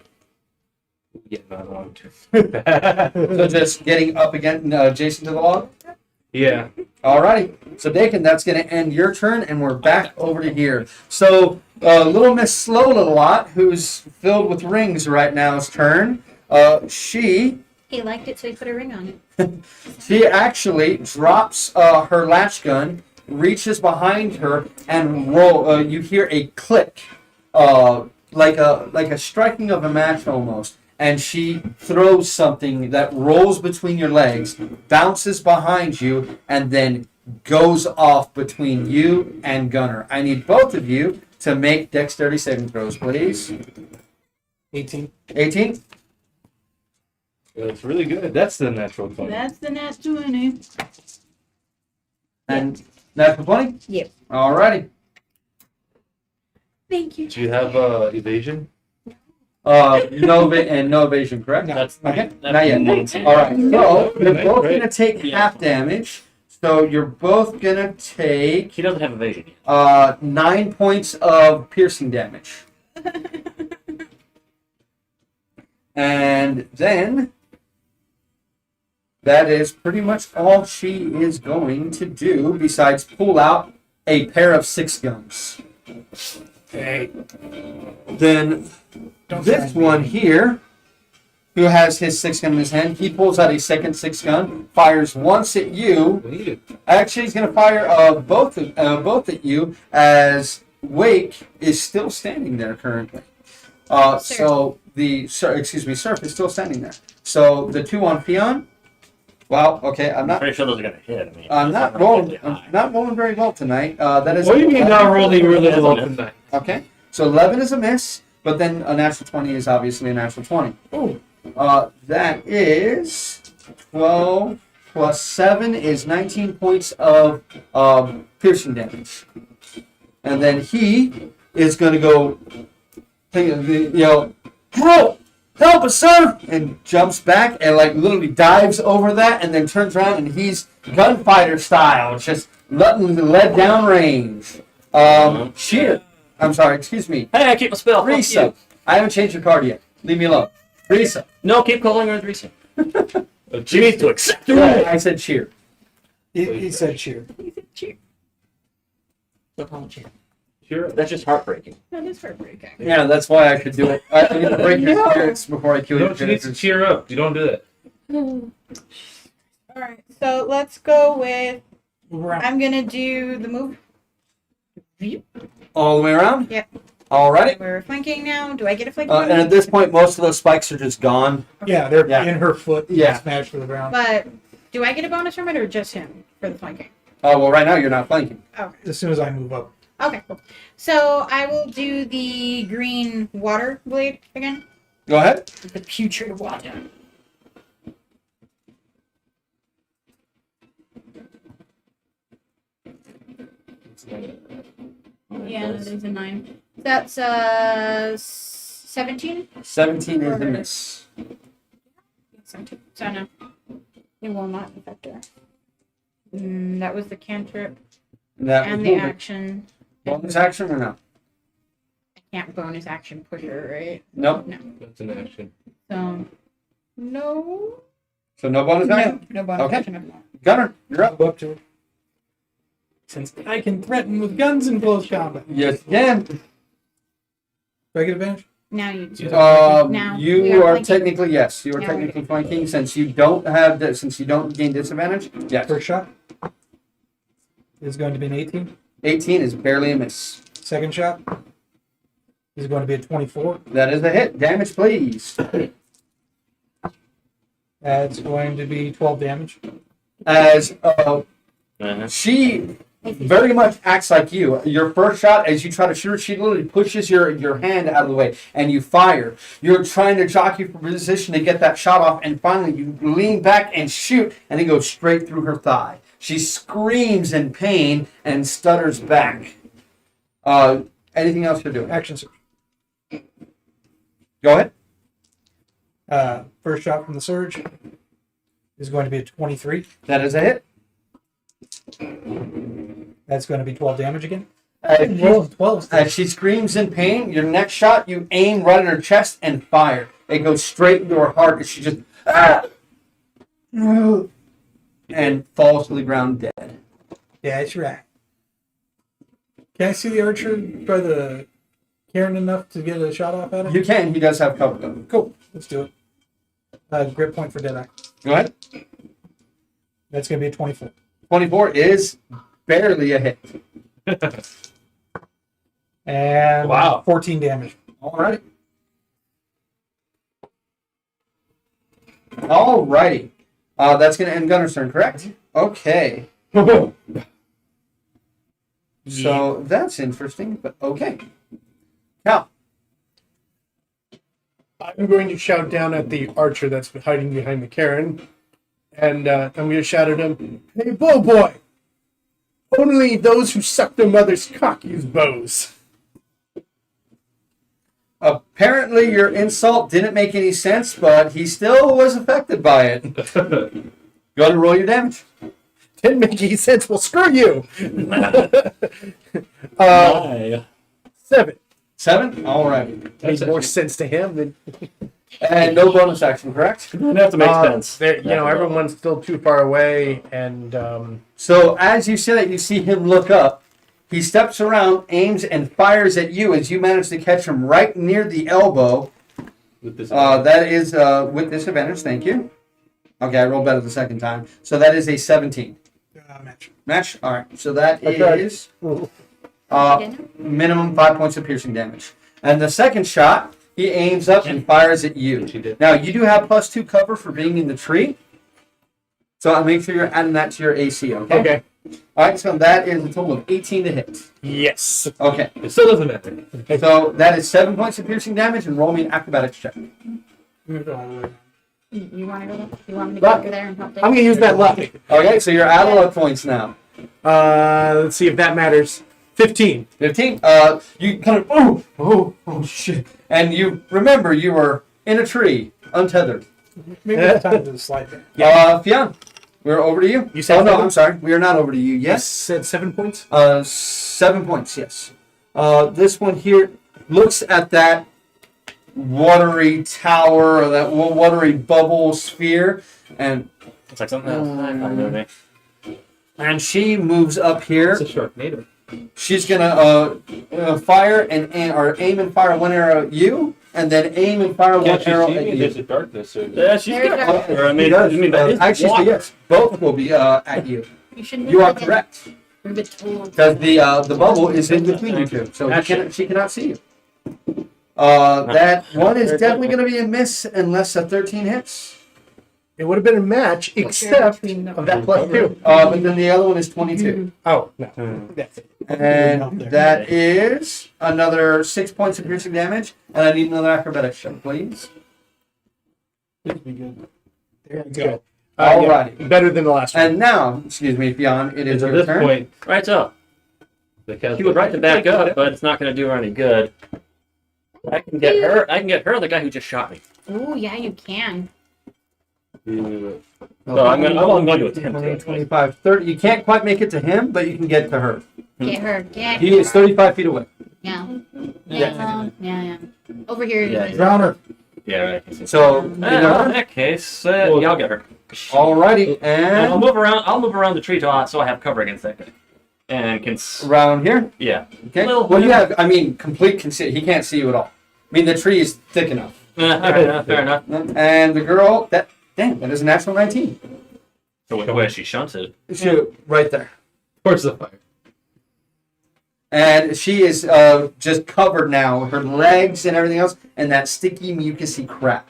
Yeah, no, I don't want to. So just getting up again, adjacent to the log. Yeah. Alrighty. So Dakin, that's going to end your turn, and we're back over to here. So Little Miss Slow Little Lot, who's filled with rings right now's turn. She He liked it, so he put a ring on it. She actually drops her latch gun, reaches behind her, and roll. You hear a click, like a striking of a match almost. And she throws something that rolls between your legs, bounces behind you, and then goes off between you and Gunner. I need both of you to make dexterity saving throws, please. 18. 18. That's really good. That's the natural 20. That's the nat 20. And natural 20? Yep. Alrighty. Thank you. Do you have evasion? No evasion, correct? That's Okay, that's not yet. 19. All right, so you're both Right. gonna take Yeah. half damage. So you're both gonna take He doesn't have evasion yet. 9 points of piercing damage, and then that is pretty much all she is going to do. Besides pull out a pair of 6 guns. Hey, Then don't this try me. one here, who has his 6 gun in his hand, he pulls out a second 6 gun, fires once at you. We need it. Actually, he's going to fire both at you as Wake is still standing there currently. So Surf is still standing there. So the 2 on Peon. Well, okay, I'm I'm not. pretty sure those are gonna hit. I mean, I'm those not are rolling. really I'm high. not rolling very well tonight. That is. What do you mean not rolling really That's well a miss. tonight? Okay, so 11 is a miss, but then a natural 20 is obviously a natural 20. Oh, That is 12 plus 7 is 19 points of piercing damage. And then he is going to go, help! Help us, sir! And jumps back and like literally dives over that and then turns around and he's gunfighter style, just let down range. Sheer. I'm sorry, excuse me. Hey, I keep my spell. Fuck Risa. you. I haven't changed your card yet. Leave me alone. Risa. No, keep calling her Risa. She needs to accept it. I said cheer. he said cheer. Don't call him cheer. Sure. That's just heartbreaking. That is heartbreaking. Yeah, that's why I could do it. I need to break your spirits before I kill No, your she needs to characters. cheer up. You don't do that. All right, so let's go with. Move around. I'm gonna do the move. All the way around? Yep. Alrighty. We're flanking now. Do I get a flanking? And at this point, most of those spikes are just gone. Yeah, they're Yeah. in her foot. Yeah. Smashed to the ground. But do I get a bonus from it or just him for the flanking? Oh, well, right now you're not flanking. Okay. As soon as I move up. Okay, cool. So I will do the green water blade again. Go ahead. The putrid water. Yeah, that is a 9. That's 17. 17 is the miss. 17. So no, it will not affect her. That was the cantrip And that and was the movement. action. Bonus action or no? I can't bonus action push her, right? Nope. No. That's an action. So, no. So no bonus action? No bonus Okay. action. Gunner, you're up. Go up to it. Since I can threaten with guns in close combat. Yes, again. Do I get advantage? Now you do. Now we You are flanking. technically, yes, you are Now we technically flanking since you don't have that, since you don't gain disadvantage. Yes. First shot is going to be an 18. 18 is barely a miss. Second shot is going to be a 24. That is a hit. Damage, please. That's going to be 12 damage. As Uh-huh. she very much acts like you. Your first shot, as you try to shoot her, she literally pushes your hand out of the way and you fire. You're trying to jockey for position to get that shot off, and finally you lean back and shoot, and it goes straight through her thigh. She screams in pain and stutters back. Anything else you're doing? Action surge. Go ahead. First shot from the surge is going to be a 23. That is a hit. That's going to be 12 damage again. As 12. she screams in pain, your next shot, you aim right in her chest and fire. It goes straight into her heart, and she just and falls to the ground dead. Yeah, that's right. Can I see the archer by the cairn enough to get a shot off at it? You can. He does have cover though. Cool. Let's do it. Grip point for Deadeye. Go ahead. That's going to be a 24. 24 is barely a hit. And Wow. 14 damage. Alrighty. Alrighty. That's going to end Gunner's turn, correct? Okay. So that's interesting, but okay. Cal. I'm going to shout down at the archer that's hiding behind the cairn, and I'm going to shout at him, "Hey, bow boy! Only those who suck their mother's cock use bows." Apparently your insult didn't make any sense, but he still was affected by it. Go ahead and roll your damage. Didn't make any sense. Well, screw you. Why? 7. 7? Alright. Made more sense to him than And no bonus action, correct? It would have to make sense. Everyone's still too far away, and So as you say that, you see him look up. He steps around, aims, and fires at you as you manage to catch him right near the elbow. With this. That is with disadvantage, thank you. Okay, I rolled better the second time. So that is a 17. Match. Match? Alright, so that Okay. is minimum 5 points of piercing damage. And the second shot, he aims up and fires at you. She did. Now, you do have +2 cover for being in the tree. So I'll make sure you're adding that to your AC, okay? okay. Alright, so that is a total of 18 to hit. Yes. Okay, It still doesn't matter. so that is 7 points of piercing damage, and roll me an acrobatics check. You want to go? You want me to But- go there and help? I'm going to use that luck. Okay, so you're out of luck points now. Let's see if that matters. 15. 15. You kind of, oh, shit. And you remember you were in a tree, untethered. Maybe it's time to slide back. Fionn, we're over to you. You said Oh, no, 7? I'm sorry. We are not over to you. Yes? Said 7 points? 7 points, yes. This one here looks at that watery tower, or that watery bubble sphere, and It's like something else. I don't know. she moves up here. It's a Sharknado. She's gonna fire or aim and fire one arrow at you, and then aim and fire one Can't she arrow see at me? you. There's a darkness. So Yeah, she's There got you go. cover. I He mean, does. that is Actually, water. yes, both will be at you. You should You are correct, We're a bit tall. because the bubble is in between you two, so she cannot see you. That one is definitely going to be a miss unless a 13 hits. It would have been a match, except of that +2. But then the other one is 22. Oh, no. That's it. And that is another 6 points of piercing damage. And I need another acrobatics check, please. There you Good. go. Alrighty. Better than the last one. And now, excuse me, Fionn, it is at your this turn. point, Right up. the cast. She would like to back up, but it's not going to do her any good. I can get her. The guy who just shot me. Oh yeah, you can. So I'm only going to attempt 20, it. 25, 30. You can't quite make it to him, but you can get to her. Get her. Get He is 35 feet away. Yeah. Yeah. Yeah. Over here. Yeah. Drown her. Yeah, right. So, In that case, yeah, I'll get her. alrighty, And I'll and move around. I'll move around the tree top so I have cover against that guy. And can. around here. Yeah. Okay. Little Well, you bit. have, I mean, complete he can't see you at all. I mean, the tree is thick enough. All right, fair enough. And the girl, that is a natural 19. So where she shunted. Right there. Towards the fire. And she is just covered now, her legs and everything else, and that sticky, mucusy crap.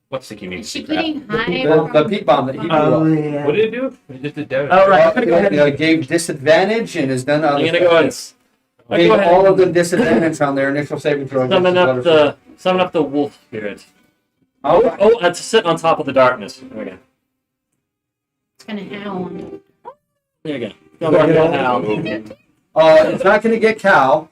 What's the mean? Is she getting high? The peat bomb that he blew up. yeah. What did it do? It just did damage. Oh, right. I'm gonna go ahead. Gave disadvantage and has done other I'm gonna stuff. go ahead. I'll Gave go ahead all of and them disadvantage on their initial saving throw. summon up the wolf spirit. All right. Oh, to sit on top of the darkness. There we go. It's gonna howl. There you go. Go ahead. It's not going to get Cal.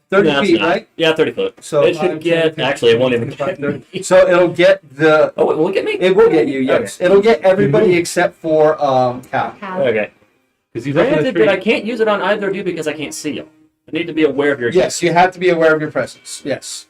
30 No, it's feet, not. right? Yeah, 30 foot. So It should get. Actually, it won't even get me. So it'll get the. Oh, it will get me? It will get you, yes. It'll get everybody except for Cal. Howl. Okay. Because he's up in the Granted, tree. but I can't use it on either of you because I can't see you. I need to be aware of your. Yes, you have to be aware of your presence. Yes.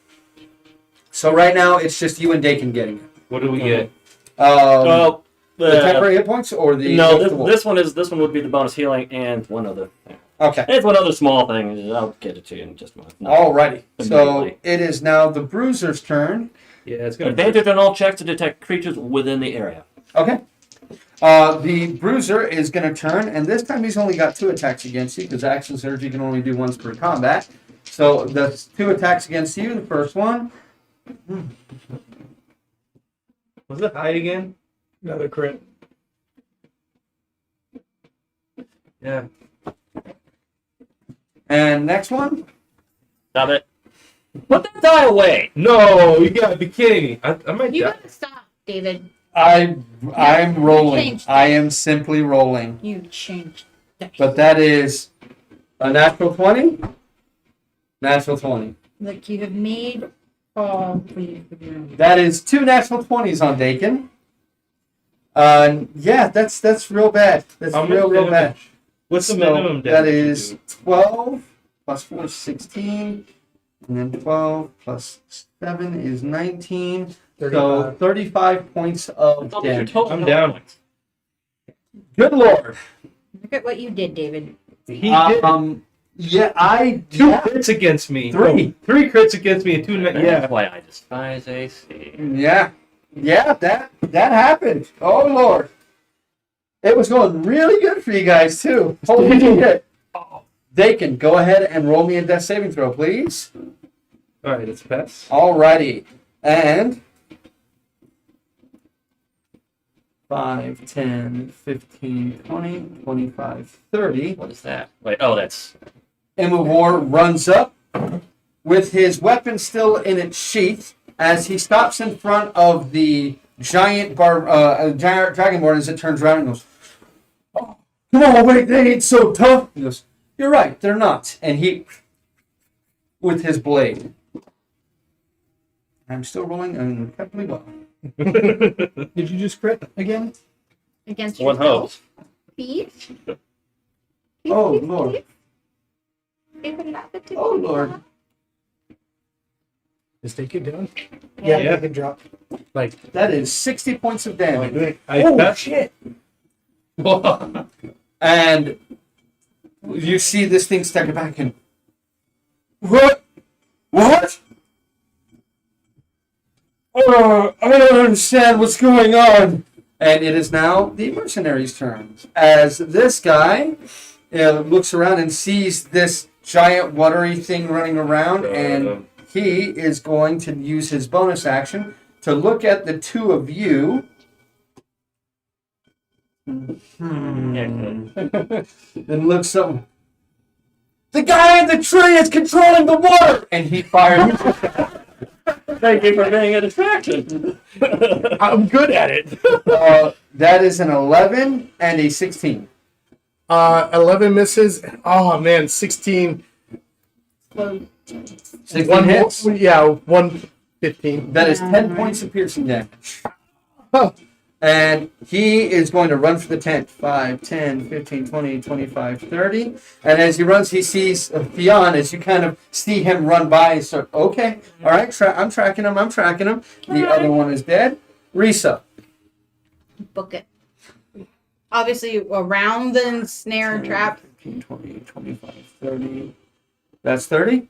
So right now it's just you and Dakin getting it. What do we get? Well, The temporary hit points or the no, the wolf? this one would be the bonus healing and one other thing. Okay. It's one other small thing. I'll get it to you in just a moment. No. Alrighty. So Immediately. it is now the bruiser's turn. Yeah, it's gonna. Advantage on all checks to detect creatures within the area. Okay. The bruiser is going to turn, and this time he's only got 2 attacks against you because action surge you can only do once per combat. So that's 2 attacks against you. The first one. Was it high again? Another crit. Yeah. And next one. Stop it. Put that die away. No, you gotta be kidding me. I might You die. gotta stop, David. I'm rolling. changed I am simply rolling. You changed. But that is a natural 20. Natural 20. Look, you have made fall for you. That is 2 natural 20s on Dakin. Yeah, that's real bad. That's How much real damage? bad. What's the So minimum damage? that you is do? 12 plus 4 is 16. And then 12 plus 7 is 19. So 35. 35 points of What was your damage. total I'm health down. points? Good lord. Look at what you did, David. He did Yeah, I 2 yeah, crits against me. 3. 3 crits against me and 2. That's Yeah. why I despise AC. Yeah, that happened. Oh lord, it was going really good for you guys too. Holy shit! Dakin, go ahead and roll me a death saving throw, please. All right, it's a pass. Alrighty, and 5, 10, 15, 20, 25, 30. What is that? Wait, oh, that's. Immovor runs up with his weapon still in its sheath as he stops in front of the giant dragonborn as it turns around and goes, "Oh, come on, wait, they ain't so tough." He goes, "You're right, they're not." And he, with his blade. I'm still rolling incredibly well. Did you just crit again? Against One yourself. hopes. Please. Oh, Lord. Please. Oh, Lord. Just take it down. Yeah. Yeah, you can drop. Like, That is 60 points of damage. oh shit! And you see this thing step back and what? I don't understand what's going on. And it is now the mercenary's turn. As this guy looks around and sees this giant watery thing running around, and he is going to use his bonus action to look at the 2 of you. And looks up. The guy in the tree is controlling the water, and he fires. Thank you for being a distraction. I'm good at it. That is an 11 and a 16. 11 misses. Oh man, 16. 16 hits. Yeah, 115. That is 10 points of piercing damage. Oh, And he is going to run for the tent. 5, 10, 15, 20, 25, 30. And as he runs, he sees Fionn as you kind of see him run by. And start, okay, all right, I'm tracking him. The other one is dead. Risa. Book it. Obviously, around the snare and trap. 15, 20, 25, 30. That's 30.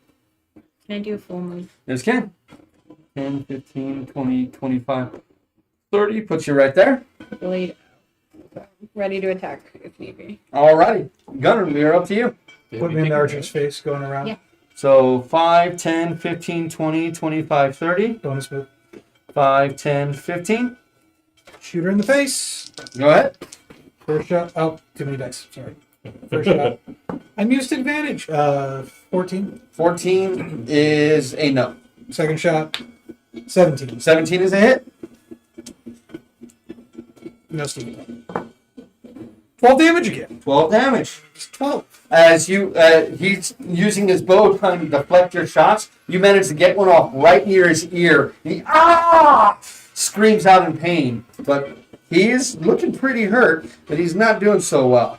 Can I do a full move? Yes, can. 10, 15, 20, 25, 30. Puts you right there. Blade out. Ready to attack if need be. Alrighty. Gunner, we're up to you. Put me in the archer's face going around. Yeah. So 5, 10, 15, 20, 25, 30. Bonus move. 5, 10, 15. Shoot her in the face. Go ahead. First shot. Oh, too many dice. Sorry. First shot. I'm used to advantage. 14. 14 is a no. Second shot. 17. 17 is a hit. No Steve. 12 damage again. 12 damage. It's 12. As you, he's using his bow trying to deflect your shots. You manage to get one off right near his ear. He screams out in pain, but he is looking pretty hurt, but he's not doing so well.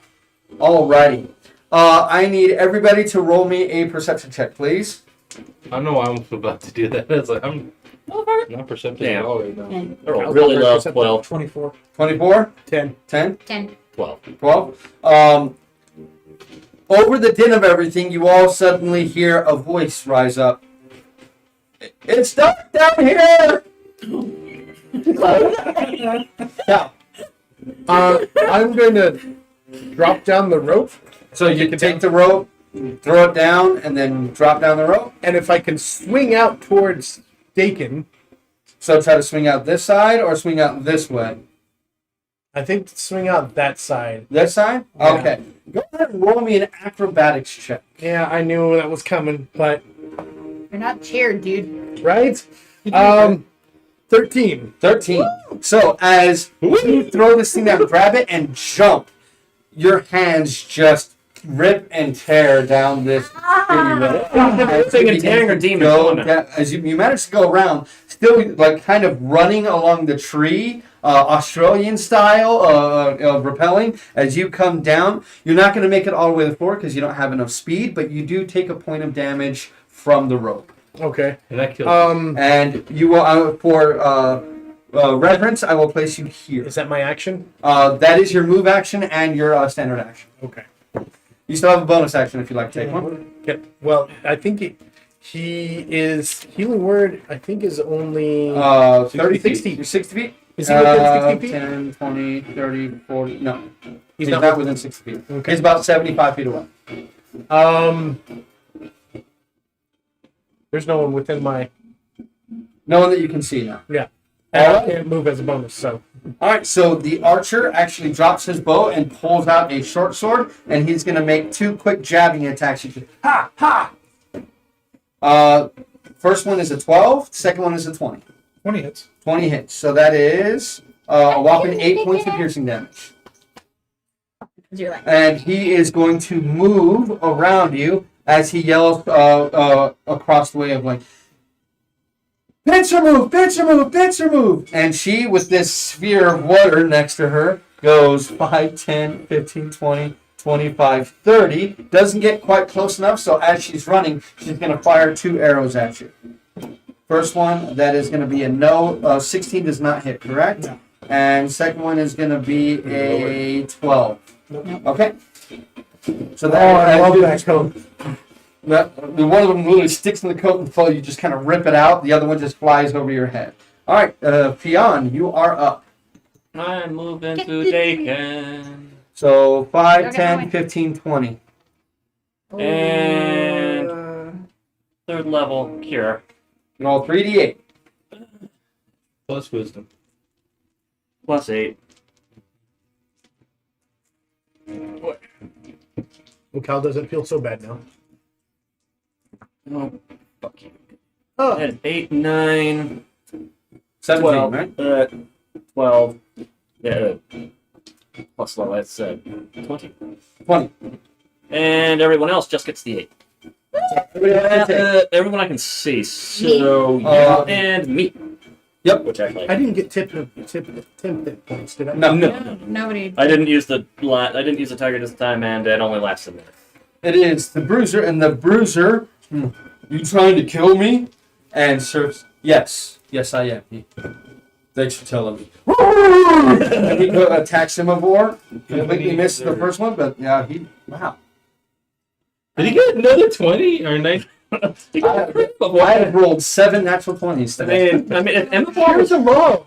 Alrighty. I need everybody to roll me a perception check, please. I don't know why I'm about to do that. It's like I'm not perceptive at all right now. I rolled really low. 12. 24. 24? 10. 10? 10. 12. 12. Over the din of everything, you all suddenly hear a voice rise up. It's dark down here! Now, I'm going to drop down the rope, so you can take the rope, throw it down, and then drop down the rope. and if I can swing out towards Dakin, So try to swing out this side or swing out this way. I think swing out that side. This side? Yeah. Okay. Go ahead and roll me an acrobatics check. Yeah, I knew that was coming, but You're not cheered, dude. right? 13. 13. So as you throw this thing down, grab it and jump, your hands just rip and tear down this Singing Tang or Demon. as you manage to go around, still like kind of running along the tree, Australian style of rappelling. As you come down, you're not going to make it all the way to the floor because you don't have enough speed, but you do take a point of damage from the rope. Okay. And that kills me. And you will, for reference, I will place you here. Is that my action? That is your move action and your standard action. Okay. You still have a bonus action if you'd like to take one. Okay. Well, I think he is healing word. I think is only 30 60 feet. You're 60 feet? Is he within 60 feet? 10, 20, 30, 40. No. He's He's not not within 60 feet. Okay. He's about 75 feet away. There's no one within my. No one that you can see now. Yeah. All I right. can't move as a bonus, so. All right, so the archer actually drops his bow and pulls out a short sword, and he's going to make 2 quick jabbing attacks. Ha! Ha! First one is a 12. Second one is a 20. 20 hits. 20 hits. So that is a whopping 8 points of piercing damage. You're like, And he is going to move around you as he yells across the way of like, pincer move, pincer move, pincer move. And she, with this sphere of water next to her, goes 5, 10, 15, 20, 25, 30. Doesn't get quite close enough, so as she's running, she's going to fire 2 arrows at you. First one, that is going to be a no. 16 does not hit, correct? No. And second one is going to be a 12. Nope. Okay. So I love that coat. one of them really sticks in the coat and you just kind of rip it out. The other one just flies over your head. All right, Fionn, you are up. I'm moving to Dakin. So 5, Okay, 10, going. 15, 20. And 3rd level cure. Roll 3d8. Plus wisdom. Plus 8. Well, Cal doesn't feel so bad now. Oh, fuck you. Oh. And 8, 9, 17, 12. right? 12. Yeah. Plus low, that's 20. 20. And everyone else just gets the 8. Everybody else can take. Everyone I can see. So, you Me. and me. Yep. Which actually. I didn't get tip hit points, did I? No. Nobody. I didn't use the tiger this time, and it only lasts a minute. It is the bruiser, and the bruiser. You trying to kill me? And Surf's. Yes, I am. Thanks for telling me. And he attacks Imavor. Completely missed the first one, but yeah, wow. Did he get another 20 or 9? I have rolled 7 natural 20s today. I mean, if Imavor Here's was a roll.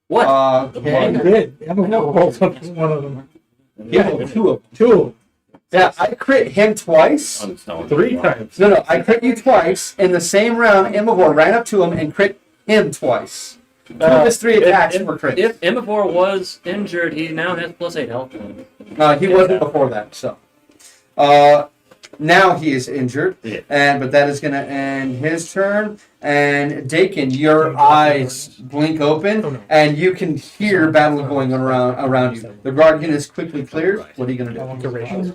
what? I Okay. did. I haven't rolled one of them. He rolled 2 of them. Two. Yeah, I crit him twice. 3 times. No, I crit you twice. In the same round, Imavor ran up to him and crit him twice. 2 of his 3 attacks were crit. If Imavor was injured, he now has +8 health. He wasn't before that, so. Now he is injured, but that is going to end his turn. And Dakin, your eyes blink open, and you can hear battle going on around you. The guardian is quickly cleared. What are you going to do? Duration.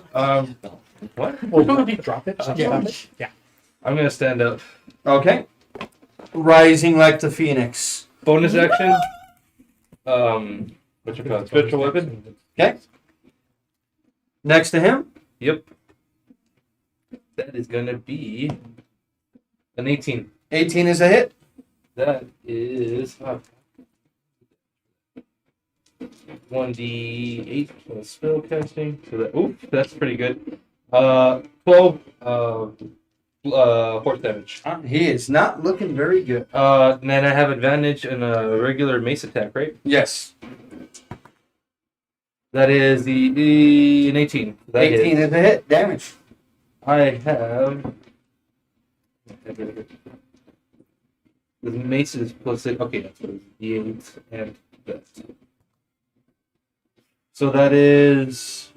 What? Drop it. Yeah. I'm gonna stand up. Okay. Rising like the phoenix. Bonus action. What's your call? Special weapon. Okay. Next to him. Yep. That is gonna be an 18. 18 is a hit. That is 1d8 for spell casting. So that's pretty good. 12 force damage. He is not looking very good. And then I have advantage in a regular mace attack, right? Yes. That is an 18. That 18 is a hit. Damage. I have. The mace is plus 6. Okay, that's what it is. D8 and that. So that is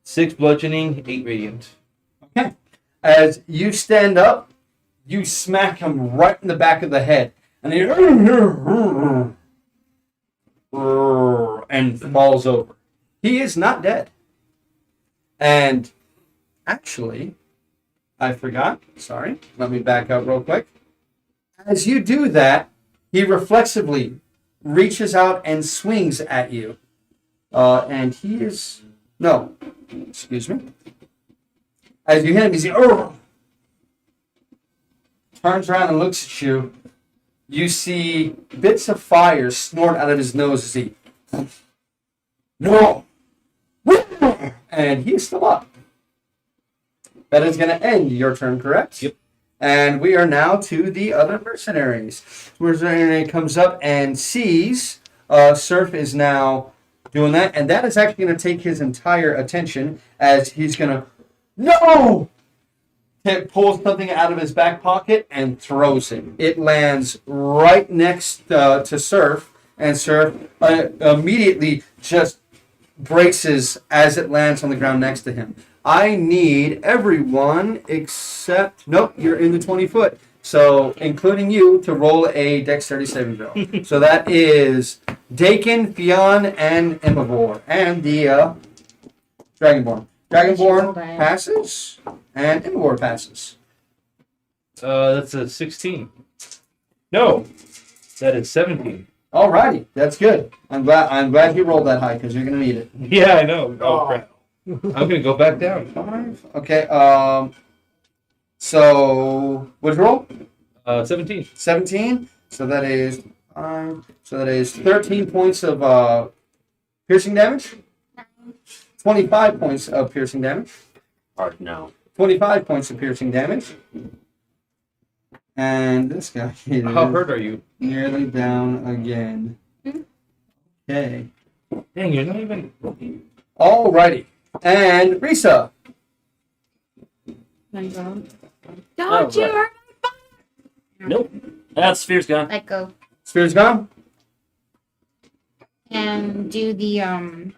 6 bludgeoning, 8 radiant. Okay. As you stand up, you smack him right in the back of the head. And he and falls over. He is not dead. And actually, I forgot. Sorry. Let me back up real quick. As you do that, he reflexively reaches out and swings at you. And he is... No. Excuse me. As you hit him, he's turns around and looks at you. You see bits of fire snort out of his nose as he... No! And he's still up. That is going to end your turn, correct? Yep. And we are now to the other mercenaries. Mercenary comes up and sees Surf is now doing that. And that is actually going to take his entire attention as he's going to... No! Pulls something out of his back pocket and throws it. It lands right next to Surf. And Surf immediately just braces as it lands on the ground next to him. I need everyone except... Nope, you're in the 20-foot. So, including you, to roll a dexterity saving throw. So that is Dakin, Fionn, and Imavor. And the Dragonborn. Dragonborn passes, and Imavor passes. That's a 16. No, that is 17. Alrighty, that's good. I'm glad you rolled that high because you're gonna need it. Yeah, I know. Oh, crap. I'm gonna go back down. 5. Okay. So what'd you roll? 17. 17. So that is 5. So that is 13 points of piercing damage. 25 points of piercing damage. Hard no. 25 points of piercing damage. And this guy is How hurt are you? nearly down again. Okay. Dang, you're not even. Alrighty. And Risa. Don't Oh, you right. hurt Nope. That sphere's gone. Let go. Spear's gone. And do the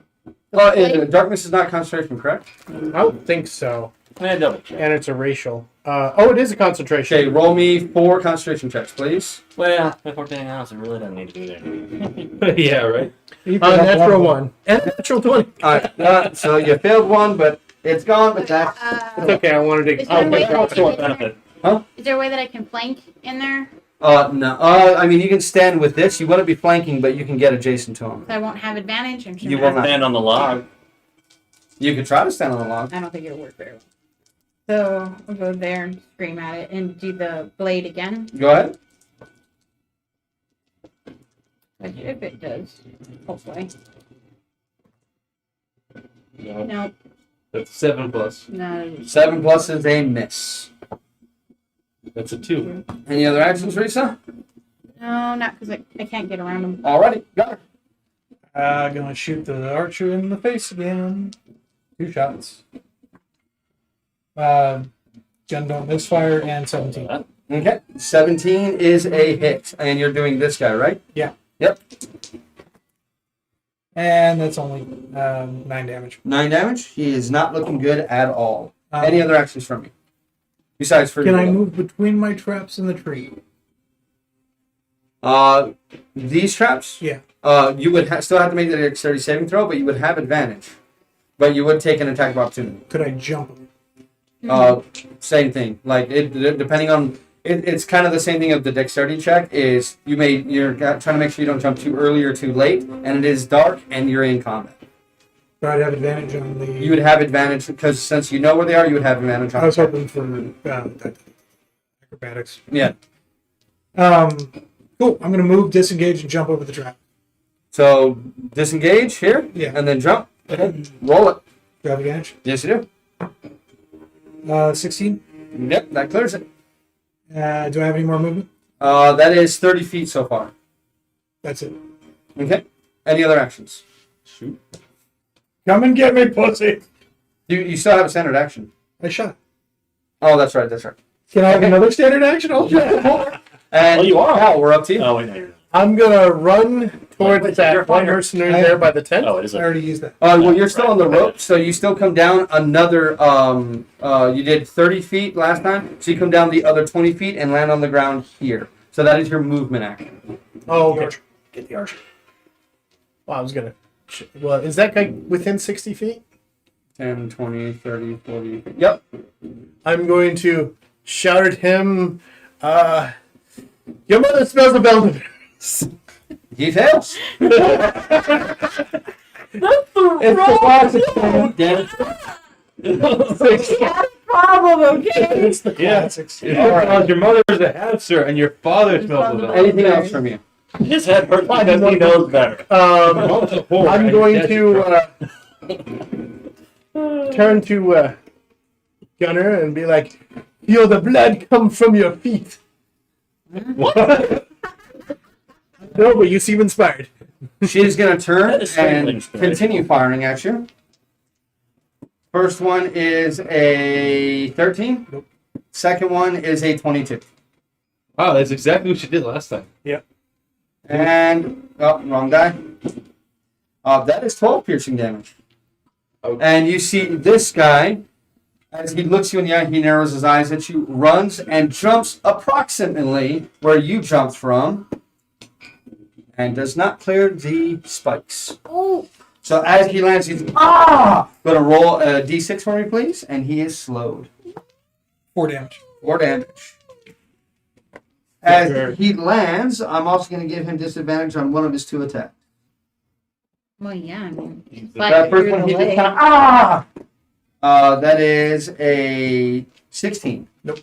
Darkness is not concentration, correct? I don't think so. Double check. And it's a racial. It is a concentration. Okay, roll me 4 concentration checks, please. Well, if we're being honest, it really doesn't need to be there. Yeah, right. Natural 1. And natural 20. Alright, so you failed one, but it's gone, but that's... It's okay, I wanted to... Is there a way that I Short can, benefit. is there a way that I can flank in there? No. I mean, you can stand with this. You want to be flanking, but you can get adjacent to him. I won't have advantage. I'm sure You will not. Stand on the log. You could try to stand on the log. I don't think it'll work very well. So I'll go there and scream at it and do the blade again. Go ahead. If it does, hopefully. No, No, that's 7 plus. no. 7 plus is a miss. That's a 2. Any other actions, Risa? No, not because I can't get around them. Alrighty, got her. Gonna shoot the archer in the face again. 2 shots. Gun don't misfire and 17. Okay. 17 is a hit, and you're doing this guy, right? Yeah. Yep. And that's only 9 damage. 9 damage. He is not looking good at all. Any other actions from me? Besides for Can I move between my traps and the tree? These traps? Yeah. You would still have to make the dexterity saving throw, but you would have advantage. But you would take an attack of opportunity. Could I jump him? Same thing. Like depending on it's kind of the same thing of the dexterity check. Is you're trying to make sure you don't jump too early or too late, and it is dark and you're in combat. But I'd have advantage on the. You would have advantage because since you know where they are, you would have advantage on. I was hoping for acrobatics. Yeah. Cool. I'm gonna move, disengage, and jump over the trap. So disengage here. Yeah. And then jump. Okay. Roll it. Do I have advantage? Yes, you do. 16. Yep, that clears it. Do I have any more movement? That is 30 feet so far. That's it. Okay. Any other actions? Shoot. Come and get me, pussy. You still have a standard action. I shot. Oh, that's right. That's right. Can I have another standard action? I'll shoot more. And you are. Cal, we're up to you. Oh, wait, no, you're not. I'm gonna run towards You're that one fine. person there by the tent. Oh, it is I a... already used that. Well, you're still on the rope, so you still come down another. You did 30 feet last time, so you come down the other 20 feet and land on the ground here. So that is your movement action. Oh, okay. Archer. Get the archer. Well, I was gonna. Well, is that guy within 60 feet? 10, 20, 30, 40. Yep. I'm going to shout at him. Your mother smells of elderberries. He fails. It's the classic thing. Damage. Problem, okay? It's the classics. Your mother's a hamster and your father smells of it. Anything else from you? His head hurts because he knows better. I'm going to turn to Gunner and be like, feel the blood come from your feet. What? No, but you seem inspired. She is going to turn That is certainly and inspiring. continue firing at you. First one is a 13. Nope. Second one is a 22. Wow, that's exactly what you did last time. And, oh, wrong guy. That is 12 piercing damage. Okay. And you see this guy, as he looks you in the eye, he narrows his eyes at you, runs and jumps approximately where you jumped from, and does not clear the spikes. Oh, So as he lands, he's going to roll a d6 for me, please, and he is slowed. 4 damage. 4 damage. As he lands, I'm also going to give him disadvantage on one of his 2 attacks. well, yeah. I mean, That first one, he just kind of, that is a 16. Nope.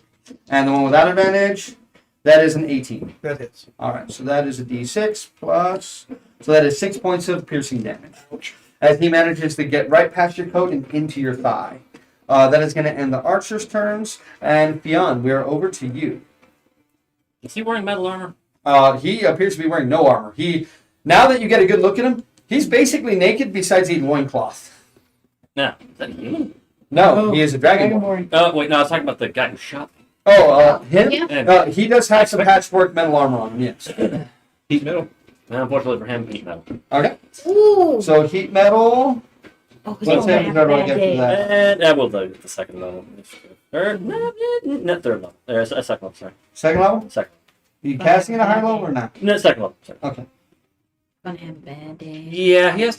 And the one without advantage, that is an 18. That hits. All right, so that is a d6 plus, so that is 6 points of piercing damage. As he manages to get right past your coat and into your thigh. That is going to end the archer's turns. And Fionn, we are over to you. Is he wearing metal armor? He appears to be wearing no armor. Now that you get a good look at him, he's basically naked besides a loincloth. No. Is that human? No, he is a dragonborn. Oh, wait, no, I was talking about the guy who shot me. Oh, him? Yeah. He does have some patchwork metal armor on him, yes. Heat metal. And unfortunately for him, heat metal. Okay, Ooh. so heat metal. Oh, Let's he's see gonna if have a I bad get to day. that. And I will do the second level. Or, no, third level. Second level, sorry. Second level? Second. Are you casting at a high level or not? No, second level. Sorry. Okay. Gonna have a bad day. Yeah, he has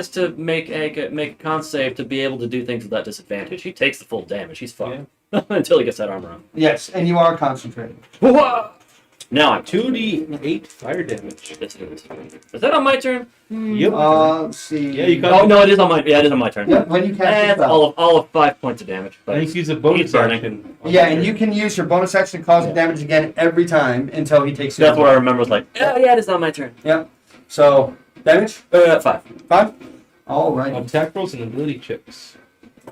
to make a con save to be able to do things without disadvantage. He takes the full damage. He's fine until he gets that armor on. Yes, and you are concentrating. Now I'm 2d8 Fire damage. Is that on my turn? Yep. Let's see. Yeah, you got. Oh no, it is on my. Yeah, it is on my turn. Yep, when you cast your That's spell. all of 5 points of damage. I But think he's a bonus He's burning. action. Yeah, and you can use your bonus action to cause him damage again every time until he takes that's it. where I remember was like, oh yeah, it is on my turn. Yep. So, damage? 5. 5? Alright. Attack rolls and ability checks.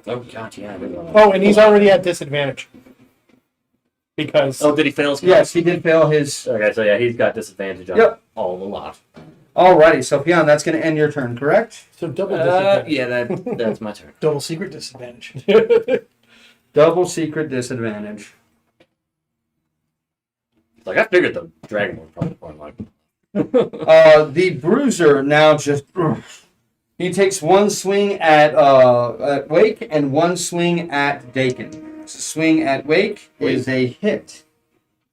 Oh god, yeah. Oh, and he's already at disadvantage. Because Oh, did he fail his? Yes, he did fail his. Okay, so yeah, he's got disadvantage on Yep. all the lot. Alrighty, so Pion, that's going to end your turn, correct? so double disadvantage. Yeah, that's my turn. Double secret disadvantage. Double secret disadvantage. Like I figured the dragon would probably form like. The bruiser now just. He takes one swing at Wake and one swing at Dakin. Swing at Wake is a hit.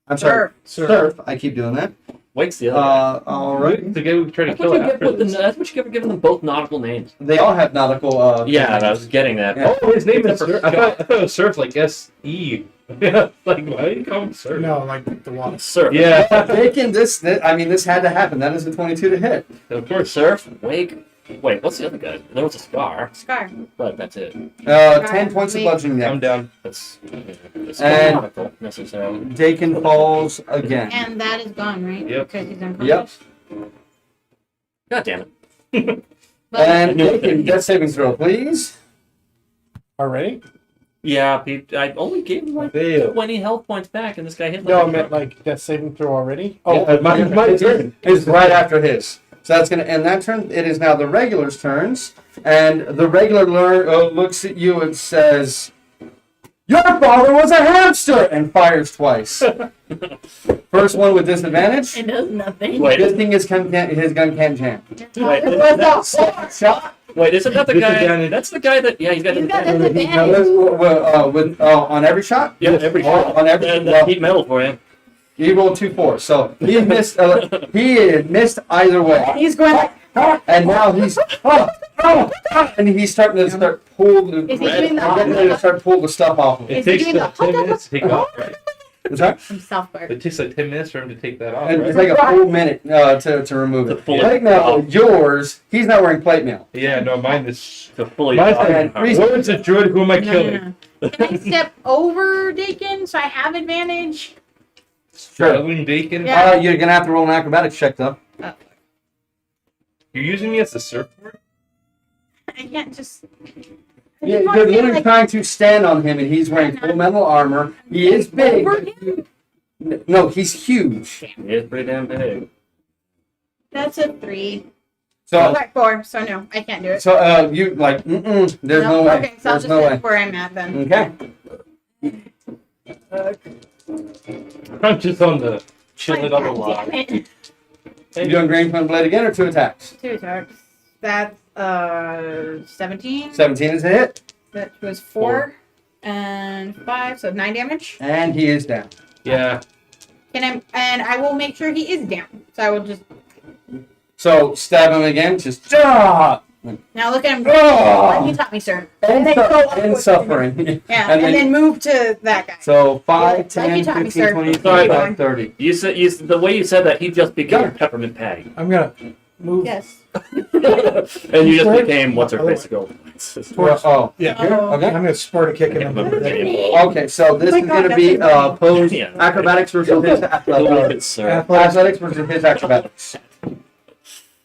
I'm sorry. Surf. I keep doing that. Wake's the other. Alright. The guy we tried to That's kill what you get after with this. that's what you get for giving them both nautical names. They all have nautical. Yeah, I was getting that. Yeah. Oh, his name is Except for Surf. I thought it was Surf like S-E. Yeah, like, why do you call him Surf? No, like the water. Surf. Yeah, Dakin, this had to happen. That is a 22 to hit. of course. Surf. Wake. Wait, what's the other guy? There was a scar, Scar. but that's it. 10 points of bludgeoning I'm damage. down. It's And- not nautical necessarily. Dakin falls again. And that is gone, right? Yep. Because he's unconscious. God damn it. But And Dakin, death saving throw, please. Already? Yeah, Pete, I only gave him like Fail. 20 health points back, and this guy hit like No, I a- meant like death saving throw already. Oh, Oh, my turn is right after his. So that's going to end that turn. It is now the regular's turns. And the regular looks at you and says, "Your father was a hamster!" and fires twice. First one with disadvantage. it does nothing. Wait, Good thing his gun can't jam. wait, Shot. wait, isn't that the guy? Disadvantage. That's the guy that, yeah, he's got He's got disadvantage. Now, disadvantage. on every shot? Yeah, every Oh, shot. on every And well, heat metal for you. he rolled 2-4, so he missed. He had missed either way. He's going like, And now he's and he's starting to pull the Is he doing the- getting ready to start pull the stuff off of it. It Is he takes doing like the 10 minutes to take off, right? Is that? himself guard. It takes like 10 minutes for him to take that off, And right? it's like a full minute to remove To it. pull it Plate mail, off. yours. He's not wearing plate mail. Yeah, no, mine is... To fully. Mine's and like, words of druid, who am I killing? Can I step over Dakin so I have advantage? Struggling bacon? Yeah. You're gonna have to roll an acrobatics check though. You're using me as a surfboard? I can't just. I Yeah, just wanna you're be, literally like, trying to stand on him, and he's wearing full metal armor. He is big. over but- him? No, he's huge. He is pretty damn big. That's a 3. So, 4, so no, I can't do it. you like, there's no way. Okay, so I'll There's just no sit way. where I'm at then. Okay. I'm just on the chilling on the God log. damn it. You doing Grand Twin Blade again or 2 attacks? 2 attacks. That's 17. 17 is a hit, That was 4 and 5, so 9 damage. and he is down. Yeah. And I will make sure he is down. So I will just So stab him again, just ah! now look at him. Oh! Like you taught me, sir. And, then go up and with suffering. Yeah, And and, then- then move to that guy. So 5, Like 10, you taught me, 15, sir. 20, Sorry, 25, 30. You said the way you said that, he just became Go. Peppermint Patty, I'm gonna move. Yes. and you just became what's her face ago. Oh, Yeah. Oh. okay. I'm gonna sport a kick in the Okay, so this Oh my is God, going to that's be incredible. posed Yeah. acrobatics versus his Sir. athletics versus his acrobatics.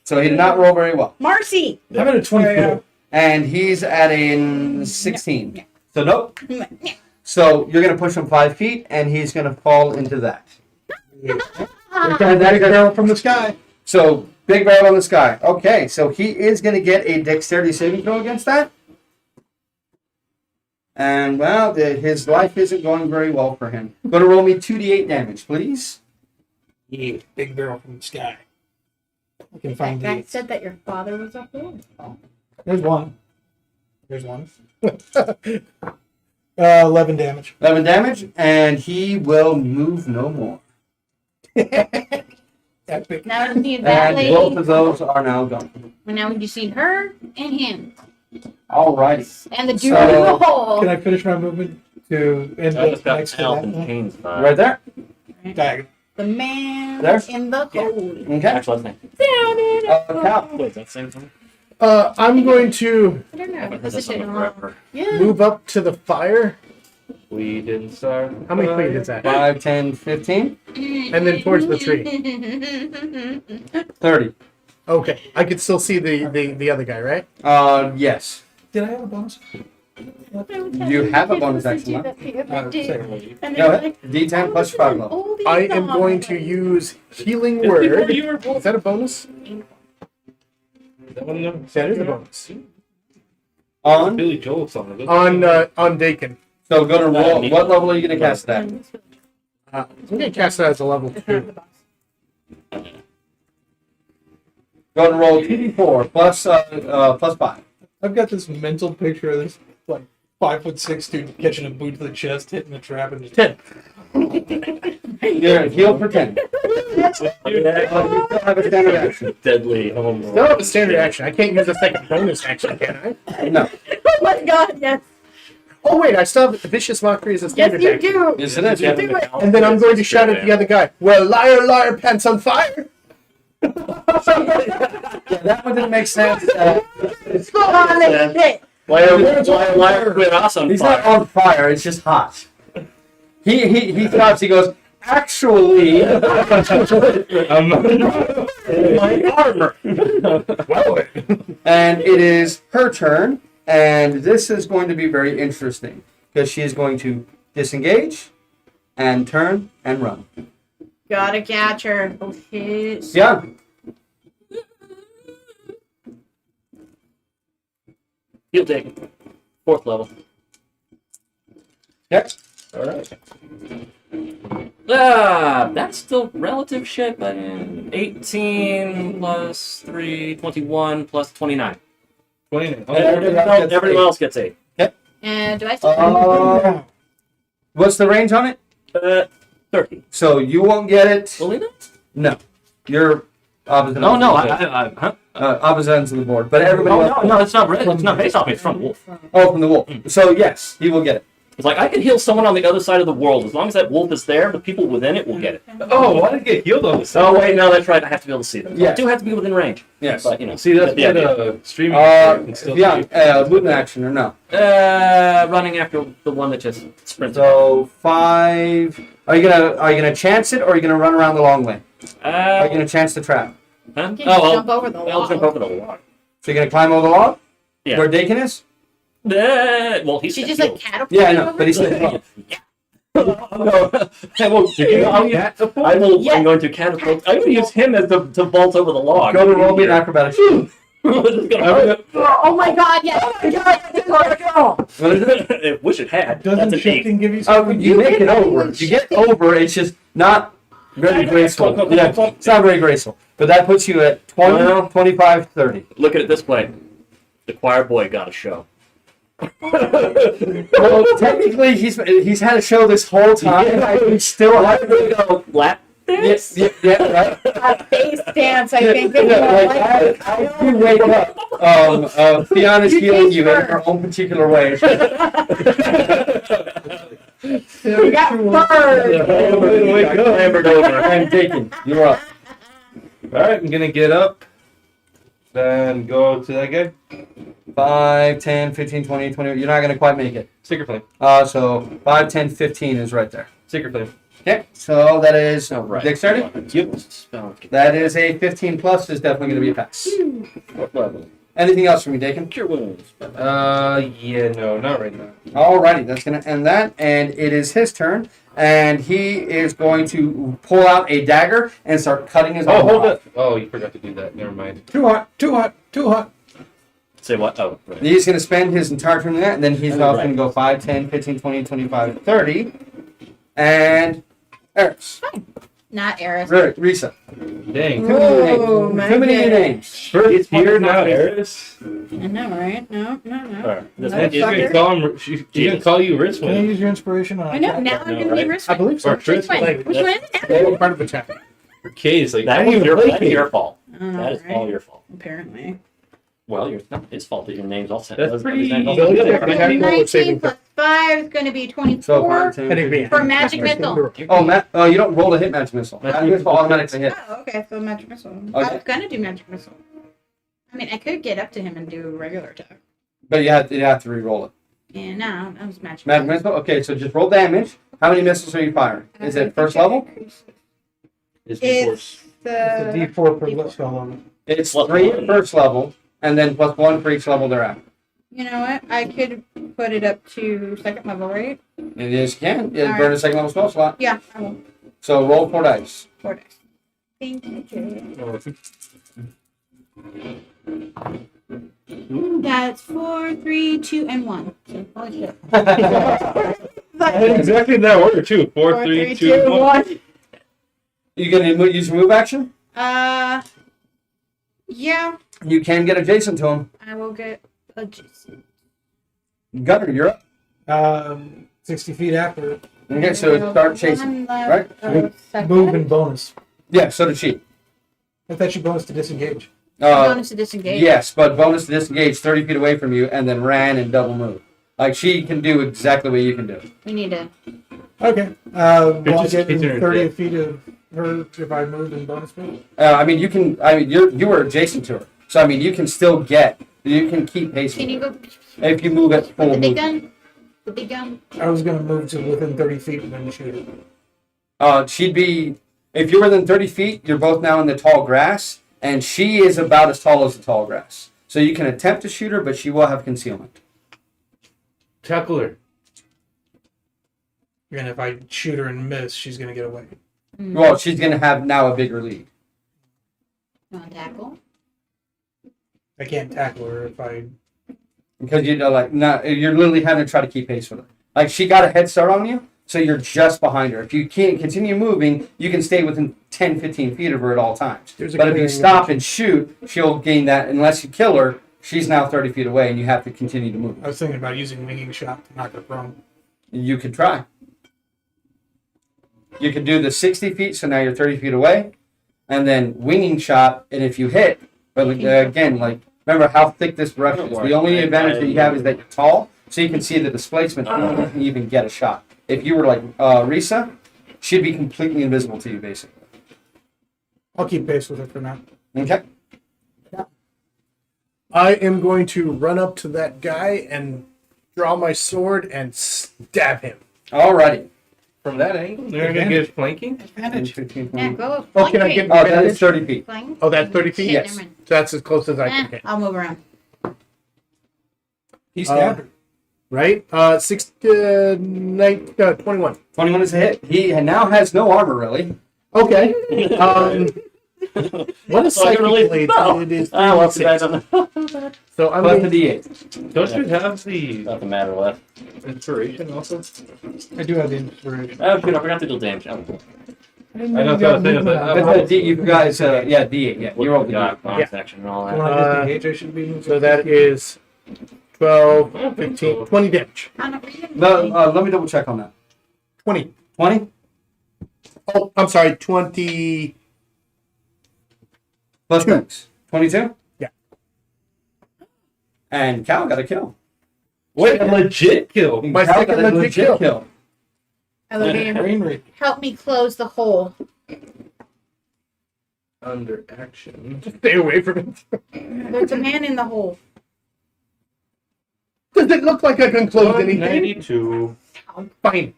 So he did not roll very well. Marcy. I'm at a 24. And he's at a 16. Yeah. So nope. So you're going to push him 5 feet, and he's going to fall into that. Ah. And that Arrow from the sky. So big barrel on the sky. Okay, so he is going to get a dexterity saving throw against that. And well, his life isn't going very well for him. Going to roll me 2d8 damage, please. Yeah, big barrel from the sky. I can That find guy the. said that your father was up there. There's one. There's one. 11 damage. 11 damage, and he will move no more. Epic. Now we need that And lady. both of those are now gone. And now we just need her and him. Alrighty. And the dude So- in the hole. Can I finish my movement to end I just got next to Al that and one? Kane's Right there. Diagonal. The man There? in the hole. Okay. Actual last name. Cal. Wait, is that the same thing? I'm going to I don't know. I've heard This this is song it. forever. Yeah. move up to the fire. We didn't start. How many feet is that? 5, 10, 15, And then towards the tree. 30. Okay, I could still see the other guy, right? Yes. Did I have a bonus? You have a bonus action left. Second. Go ahead. D10 plus 5 level. I am going to use healing word. Is that a bonus? That one, no? That is a bonus. On. Billy Joel song. On Dakin. So go to roll. What level are you going to cast that? I'm going to cast that as a level 2. Go to roll 2d4 plus 5. I've got this mental picture of this like 5'6" dude catching a boot to the chest, hitting the trap, and just 10. You're going to heal for 10. You still have a standard action. Deadly home Still have a standard action. I can't use a second bonus action, can I? No. Oh my god, yes. Oh wait, I still have vicious mockery as a Yes, standard you action. do. Yes, it is. Yeah. Do it. And then I'm going to shout at the other guy. Well, liar, liar, pants on fire. Yeah, that one didn't make sense. Go on, let's shit. Liar, quit us on He's fire. not on fire. It's just hot. He stops. He goes, actually, My armor. Well, and it is her turn. And this is going to be very interesting because she is going to disengage and turn and run. Gotta catch her. Oh shit. Yeah. Heal taken. 4th level. Yep. All right. That's still relative shit, but 18 plus 3, 21 plus 29. 29. Everyone else gets 8. And do I still What's the range on it? 30. So you won't get it. Will he not? No. You're opposite. Oh, no. Huh? Opposite ends of the board. But everybody else. No, it's not based off me. It's from Wolf. Oh, from the wolf. So yes, he will get it. It's like I can heal someone on the other side of the world. As long as that wolf is there, the people within it will get it. Oh, why did it get healed on this? Oh, wait, no, that's right. I have to be able to see them. Yeah. I do have to be within range. Yes. But, you know. See, that's the idea. what streaming can still do. movement action or no? Running after the one that just sprints. So 5. Are you gonna chance it or are you gonna run around the long way? Are you gonna chance the trap? Huh? Can you jump over the I'll jump wall? over the log. So you're gonna climb over the log? Yeah. Where Dakin is? Well, he's She got just like healed. catapulted Yeah, I know, over? but he's still I will. Yeah. I'm going to catapult. I'm going to use him as to vault over the log. Go to roll me an acrobatics. It's gonna hurt. Oh my god, yes. What is it? I wish it had. doesn't That's an 8. shifting give you Oh, something? you make it over. You get over. It's just not very graceful. Yeah, it's not very graceful. But that puts you at 20, Well. 25, 30. Look at it this way: the choir boy got a show. Well, technically, he's had a show this whole time. I still have to go lap dance. Yeah, right. A face dance, I think. Yeah, like, as you wake up, Fiona's healing you in her own particular way. We got burned. Wake up, hammered over. I'm taken. You're up. Alright, I'm gonna get up. Then go to that guy. 5, 10, 15, 20, 20. You're not going to quite make it. Secret flame. So 5, 10, 15 is right there. Secret flame. Okay, so that is Oh, right. dexterity. Yep. Spell. That is a 15 plus. Is definitely going to be a pass. What level? Anything else from you, Dakin? Cure wounds. Yeah, no, not right now. Alrighty, that's going to end that, and it is his turn, and he is going to pull out a dagger and start cutting his Oh, arm hold off. up. Oh, you forgot to do that. Never mind. Too hot, too hot, too hot. Say what? Oh, right. He's going to spend his entire turn on that, and then he's now Right. going to go 5, 10, 15, 20, 25, 30, and Eris. Not Eris. Risa. Dang. Oh, my Too many goodness. names. First here, now Eris. I know, right? No. Alright. This Motherfucker. one She's gonna call him. She's gonna call you Can I Wristwind. use your inspiration on I know, now I'm No, gonna be right? risk. I believe so. Or Which one? Tristan. Which one is it? They were part of the chat. Okay, it's like That I was didn't your, even that's play your it. fault. I don't know, That is right? all your fault. Apparently. Well, it's not his fault that your name's all set. That's His pretty- name's all Billy, set. yeah, Attack roll or saving 19 plus 5 is going to be So 24 Anyway. for magic missile. Oh, you don't roll to hit magic missile. Magic missile automatically hit. Oh, okay. So magic missile. I Okay. was going to do magic missile. I mean, I could get up to him and do a regular attack. But you have to re-roll it. Yeah, no, that was magic Magic missile? Okay, so just roll damage. How many missiles are you firing? Is it first level? Is It's It's a D4 per spell level. It's Plus 3 one. at first level, and then plus 1 for each level thereafter. You know what? I could put it up to second level, right? It is can. You All burn right. a second level spell slot. Yeah, I will. So roll 4 dice. 4 dice. Thank you. That's 4, 3, 2, and 1. So, holy shit. Exactly in that order too. 4, 3, 2, 1. You gonna use your move action? Yeah, You can get adjacent to him. I will get adjacent. Gunner, you're up. 60 feet after. Okay, so start chasing. Right? Move and bonus. Yeah, so did she. I thought you bonus to disengage. Bonus to disengage. Yes, but bonus to disengage 30 feet away from you and then ran and double move. Like she can do exactly what you can do. We need to. Okay. Will I just get hit her in 30 the- feet of her if I move and bonus move? I mean, you can. I mean, you were adjacent to her, so I mean, you can still get. You can keep pace Can with you her go if you move at with full the big movement. gun? The big gun? I was going to move to within 30 feet and then shoot her. She'd be. If you're within 30 feet, you're both now in the tall grass, and she is about as tall as the tall grass. So you can attempt to shoot her, but she will have concealment. Tackle her. And if I shoot her and miss, she's going to get away. Well, she's gonna have now a bigger lead. You want to tackle? I can't tackle her if I. Because you're literally having to try to keep pace with her. Like she got a head start on you, so you're just behind her. If you can't continue moving, you can stay within 10, 15 feet of her at all times. There's a But if you clearing stop and shoot, she'll gain that. Unless you kill her, she's now 30 feet away, and you have to continue to move. I was thinking about using winging shot to knock her prone. You could try. You could do the 60 feet, so now you're 30 feet away, and then winging shot, and if you hit, but again, like remember how thick this brush is. The only advantage that you have is that you're tall, so you can see the displacement before you can even get a shot. If you were like Risa, she'd be completely invisible to you, basically. I'll keep pace with her for now. Okay. I am going to run up to that guy and draw my sword and stab him. Alrighty. From that angle, they're gonna get flanking. 10, 15, 20. Yeah, go. Oh, can I get Oh, that is 30 feet. Flank? Oh, that's 30 feet? Shit, Yes. never mind. So that's as close as I can get. I'll move around. He stabbed her. Right? 21. 21 is a hit. He now has no armor, really. Okay. What is So I can psychic release blade? the spell. It is Ah, well, too bad 36. on the So I'm Plus going the to D8. Don't you have the Doesn't matter left. inspiration also? I do have the inspiration. Oh, shoot, I forgot to do damage. Oh, I know what I was saying. That's a D, you guys, yeah, D8. Yeah, you rolled the got D8. bonus action and all When that. I disengage, I should be moving. So that is 12, 15, 20 damage. I'm not reading. Let me double check on that. 20. 20? Oh, I'm sorry, 20. Plus max. 22? Yeah. And Cal got a kill. Wait, a legit kill. My Cal second got a legit kill. Elevator. Brain rate. Help me close the hole. Under action. Stay away from it. There's a man in the hole. Does it look like I can close anything? 92. Fine.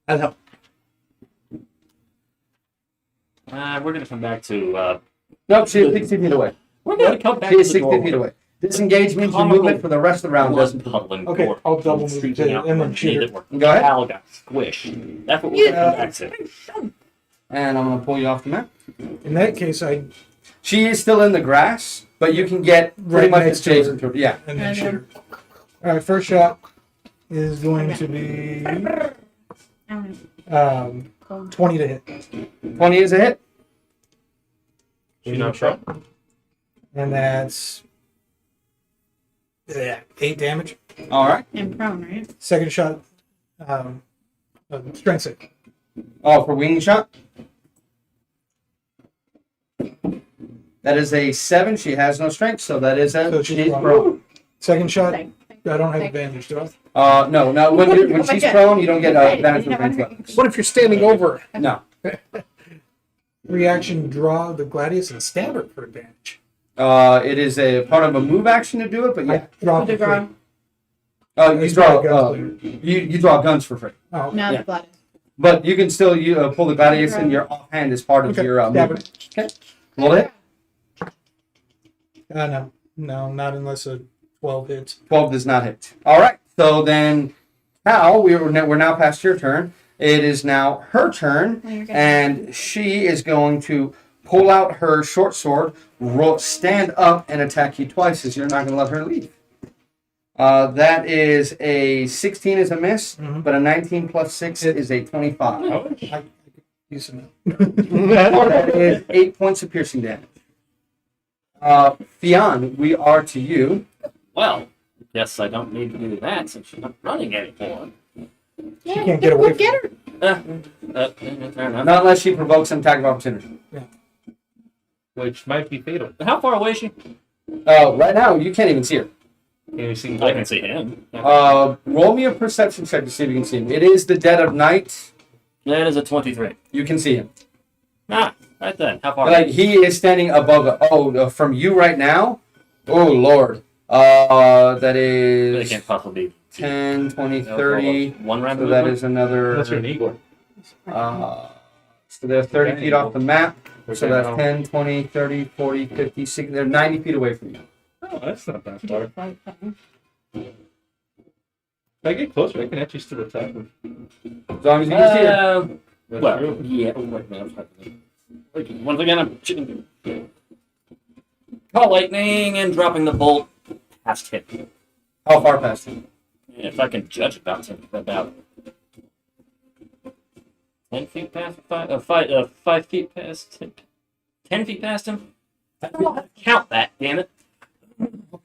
I'll help. We're gonna come back to. Nope, she is 60 feet away. We're gonna come back She to is the 60 doorway. feet away. Disengage means your Comical movement for the rest of the round doesn't. Puddling Okay, court. I'll double move Street to out and then from shoot her. underneath it where Go ahead. Cal got squished. That's what we're gonna come back to. And I'm going to pull you off the map. In that case, I She is still in the grass, but you can get pretty Right much next to adjacent to her. Yeah. and then shoot her. All right, first shot is going to be 20 to hit, 20 is a hit. She not shot. and that's 8 damage. All right. And prone, right? Second shot, strength save. Oh, for wing shot? That is a 7. She has no strength, so that is So a. she's She's prone. prone. Second shot Thank I don't have advantage, do I? No. When she's prone, you don't get advantage with range weapons. What if you're standing over? No. Reaction, draw the gladius and stab her for advantage. It is a part of a move action to do it, but yeah. Draw The for draw. free. You It's draw. not guns You draw guns for free, Oh, Now Yeah. the blood. but you can still pull the gladius in your offhand as part of Okay, your stab movement. Okay. Roll it. no. No, not unless a 12 hits. 12 does not hit. All right. So then, Cal, we're now past your turn. It is now her turn, Oh, you're gonna- and she is going to pull out her short sword, stand up, and attack you twice, as you're not going to let her leave. That is a 16 is a miss, but a 19 plus 6 is a 25. I could use some. That is 8 points of piercing damage. Fionn, we are to you. Well, guess I don't need to do that since she's not running anymore. Yeah, can't get away from get her. Fair enough. Not unless she provokes an attack of opportunity. Which might be fatal. How far away is she? Right now, you can't even see her. Can you see I can see him. Roll me a perception check to see if you can see him. It is the dead of night. That is a 23. You can see him. Ah, right then. How far? Like, he is standing above. From you right now? Oh, Lord. That They is can't possibly be 10, 20, 30. one round. So that is another. Unless you're an eagle. So they're 30 feet off the map. So that's Okay, 10, 20, 30, 40, 50, 60. They're 90 feet away from you. Oh, that's not that far. If I get closer, I can actually still attack them. As long as you can see her. That's Well, true. yeah. Oh, wait a minute. Once again, I'm call lightning and dropping the bolt past him. How far past him? If I can judge about 10 feet past 5 feet past him. 10 feet past him. I don't know how to count that. Damn it!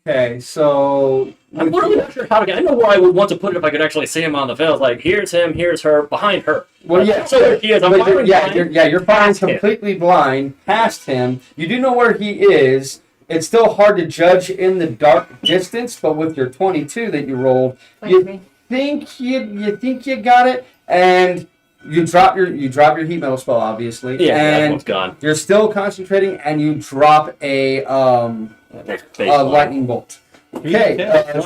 Okay, so. I'm literally not sure how to. I know where I would want to put it if I could actually see him on the field. Like here's him, here's her, behind her. Well, yeah. So there he is. I'm But firing blind. you're firing past him. completely blind past him. You do know where he is. It's still hard to judge in the dark distance, but with your 22 that you rolled, you think you got it, and you drop your heat metal spell, obviously. Yeah, that and one's gone. you're still concentrating, and you drop a lightning bolt. Okay,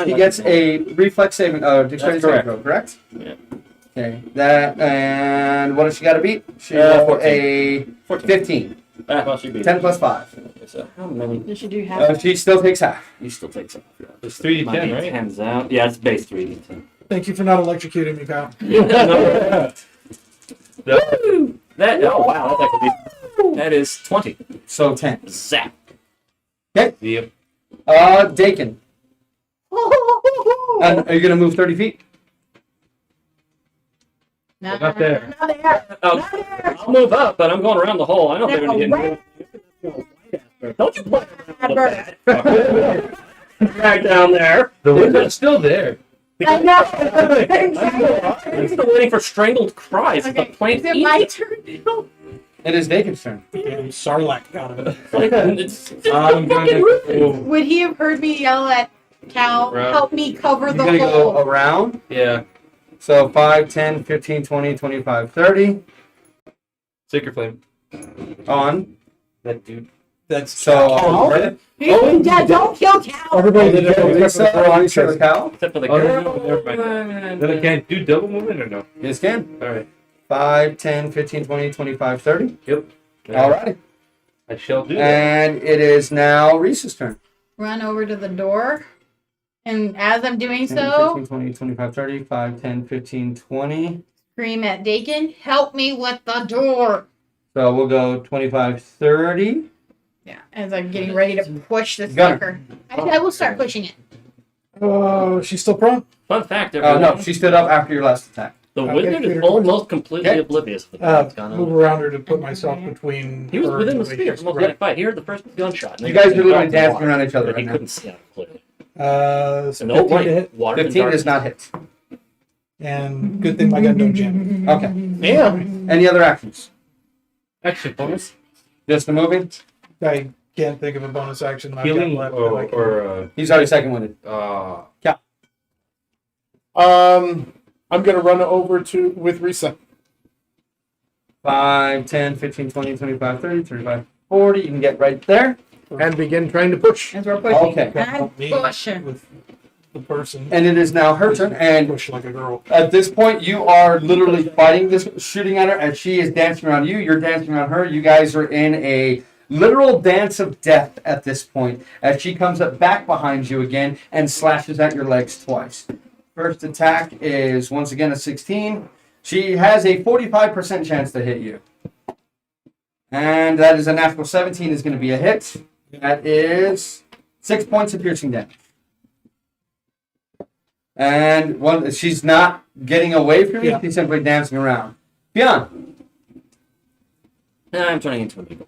she gets a reflex saving, dexterity saving throw, correct? Yeah. Okay, that, and what does she got to beat? She 14. a 14. 15. Well, she'd be 10 plus 5. So how many? Does she do half? She still takes half. You still take some. It's 3d10, My right? Hands out. Yeah, it's base 3d10. Thank you for not electrocuting me, pal. That oh wow, that's actually that is 20. So 10. Zap. Okay. Yep. Dakin. And are you going to move 30 feet? No, Not there. Not there. I'll move up, but I'm going around the hole. I don't think I'm No gonna get. Don't you play around Bird. with that. Back down there. The window's still there. I know. I'm still waiting for strangled cries. Okay, The plant is it my turn now? It is Dakin's turn. And Sarlacc got him. it's I'm gonna go. Would he have heard me yell at Cal, Right. help me cover You're the going to go hole? around. Yeah. So 5, 10, 15, 20, 25, 30. Sacred Flame. On. That dude. That's So. Yeah, don't kill Cal. everybody did it. Lisa on each other, Cal. except for the Oh, girl. never mind. Then I can't do double movement or no? Yes, can. Alright. 5, 10, 15, 20, 25, 30. Yep. Alrighty. I shall do that. And it is now Reese's turn. Run over to the door. And as I'm doing 10, so, 15, 20, 25, 30. 5, 10, 15, 20. scream at Dakin, help me with the door. So we'll go 25, 30. Yeah, as I'm getting ready to push this Gunner. sucker. I will start pushing it. Oh, she's still prone? Fun fact, everyone. No, she stood up after your last attack. The Okay, wizard Peter, is almost completely Okay. oblivious of what's going Move on. around her to put myself between. He was her within and the sphere. she's Almost right. like fight. He heard the first gunshot. and You then guys he are literally dropped the dancing water. around each other But right he now. couldn't see it clearly. It's And 15 oh, to hit. white, water and 15 does darkness. not hit. And good thing my gun don't jam. Okay. Damn. Any other actions? Action bonus. Just the moving? I can't think of a bonus action. I've got Healing left or, that I can- or He's already second winded. I'm gonna run over with Risa. 5, 10, 15, 20, 25, 30, 35, 40. You can get right there. And begin trying to push. As we're pushing. Okay. I'm Help me pushing. with the person. And it is now her turn. And Push like a girl. at this point, you are literally fighting this, shooting at her as she is dancing around you. You're dancing around her. You guys are in a literal dance of death at this point as she comes up back behind you again and slashes at your legs twice. First attack is once again a 16. She has a 45% chance to hit you. And that is a natural 17 is going to be a hit. That is 6 points of piercing damage. And she's not getting away from you. Yeah. She's simply dancing around. Beyond. I'm turning into an eagle.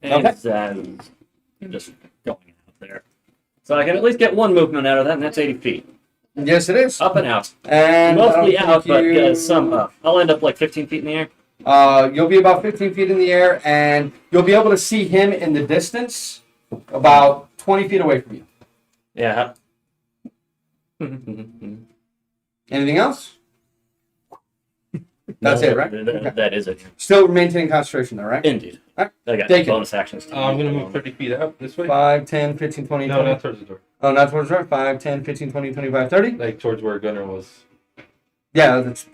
And I'm just going out there. So I can at least get one movement out of that, and that's 80 feet. Yes, it is. Up and out. And Mostly I don't out, think but some up. I'll end up like 15 feet in the air. You'll be about 15 feet in the air, and you'll be able to see him in the distance about 20 feet away from you. Yeah. Anything else? That's it, right? That is it. Still maintaining concentration, though, right? Indeed. All right. I got Take it. bonus actions. I'm going to move 30 feet out this way. 5, 10, 15, 20, No, 20. not towards the door. Oh, not towards the door. 5, 10, 15, 20, 25, 30. Like towards where Gunner was. Yeah, that's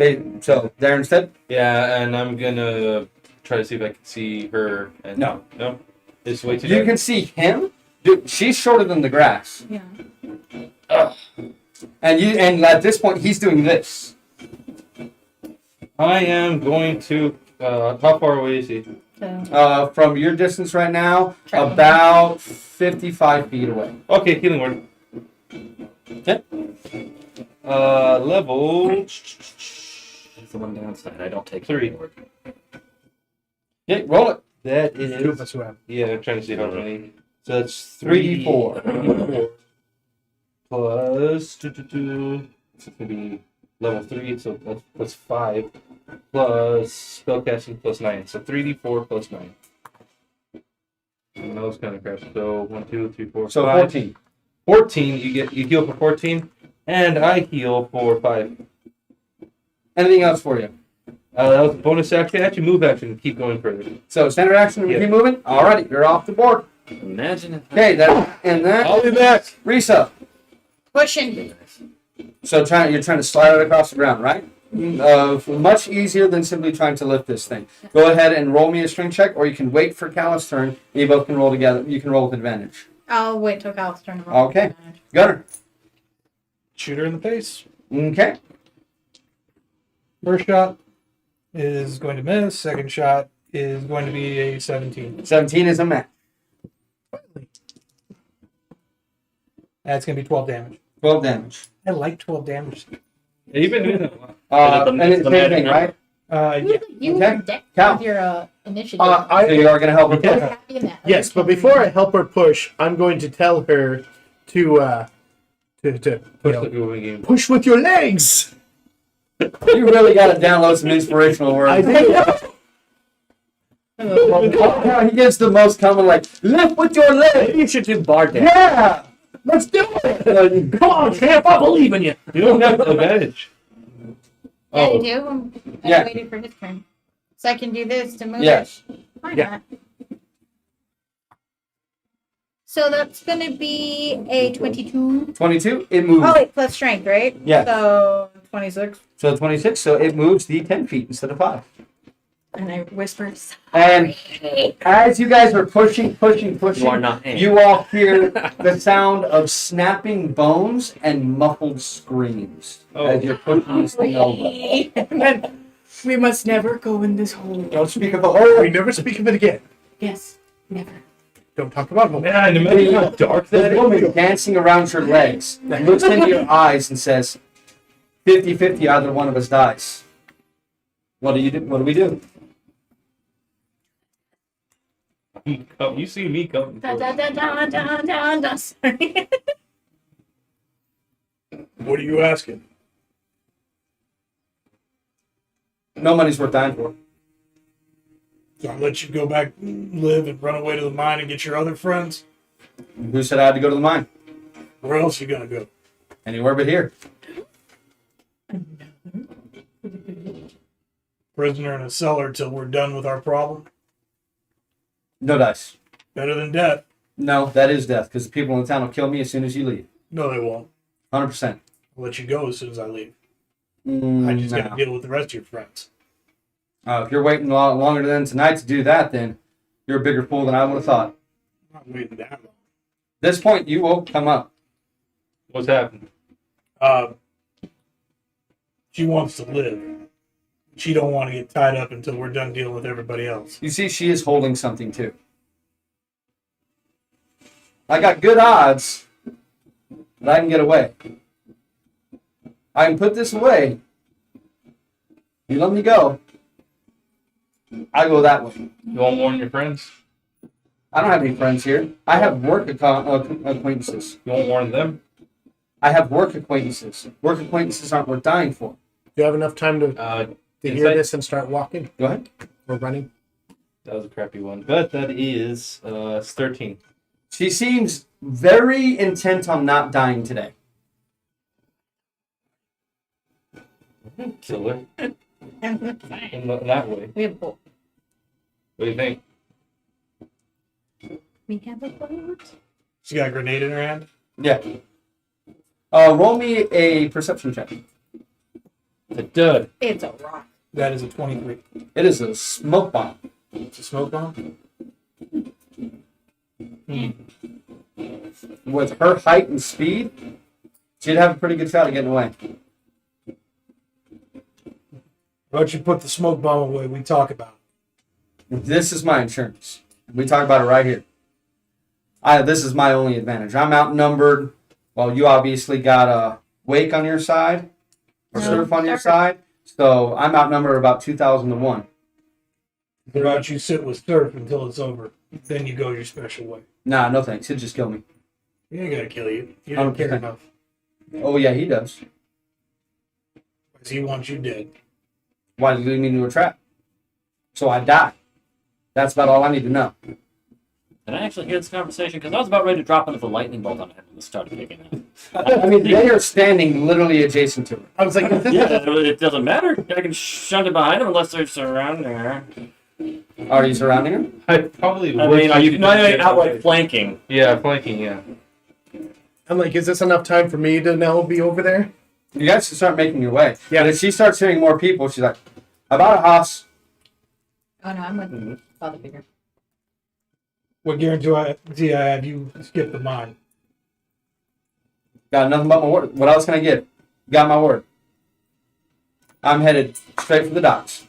so there instead. Yeah, and I'm going to try to see if I can see her. And No. No? It's way too You dark? can see him. Dude, she's shorter than the grass. Yeah. And at this point, he's doing this. I am going to... how far away is he? So, From your distance right now, Tracking. about 55 feet away. Okay, healing word. Okay. Level... That's the one downside. I don't take 3. forward. Okay, roll it. That Two of is... us who have. Yeah, I'm trying to see how many. So that's 3d4. 3d4 plus... It's going to be level 3, so that's 5. Plus spellcasting plus 9. So 3d4 plus 9. And those kind of crap. So 1, 2, 3, 4, So 5. 14. 14, you heal for 14, and I heal for 5. Anything else for you? That was a bonus action, move action, keep going further. So standard action, we Yeah. keep moving. Alrighty, you're off the board. Imagine if Okay, that I'll be back. Risa. pushing. So you're trying to slide it across the ground, right? Much easier than simply trying to lift this thing. Go ahead and roll me a strength check, or you can wait for Callus' turn. And you both can roll together. You can roll with advantage. I'll wait till Cal's turn to roll. Okay. Gunner. Shoot her in the face. Okay. First shot is going to miss. Second shot is going to be a 17. 17 is a match. That's going to be 12 damage. 12 damage. I like 12 damage. Yeah, you've been doing that a lot. And it's the same thing, right? Yeah. You Okay. were decked Cal. with your initiative. So you are going to help her You're push. happy in that. Yes, but before I help her push, I'm going to tell her to you know, Moving game. push with your legs. You really got to download some inspirational words. I did. He gives the most common, like, lift with your leg. Maybe you should do bar dance. Yeah. Let's do it. Come on, champ! I believe in you. You don't have advantage. Yeah, you Oh, do. I Yeah. waited for his turn. So I can do this to move Yes. it. Why Yeah. not? So that's going to be a 22. 22. It moves. Oh, wait, plus strength, right? Yeah. So 26. So 26. So it moves the 10 feet instead of 5. And I whisper, And as you guys are pushing, You are not in. you all hear the sound of snapping bones and muffled screams as you're pushing this thing over. we must never go in this hole. Don't speak of the hole. We never speak of it again. Yes, never. Don't talk about home. man, imagine how dark that The is. woman dancing around your legs looks into your eyes and says, 50-50, either one of us dies. What do you do? What do we do? You see me coming. Da, da, da, da, da, da, da. Sorry. What are you asking? No money's worth dying for. So I'll let you go back, live, and run away to the mine and get your other friends. Who said I had to go to the mine? Where else you gonna go? Anywhere but here. Prisoner in a cellar till we're done with our problem. No dice. Better than death. No, that is death, because the people in the town will kill me as soon as you leave. No, they won't. 100%. I'll let you go as soon as I leave. I just got to No. deal with the rest of your friends. If you're waiting longer than tonight to do that, then you're a bigger fool than I would have thought. I'm not waiting that long. At this point, you will come up. What's happened? She wants to live. She don't want to get tied up until we're done dealing with everybody else. You see, she is holding something too. I got good odds that I can get away. I can put this away. You let me go. I go that way. You won't warn your friends? I don't have any friends here. I have work acquaintances. You won't warn them? I have work acquaintances. Work acquaintances aren't worth dying for. Do you have enough time to hear insight? this and start walking Go ahead. or running? That was a crappy one. But that is it's 13. She seems very intent on not dying today. Killer. Fine. In that way. We have a bolt. What do you think? We have a bolt. She got a grenade in her hand. Yeah. Roll me a perception check. It's a dud. It's a rock. That is a 23. It is a smoke bomb. It's a smoke bomb. With her height and speed, she'd have a pretty good shot at getting away. Why don't you put the smoke bomb away? We talk about it. This is my insurance. We talk about it right here. This is my only advantage. I'm outnumbered. Well, you obviously got a wake on your side, or surf on your side. So I'm outnumbered about 2,000 to 1. How about you sit with surf until it's over? Then you go your special way. Nah, no thanks. He'll just kill me. He ain't gonna kill you. You don't care 100%. enough. Oh, yeah, he does. Because he wants you dead. Why did you lead me into a trap? So I die. That's about all I need to know. Did I actually hear this conversation? Because I was about ready to drop another lightning bolt on him and started kicking him. I mean, they are standing literally adjacent to her. I was like, is this Yeah, it doesn't matter. I can shunt it behind him unless they're surrounding her. Are you surrounding her? I probably I would. mean, are you not get outright away. flanking? Yeah, flanking, yeah. I'm like, is this enough time for me to now be over there? You guys can start making your way. Yeah. And if she starts hearing more people, she's like, about a house. Oh no, I'm with Father Figure. What guarantee I have you skip the mine? Got nothing but my word. What else can I give? Got my word. I'm headed straight for the docks.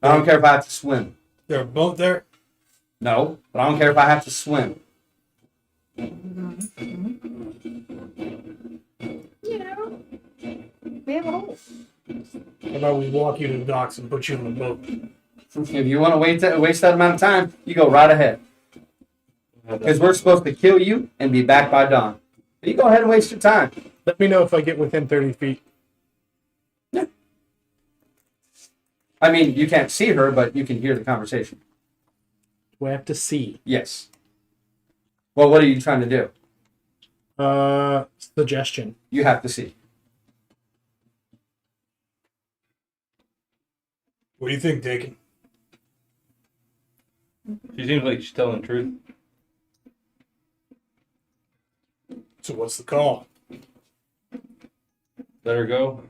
I don't care if I have to swim. There a boat there? No, but I don't care if I have to swim. You know, we have a hole. How about we walk you to the docks and put you in the boat? If you want to waste that amount of time, you go right ahead. Because we're supposed to kill you and be back by dawn. But you go ahead and waste your time. Let me know if I get within 30 feet. I mean, you can't see her, but you can hear the conversation. Do I have to see? Yes. Well, what are you trying to do? Suggestion. You have to see. What do you think, Dakin? She seems like she's telling the truth. So what's the call? Let her go.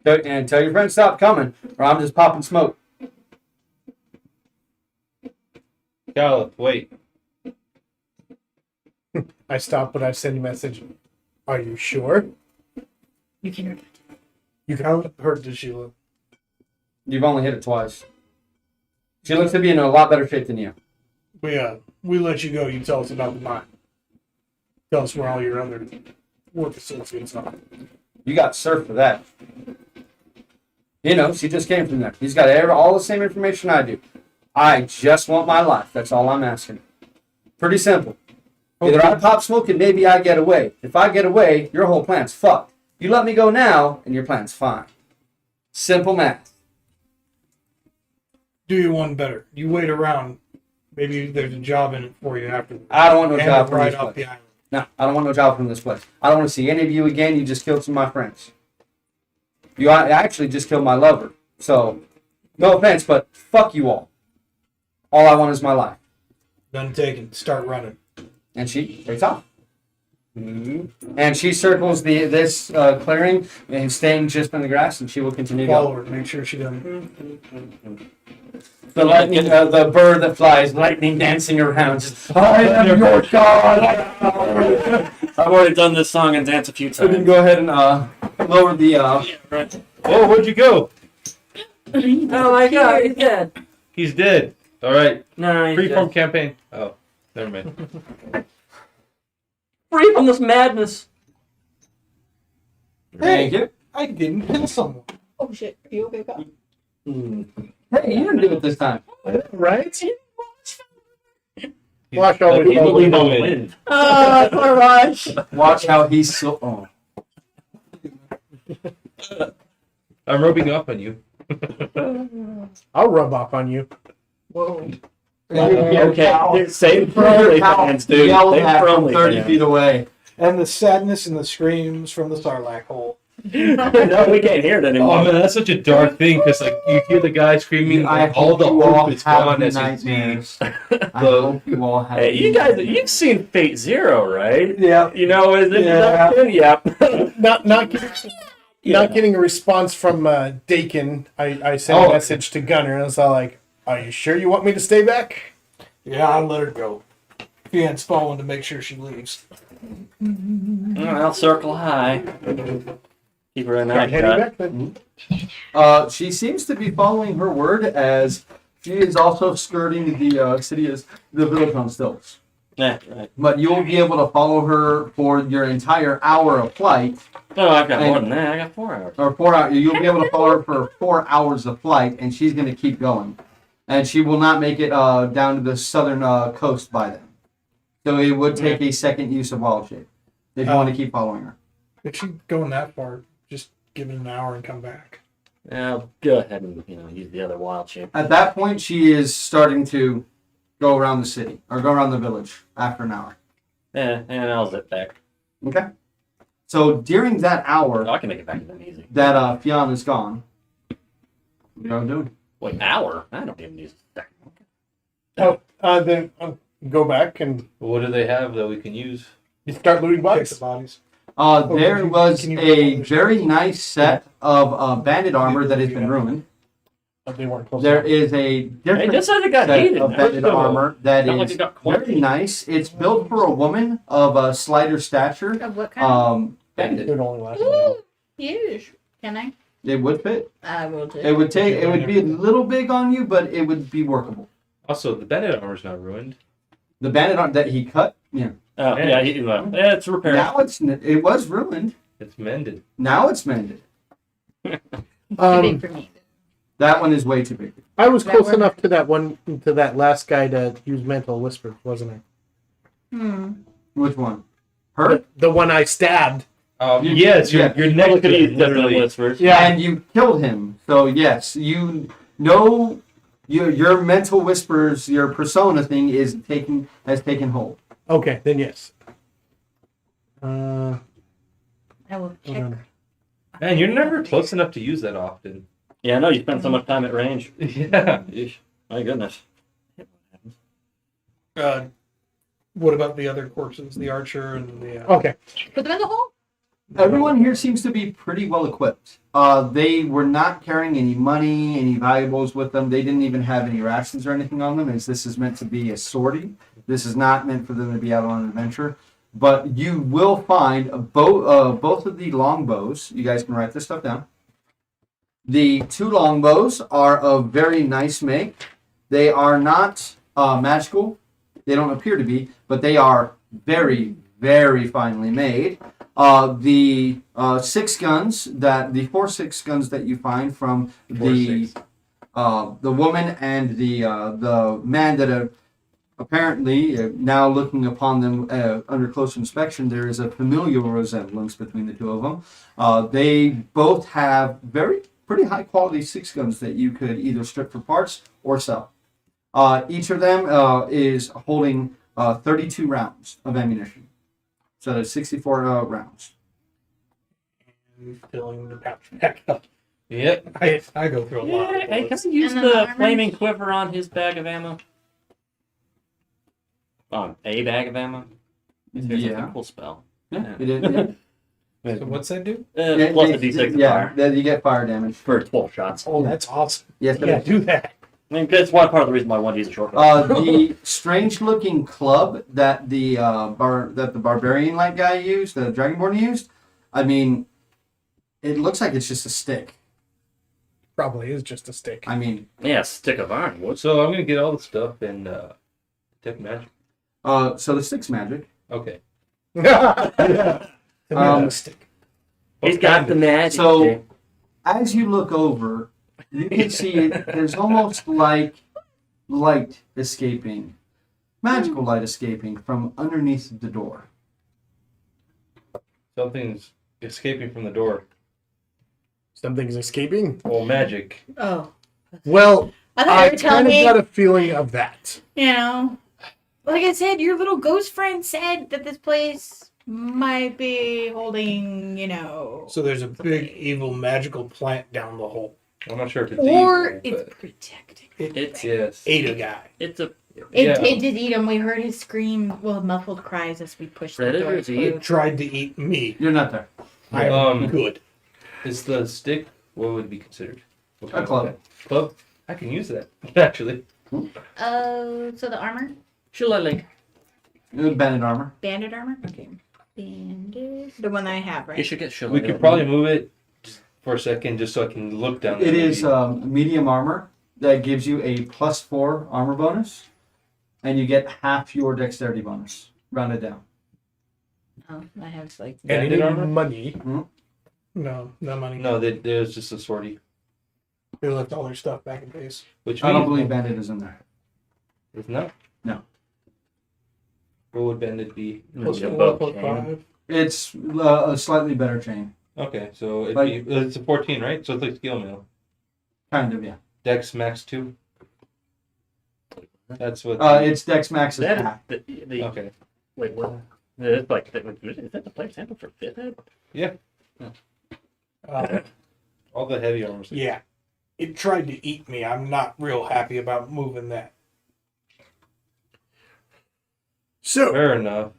And tell your friends stop coming, or I'm just popping smoke. Caliph, wait. I stop, but I send a message. Are you sure? You can hear You How hurt does she look? You've only hit it twice. She looks to be in a lot better shape than you. We let you go. You tell us about the mine. Tell us where all your other work associates are. You got Surf for that. You know, she just came from there. He's got all the same information I do. I just want my life. That's all I'm asking. Pretty simple. Either I pop smoke and maybe I get away. If I get away, your whole plan's fucked. You let me go now, and your plan's fine. Simple math. Do you one better? You wait around. Maybe there's a job in it for you after. I don't want no And job from right this off place. the island. No, I don't want no job from this place. I don't want to see any of you again. You just killed some of my friends. You actually just killed my lover. So, no offense, but fuck you all. All I want is my life. None taken. Start running. And she takes off. And she circles this clearing and staying just in the grass, and she will continue to Follow go. her. Make sure she doesn't. The lightning, the bird that flies, lightning dancing around. Just, I am your god. I've already done this song and dance a few So we can times. go ahead and lower the. Right. Oh, where'd you go? Oh my god, he's dead. He's dead. All right. No, he's Freeform dead. campaign. Oh, never mind. Free from this madness. Thank you. I didn't kill someone. Oh shit! Are you okay, Kyle? Hey, you didn't do it this time. Right? He's- Watch out, He's we People leave on the moving. wind. Oh, poor Rush. Watch how he's so. Oh. I'm rubbing up on you. I'll rub off on you. Whoa. Okay, save for OnlyFans, dude. Yelled Save at for from 30 OnlyFans. feet away. And the sadness and the screams from the Sarlacc hole. No, we can't hear it Oh anymore. man, that's such a dark thing because like you hear the guy screaming, I and all hope the you all hope is have gone as you see. nightmares. I hope you all have. Hey, you guys, you've seen Fate Zero, right? Yeah. You know, is it Yeah. Yep. Not getting a response from Dakin. I sent a message to Gunner and I was all like, "Are you sure you want me to stay back?" Yeah, I let her go. Fian's falling to make sure she leaves. I'll circle high. Keep her in Start there. heading back then. She seems to be following her word as she is also skirting the city as the village on stilts. Yeah, right. But you will be able to follow her for your entire hour of flight, No, I've got more than that. I got 4 hours. or 4 hours. You'll be able to follow her for 4 hours of flight, and she's going to keep going. And she will not make it down to the southern coast by then. So it would take a second use of wild shape if you want to keep following her. If she's going that far, just give it an hour and come back. Yeah, I'll go ahead and use the other wild shape. At that point, she is starting to go around the city, or go around the village after an hour. Yeah, and I'll zip back. Okay? So during that hour Oh, I can make it back to them easy. that Fionn is gone, what are you doing? Wait, hour? I don't even use a second. Then go back and What do they have that we can use? you start looting Check the bodies. bodies. There was can you a roll very nice set of bandit armor that has been ruined. They weren't close There enough. is a It different just said it got set heated. of bandit armor that Not like is it got cold. very nice. It's built for a woman of a slighter stature. Of what kind? It Bandit. would only last. a minute. Huge. Can I? It would fit. I will do. It would take. It would be a little big on you, but it would be workable. Also, the bandit armor's not ruined. The bandit armor that he cut, yeah. Oh, yeah, it's repaired. Now it was ruined. It's mended. Now it's mended. Too big for me. That one is way too big. I was That close work? enough to that last guy to use mental whisper, wasn't I? Which one? Her? The one I stabbed. Yes, yeah. your neck Look at is these different literally. whispers. And you killed him. So yes, you know your mental whispers, your persona thing has taken hold. Okay, then yes. I will check. Man, you're never close enough to use that often. Yeah, I know you spend so much time at range. Yeah. Yeesh. My goodness. What about the other corpses? The archer and the... Okay. Put them in the hole. Everyone here seems to be pretty well equipped. They were not carrying any money, any valuables with them. They didn't even have any rations or anything on them, as this is meant to be a sortie. This is not meant for them to be out on an adventure. But you will find both of the longbows. You guys can write this stuff down. The 2 longbows are of very nice make. They are not magical. They don't appear to be, but they are very, very finely made. The 6 guns the 4 6 guns that you find from the woman and the man that apparently now looking upon them under closer inspection, there is a familial resemblance between the 2 of them. They both have pretty high quality 6 guns that you could either strip for parts or sell. Each of them is holding 32 rounds of ammunition. So that's 64 rounds. filling the pouch back up. Yep. I go through a lot. Yeah, of hey, can bullets. I use And then the the armor? flaming quiver on his bag of ammo? On a bag of ammo? It's Yeah. a cool spell. Yeah, it is. Yeah. So what's that do? Plus a d6 of fire Yeah, you get fire damage. for 12 shots. Oh, that's awesome. Yes, Yeah, do that. I mean, that's one part of the reason why I wanted to use a shortcut. The strange-looking club that the barbarian-like guy used, the dragonborn used. I mean, it looks like it's just a stick. Probably is just a stick. I mean, Yeah, stick of iron. What's So I'm gonna get all the stuff and detect magic. so the stick's magic. Okay. The stick. He's got the magic. So, as you look over, you can see it. There's almost like light escaping, magical light escaping from underneath the door. Something's escaping from the door. Something's escaping. Well, magic. Oh. Well, I thought I you were telling kind of me, got a feeling of that. you know, like I said, your little ghost friend said that this place might be holding, you know, So there's a big evil magical plant down the hole. I'm not sure if it's or evil, it's protecting. It's yes. Ate a guy. it's a It did eat him. We heard his scream, muffled cries as we pushed the door. Predators eat. It tried to eat me. You're not there. I am Um, good. Is the stick what would it be considered? What A kind of club. thing? Club? I can use that actually. So the armor? shillelagh. Bandit armor. Bandit armor? Okay. Bandit. The one that I have, You right? should get We shillelagh. could probably move it just for a second just so I can look down there. It is maybe. medium armor that gives you a +4 armor bonus, and you get half your dexterity bonus, rounded down. Oh, I have like. Bandit Any armor? money. No, no money. No, there's just a sortie. They left all their stuff back in base. Which I don't means- believe bandit is in there. It's not? No. What would bandit be? Plus Yeah, 4, both plus can. 5. It's a slightly better chain, Okay, so it'd Like- be it's a 14, right? So it's like skill mail. kind of, yeah. Dex max 2. That's what. It's dex max is That half. is the Okay. wait, what? It's like is that the player sample for fifth head? Uh, All the heavy armors. yeah. It tried to eat me. I'm not real happy about moving that. So, Fair enough.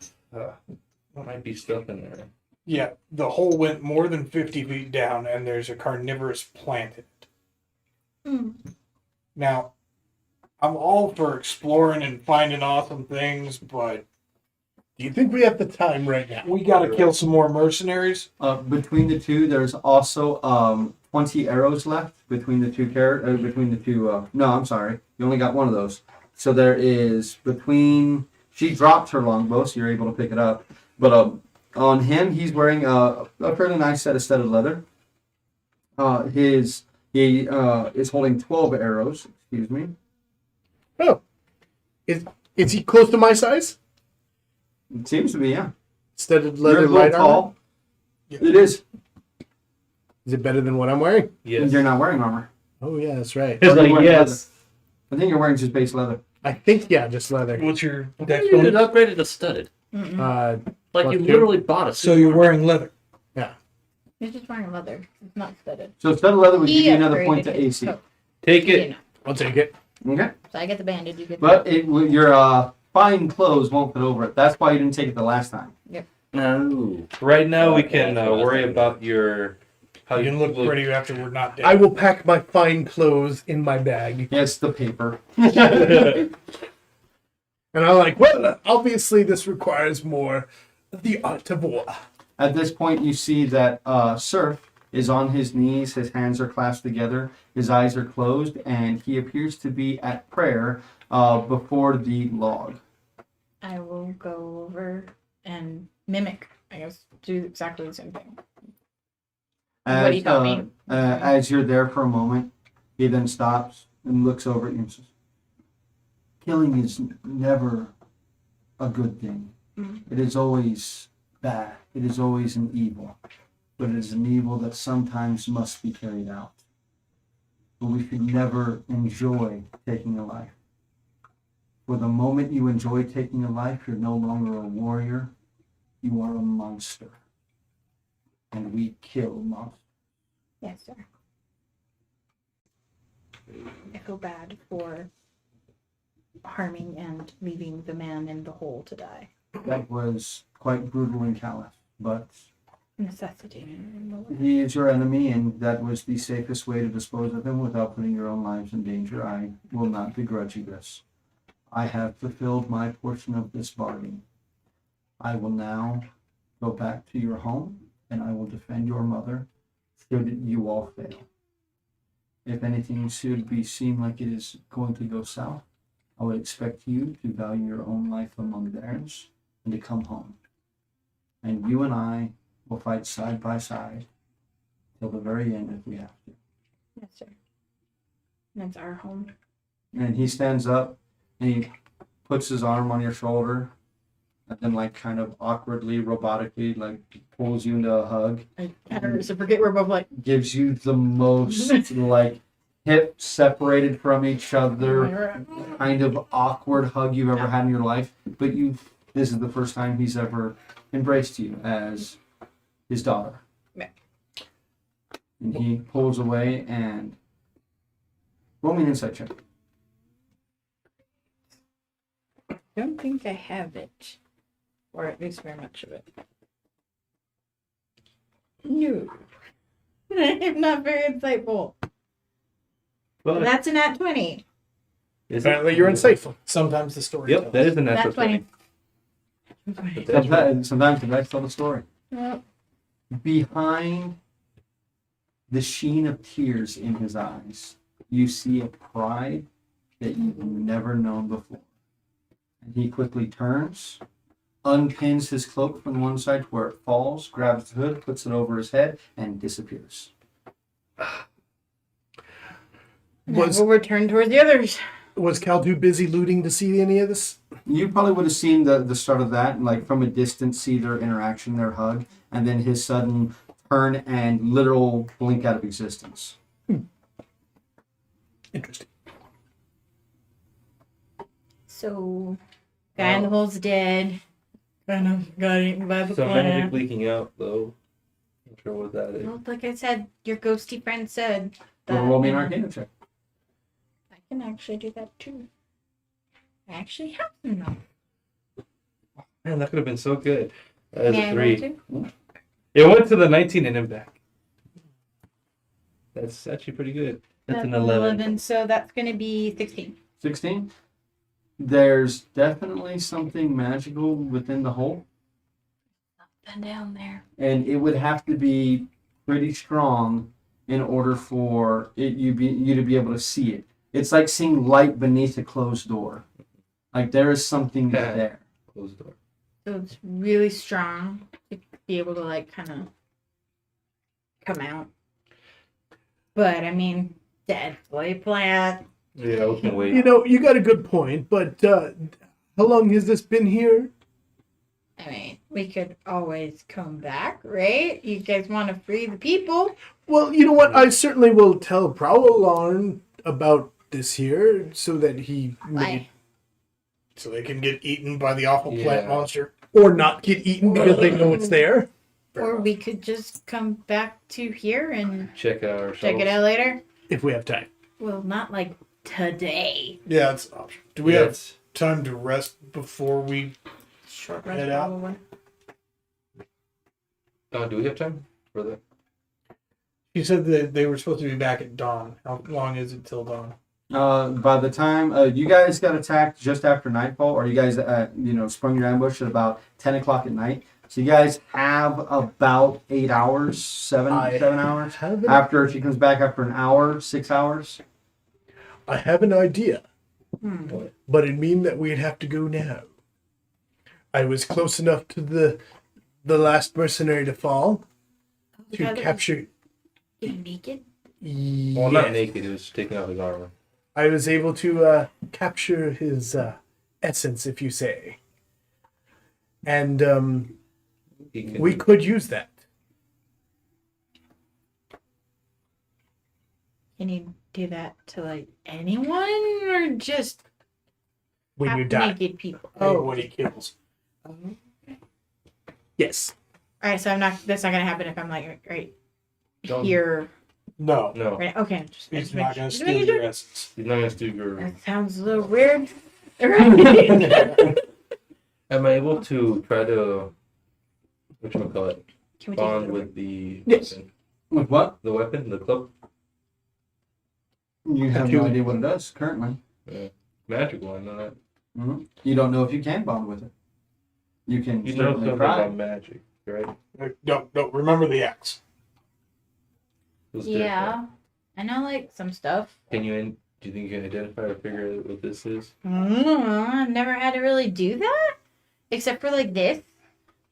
Might be stuff in there. Yeah, the hole went more than 50 feet down, and there's a carnivorous plant in it. Mm. Now, I'm all for exploring and finding awesome things, but do you think we have the time right now? we gotta kill some more mercenaries. Between the two, there's also 20 arrows left between the two no, I'm sorry. You only got one of those. So there is between. She dropped her longbow, so you're able to pick it up. But on him, he's wearing a fairly nice set of studded leather. He is holding 12 arrows. Excuse me. Oh, is he close to my size? It seems to be, yeah. Studded You're leather a little light armor. tall. It is. Is it better than what I'm wearing? Yes. You're not wearing armor. Oh yeah, that's right. It's Or you're like wearing yes. leather. I think you're wearing just base leather. I think just leather. What's your Dex dex you bonus? did upgrade it to studded. Mm-mm. Like Plus you two. literally bought a suit. So you're wearing leather. He's just wearing leather. It's not studded. So studded leather would He give you another point to upgraded his AC. coat. Take You it. know. I'll take it. Okay. So I get the bandage. You get But your fine clothes won't fit over it. That's why you didn't take it the last time. No. Right now we can That's what I was worry thinking. about your. How You can look pretty after we're not dead. I will pack my fine clothes in my bag, Yes, the paper. and I'm like, well, obviously this requires more of the art of war. At this point, you see that Surf is on his knees. His hands are clasped together. His eyes are closed, and he appears to be at prayer before the log. I will go over and mimic. I guess do exactly the same thing. What he taught me. As you're there for a moment, he then stops and looks over at you and says, "Killing is never a good thing. Mhm. It is always bad. It is always an evil. But it is an evil that sometimes must be carried out. But we should never enjoy taking a life. For the moment you enjoy taking a life, you're no longer a warrior. You are a monster. and we kill monsters. Yes, sir. I feel bad for harming and leaving the man in the hole to die. That was quite brutal and callous, but Necessity. he is your enemy, and that was the safest way to dispose of him without putting your own lives in danger. I will not begrudge you this. I have fulfilled my portion of this bargain. I will now go back to your home, and I will defend your mother should you all fail. If anything should be seem like it is going to go south, I would expect you to value your own life among theirs and to come home. And you and I will fight side by side till the very end if we have to. Yes, sir. That's our home. And he stands up and he puts his arm on your shoulder and then like kind of awkwardly, robotically, like pulls you into a hug. I don't forget we're both like Gives you the most like hips separated from each other, kind of awkward hug you've ever had in your life. But this is the first time he's ever embraced you as his daughter. Yeah. And he pulls away and roll me an insight check. I don't think I have it. Or at least very much of it. No. I'm not very insightful. But That's a nat 20. is it? Apparently, you're insightful. Sometimes the story. Yep, that is the natural Nat 20. 20. But that's Sometimes the dice tell the story. Well, Behind the sheen of tears in his eyes, you see a pride that you've never known before. And he quickly turns, unpins his cloak from one side to where it falls, grabs the hood, puts it over his head, and disappears. Was we'll return towards the others. was Cal too busy looting to see any of this? You probably would have seen the start of that, and like from a distance, see their interaction, their hug, and then his sudden turn and literal blink out of existence. Interesting. So, guy in the hole's dead. Kind of got eaten by the so plant. magic leaking out though. Not sure what that is. Well, like I said, your ghosty friend said Roll me an Arcana check. I can actually do that too. I actually have some though. Man, that could have been so good. That is May a I roll 3. too? It went to the 19 and then back. That's actually pretty good. That's an 11. So that's going to be 16. 16. There's definitely something magical within the hole, Been down there. and it would have to be pretty strong in order for you to be able to see it. It's like seeing light beneath a closed door. Like there is something Yeah. there. Close the door. So it's really strong to be able to like kind of come out. But I mean, dead boy plant. Yeah, we can wait. You know, you got a good point, but how long has this been here? I mean, we could always come back, right? You guys want to free the people? Well, you know what? I certainly will tell Prowlarn about this here so that Why? so they can get eaten by the awful Yeah. plant monster, or not get eaten because they know it's there. Or we could just come back to here and Check out ourselves. check it out later. If we have time. Well, not like today. Yeah, that's an option. Do we Yeah, have it's- time to rest before we? Short Head rest, out. probably. do we have time for that? You said that they were supposed to be back at dawn. How long is it till dawn? By the time you guys got attacked just after nightfall, or you guys sprung your ambush at about 10 o'clock at night. So you guys have about 8 hours, seven hours. After she comes back after an hour, 6 hours. I have an idea, Hmm. but it mean that we'd have to go now. I was close enough to the last mercenary to fall The to guy that was capture. getting naked? Well, not naked. It was taking off his armor. I was able to capture his essence, if you say, and He can- we could use that. Can you do that to like anyone or just When you half die, naked people? or when he kills. Yes. All right, so that's not gonna happen if I'm like right Don't- here. No, No, Right. Okay. he's not going to just steal making your sure. essence. he's not gonna steal your. That sounds a little weird. Right. Am I able to try to whatchamacallit, Can we take bond it over? with the Yes. weapon? With what? The weapon, the club, You have no idea what it does currently. magic one. Not. You don't know if you can bond with it. You can You know certainly something try. about magic, right? Don't remember the axe. What's Yeah. I know like some stuff. different? Do you think you can identify or figure out what this is? I've never had to really do that, except for like this,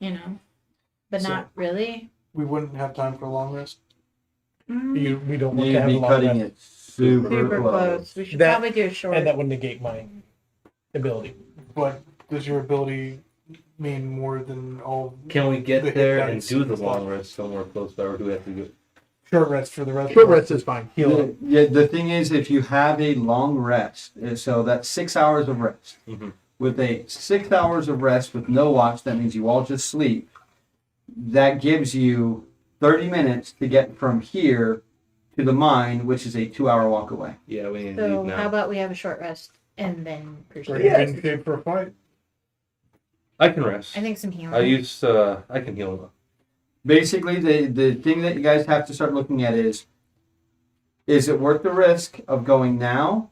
but So- not really. We wouldn't have time for a long rest. Mm, We don't want to You'd have a be long cutting rest. it super, super close. close. We should That- probably do a short. And that would negate my ability. But does your ability mean more than all Can we get The hit there and dice do the is long like- rest somewhere close by, or do we have to go? short rest for the rest? Short rest is fine. Heal. The thing is, if you have a long rest, so that's 6 hours of rest. Mhm. With a 6 hours of rest with no watch, that means you all just sleep. That gives you 30 minutes to get from here to the mine, which is a 2-hour walk away. Yeah, we need to So leave now. how about we have a short rest and then Are proceed? you in shape for a fight? I can rest. I think some healing. I can heal him. Basically, the thing that you guys have to start looking at is it worth the risk of going now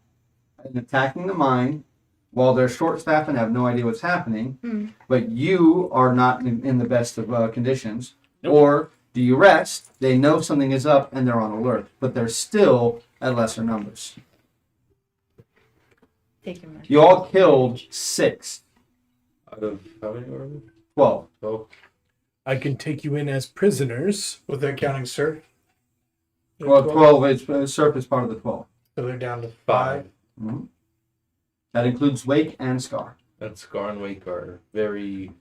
and attacking the mine while they're short-staffed and have no idea what's happening, but you are not in the best of conditions? Nope. Or do you rest, they know something is up, and they're on alert, but they're still at lesser numbers? Take him. You all killed 6. Out of how many were we? 12. Oh, I can take you in as prisoners without counting Sir. Well, 12, Surf is part of the 12. So they're down to 5. 5. That includes Wake and Scar. And Scar and Wake are very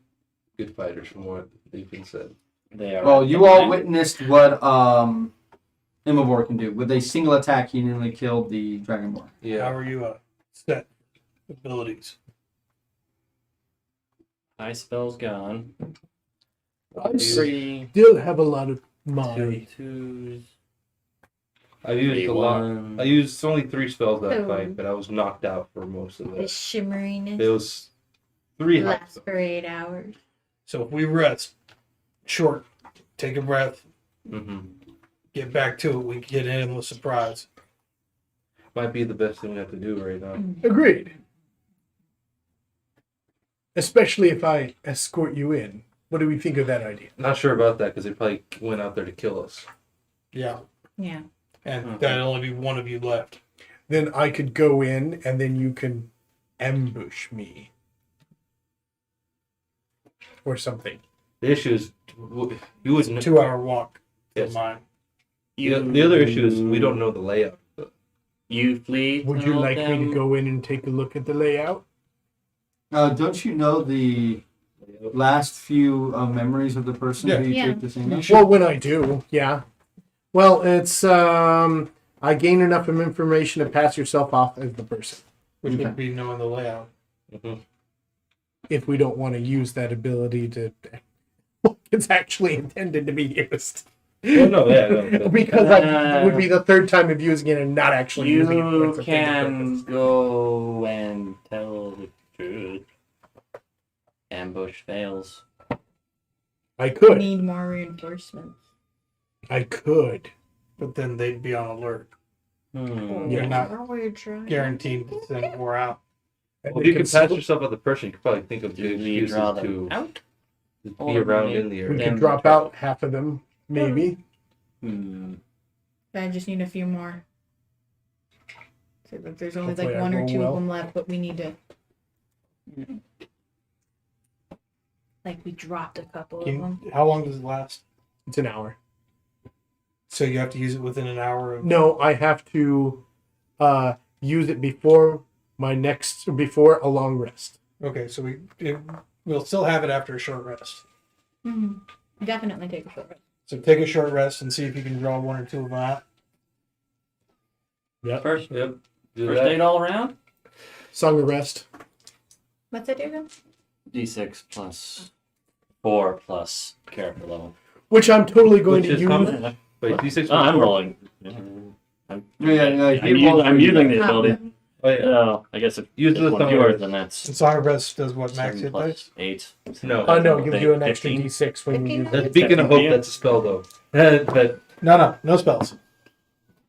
good fighters from what they've been said. They are. Well, you all witnessed what Imavor can do. With a single attack, he nearly killed the Dragonborn. Yeah. How are you set abilities? High spell's gone. I Three, still have a lot of my. twos, I used three, a lot. one. I used only 3 spells that Oh. fight, but I was knocked out for most of The it. shimmeriness It was 3 high lasts spells. for 8 hours. So if we rest, short, take a breath, Mm-hmm. get back to it, we can get in with surprise. Might be the best thing we have to do right now. Agreed. Especially if I escort you in. What do we think of that idea? Not sure about that because they probably went out there to kill us. Yeah. Yeah. And Okay. that'll only be one of you left. Then I could go in and then you can ambush me. Or something. The issue is you wouldn't. 2-hour walk Yes. to mine. The other issue is we don't know the layout. You flee. Would you like me to go in and take a look at the layout? Don't you know the last few memories of the person Yeah. who you Yeah. take this thing? Well, when I do, yeah. Well, it's I gain enough of information to pass yourself off as the person, which Okay. would be knowing the layout. Mm-hmm. If we don't want to use that ability to, it's actually intended to be used. Well, no, yeah, no. Because that would be the third time of using it and not actually using it. for You its intended can purpose. go and tell the truth. Ambush fails. I could. Need more reinforcements. I could. But then they'd be on alert. You're not Or we're trying. guaranteed to send more out. Well, if you can patch yourself as a person, you could probably think of Do good we excuses draw to them out? be Or around maybe- in the We area. Them could drop trouble. out half of them, maybe. I just need a few more. So that there's only Hopefully like I one or roll two well. of them left, but we need to. Like we dropped a couple of them. How long does it last? It's an hour. So you have to use it within an hour of. No, I have to use it before before a long rest. Okay, so we'll still have it after a short rest. Mm-hmm. Definitely take a short rest. So take a short rest and see if you can draw one or two of them out. First, Yep. Do first that. aid all around. Song of rest. What's that do again? D6 plus 4 plus character level. Which I'm totally going Which to is use. common. Wait, D6. Oh, I'm rolling. I'm I'm using the ability. Oh, yeah. Oh, I guess if Use it's the one's thumb yours, rest. then that's And Song of Rest does what, max 7 hit plus dice? 8. No. Oh, no, it gives you an 15. extra d6 when you use That's it. Beacon of Hope. That's a spell, though. But No spells.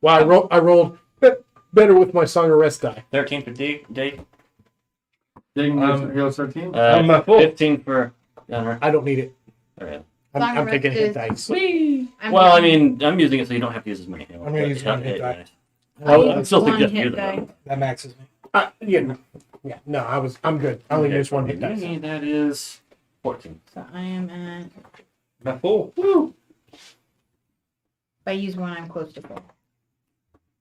Wow, I rolled better with my Song of Rest die. 13 for D. Heal 13. I'm at full. 15 for Gunner. I don't need it. Alright. Song of I'm taking Rest hit is- dice. Well, I mean, I'm using it so you don't have to use as many. I'm gonna use one hit die. I'm still One suggesting hit using die. them. That maxes me. I'm good. I only used one hit dice. That is 14. So I am at. I'm at full. If I use one, I'm close to full.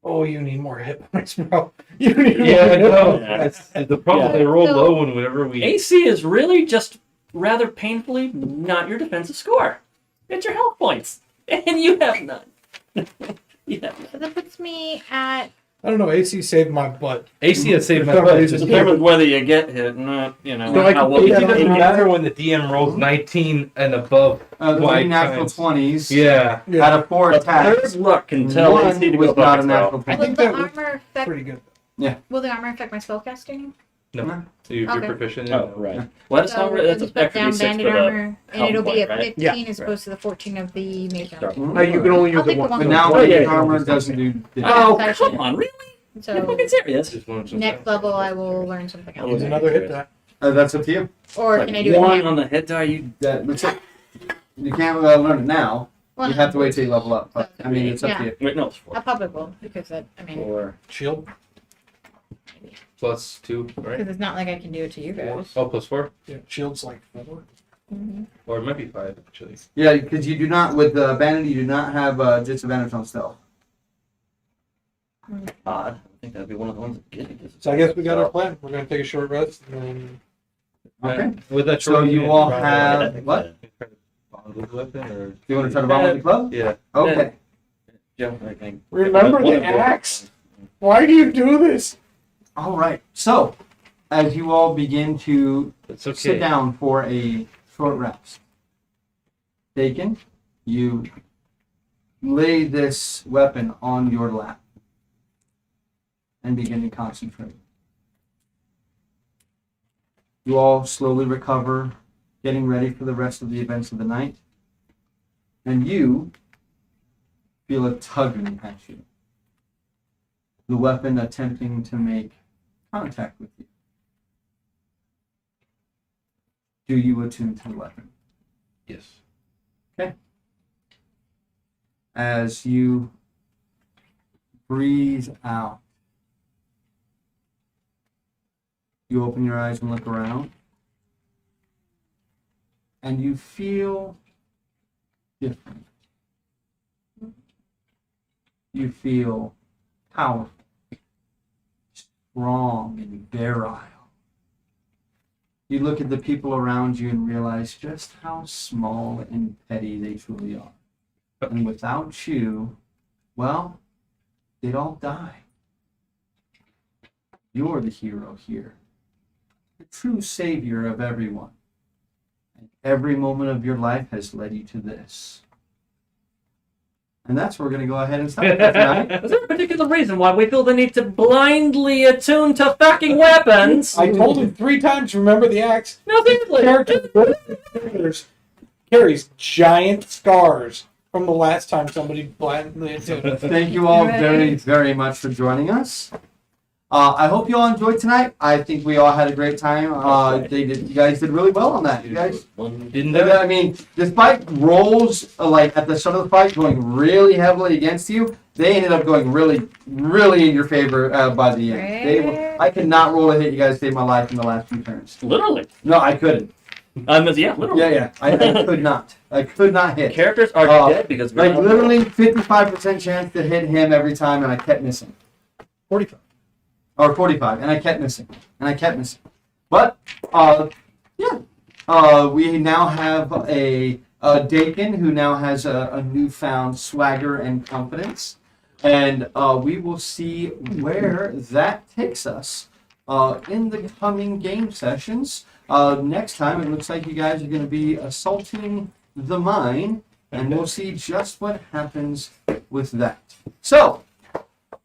Oh, you need more hit points, bro. You need more Yeah, I hit know. points. Yeah. That's the problem. Yeah. They roll So- low whenever we. AC is really just rather painfully not your defensive score. It's your health points. And you have none. You have none. So that puts me at. I don't know. AC saved my butt. AC has saved my For some butt. reason. It determines whether you get hit, not, So I how can well put you that AC on doesn't the- matter when the DM rolls 19 and above. The Why three natural times? 20s. Yeah. Out of 4 attacks. Third luck can tell One AC to was go not a bucket natural throw. 20. Will think the that was armor affect? Pretty good. Will the armor affect my spellcasting? No. So you're Okay. proficient in Oh, right. Well, that's So not that's just an put extra down D6 banded for the armor, and health it'll be a point, right? 15 as opposed to the 14 of the mage armor. Mhm. You can only use I'll the take the one. one. But now Oh, yeah, the yeah. armor doesn't do damage. Oh, That's come actually- on, really? You're So fucking serious? Just one next level, I will learn something else. Use another hit die. That's up to you. Or Like can I do it one now? on the hit die, you That's it. You can't learn it now. Well, You have to wait till you level up. But I mean, it's up Yeah. to you. wait, no, it's 4. I probably will because I mean, Four. Shield. plus 2, right? because it's not like I can do it to you guys. Oh, plus 4? Yeah, shield's like 4. Mhm. Or it might be 5, actually. Yeah, because you do not, with the bandit, you do not have disadvantage on stealth. Odd. I think that'd be one of the ones that get it. So I guess we got our plan. We're gonna take a short rest and then Okay. With that So short you hand, all try to- have what? try to bond with the weapon, or Do you want to try to bomb with the club? yeah. Okay. Joe, I think. remember One the of them. axe. Why do you do this? All right. So, as you all begin to It's okay. sit down for a short rest, Dakin, you lay this weapon on your lap and begin to concentrate. You all slowly recover, getting ready for the rest of the events of the night, and you feel a tugging at you. The weapon attempting to make contact with you. Do you attune to the weapon? Yes. As you breathe out, you open your eyes and look around, and you feel different. You feel powerful, strong, and virile. You look at the people around you and realize just how small and petty they truly are. And without you, well, they'd all die. You're the hero here, the true savior of everyone. And every moment of your life has led you to this. And that's where we're going to go ahead and stop for tonight. Is there a particular reason why we feel the need to blindly attune to fucking weapons? I told him 3 times. Remember the axe. No, seriously. Character carries giant scars from the last time somebody blindly attuned. Thank you all very, very much for joining us. I hope you all enjoyed tonight. I think we all had a great time. You guys did really well on that. You guys, Didn't I mean, despite rolls like at the start of the fight going really heavily against you, they ended up going really, really in your favor by the end. I could not roll a hit. You guys saved my life in the last few turns. Literally. No, I couldn't. Yeah, literally. Yeah. I could not. I could not hit. Characters are dead because we're Like not- literally 55% chance to hit him every time, and I kept missing. 45. Or 45, and I kept missing. But, we now have a Dakin who now has a newfound swagger and confidence. And we will see where that takes us in the coming game sessions. Next time, it looks like you guys are going to be assaulting the mine, and we'll see just what happens with that. So,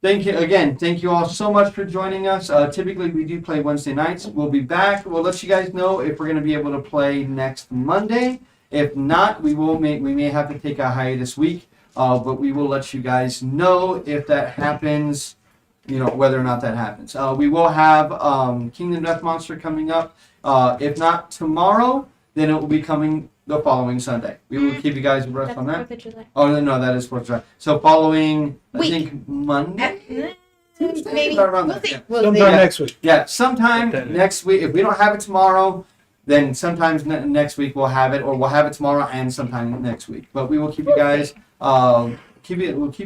thank you all so much for joining us. Typically, we do play Wednesday nights. We'll be back. We'll let you guys know if we're going to be able to play next Monday. If not, we may have to take a hiatus week, but we will let you guys know if that happens, whether or not that happens. We will have Kingdom Death Monster coming up. If not tomorrow, then it will be coming the following Sunday. We will keep you guys abreast on that. 4th of July. Oh, no, that is 4th of July. So following, I Week. think, Monday? Tuesday? Maybe. Right around We'll there, see. yeah. We'll Sometime see. next week. Yeah, sometime next week. If we don't have it tomorrow, then sometimes next week we'll have it, or we'll have it tomorrow and sometime next week. But we will keep you guys, we'll keep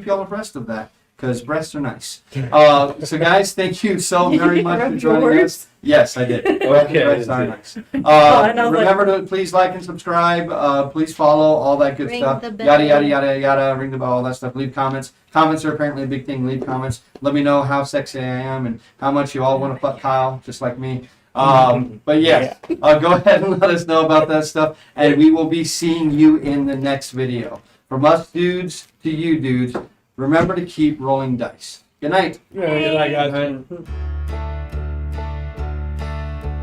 you all abreast of that, because breasts are nice. So guys, thank you so very much for joining us. Yes, I did. Okay. Breasts are nice. I know, like- Remember to please like and subscribe. Please follow, all that good Ring stuff. the bell. Yada yada yada yada. Ring the bell, all that stuff. Leave comments. Comments are apparently a big thing. Leave comments. Let me know how sexy I am and how much you all want to fuck Kyle, just like me. But yes, go ahead and let us know about that stuff, and we will be seeing you in the next video. From us dudes to you dudes, remember to keep rolling dice. Good night. Yeah, good night, guys.